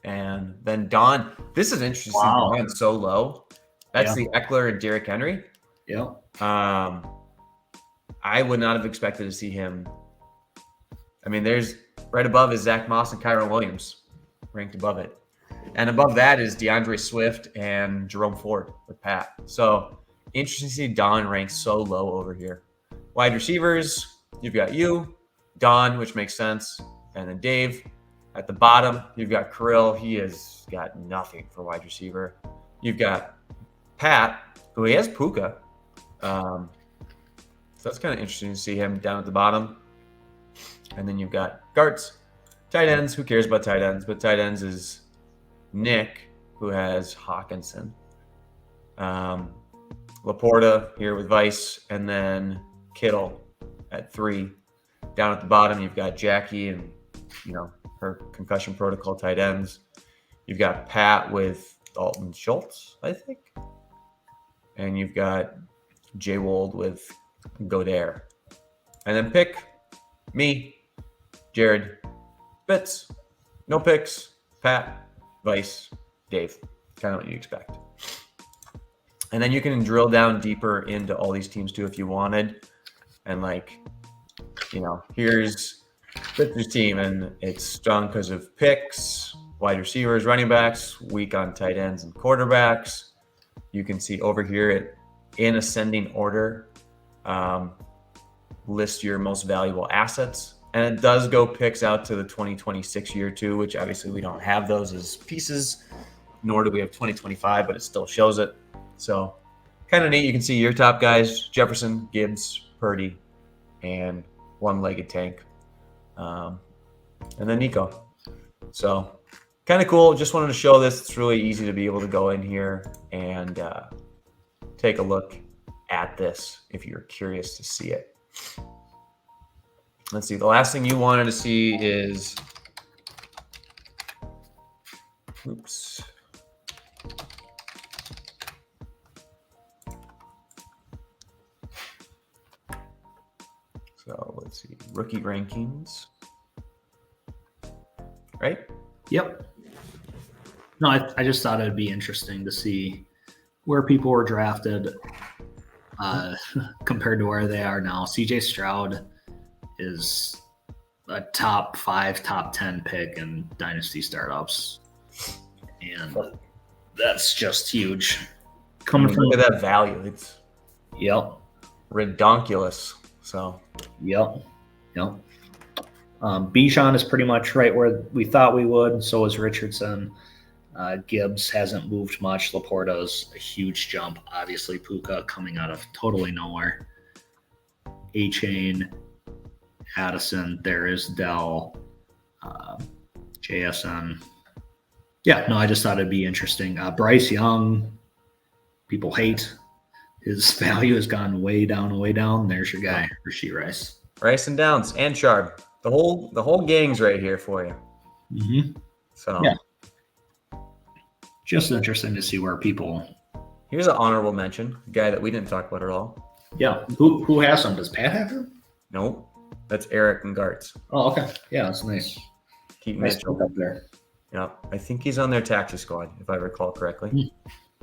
And then Don, this is interesting. Wow. Don's so low. That's Yeah. the Eckler and Derrick Henry. Yeah. I would not have expected to see him. I mean, there's right above is Zach Moss and Kyron Williams ranked above it. And above that is DeAndre Swift and Jerome Ford with Pat. So interesting to see Don ranked so low over here. Wide receivers, you've got you, Don, which makes sense, and then Dave. At the bottom, you've got Kirill. He has got nothing for wide receiver. You've got Pat, who he has Puka. So that's kind of interesting to see him down at the bottom. And then you've got Gartz. Tight ends, who cares about tight ends? But tight ends is Nick, who has Hawkinson. Laporta here with Vice, and then Kittle at 3. Down at the bottom, you've got Jackie and, her concussion protocol tight ends. You've got Pat with Dalton Schultz, I think. And you've got Jay Wold with Godare. And then pick me, Jared, Fitz, no picks, Pat, Vice, Dave. Kind of what you expect. And then you can drill down deeper into all these teams too if you wanted. And here's Fitz's team, and it's strong because of picks, wide receivers, running backs, weak on tight ends and quarterbacks. You can see over here in ascending order, list your most valuable assets. And it does go picks out to the 2026 year too, which obviously we don't have those as pieces, nor do we have 2025, but it still shows it. So kind of neat. You can see your top guys, Jefferson, Gibbs, Purdy, and one-legged tank. And then Nico. So kind of cool. Just wanted to show this. It's really easy to be able to go in here and take a look at this if you're curious to see it. Let's see. The last thing you wanted to see is, oops. So let's see. Rookie rankings. Right? Yep. No, I just thought it'd be interesting to see where people were drafted compared to where they are now. CJ Stroud is a top 5, top 10 pick in Dynasty startups. And that's just huge. Coming from Look at that value. It's redonkulous. So Yep. Bijan is pretty much right where we thought we would. So is Richardson. Gibbs hasn't moved much. Laporta's a huge jump. Obviously, Puka coming out of totally nowhere. A-Chain, Addison, there is Dell, JSN. Yeah, no, I just thought it'd be interesting. Bryce Young, people hate. His value has gone way down, way down. There's your guy, Rashee Rice. Rice and Downs and Sharp. The whole gang's right here for you. Mm-hmm. So yeah. Just interesting to see where people. Here's an honorable mention, a guy that we didn't talk about at all. Yeah. Who has him? Does Pat have him? Nope. That's Eric and Gartz. Oh, okay. Yeah, that's nice. Keep Nice Mitchell up there. Yeah, I think he's on their taxi squad, if I recall correctly.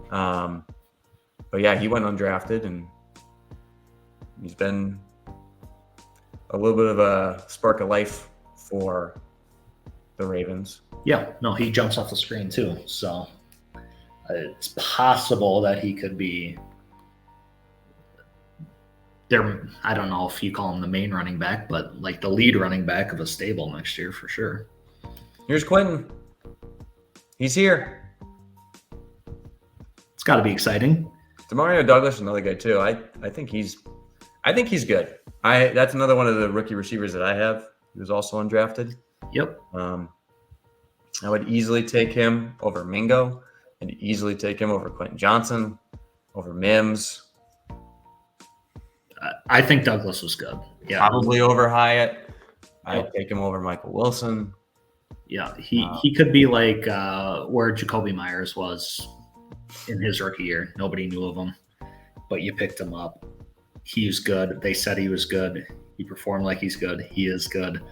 But yeah, he went undrafted, and he's been a little bit of a spark of life for the Ravens. Yeah, no, he jumps off the screen too. So it's possible that he could be there. I don't know if you call him the main running back, but like the lead running back of a stable next year for sure. Here's Quentin. He's here. It's got to be exciting. Demario Douglas, another guy too. I think he's good. That's another one of the rookie receivers that I have. He was also undrafted. Yep. I would easily take him over Mingo, and easily take him over Quentin Johnson, over Mims. I think Douglas was good. Yeah. Probably over Hyatt. I'd take him over Michael Wilson. Yeah, he could be like where Jacoby Myers was in his rookie year. Nobody knew of him, but you picked him up. He was good. They said he was good. He performed like he's good. He is good.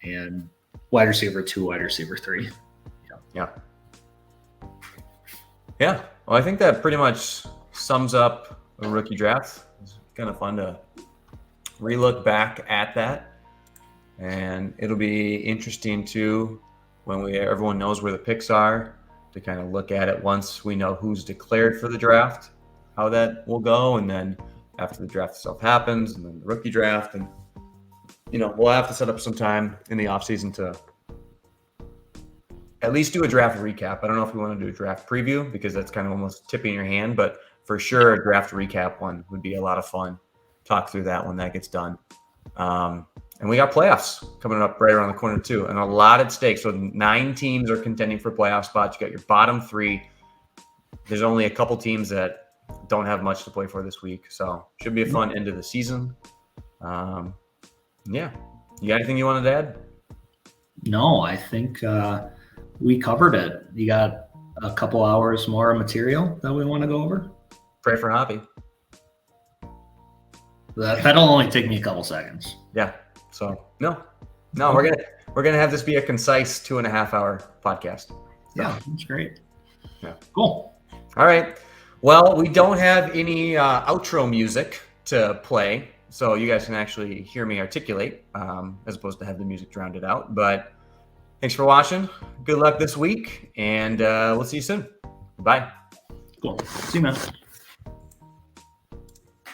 And wide receiver 2, wide receiver 3. Yeah. Well, I think that pretty much sums up a rookie draft. It's kind of fun to relook back at that, and it'll be interesting too when everyone knows where the picks are to kind of look at it once we know who's declared for the draft, how that will go, and then after the draft itself happens, and then the rookie draft, and we'll have to set up some time in the offseason to at least do a draft recap. I don't know if we want to do a draft preview because that's kind of almost tipping your hand, but for sure a draft recap one would be a lot of fun. Talk through that when that gets done. And we got playoffs coming up right around the corner too, and a lot at stake. So 9 teams are contending for playoff spots. You got your bottom 3. There's only a couple teams that don't have much to play for this week, so should be a fun end of the season. Yeah, you got anything you wanted to add? No, I think we covered it. You got a couple hours more material that we want to go over? Pray for Hoppe. That'll only take me a couple seconds. Yeah. So no, we're gonna have this be a concise 2.5 hour podcast. So. Yeah, that's great. Yeah. Cool. All right. Well, we don't have any outro music to play, so you guys can actually hear me articulate as opposed to have the music drowned it out. But thanks for watching. Good luck this week, and we'll see you soon. Bye. Cool. See you, man.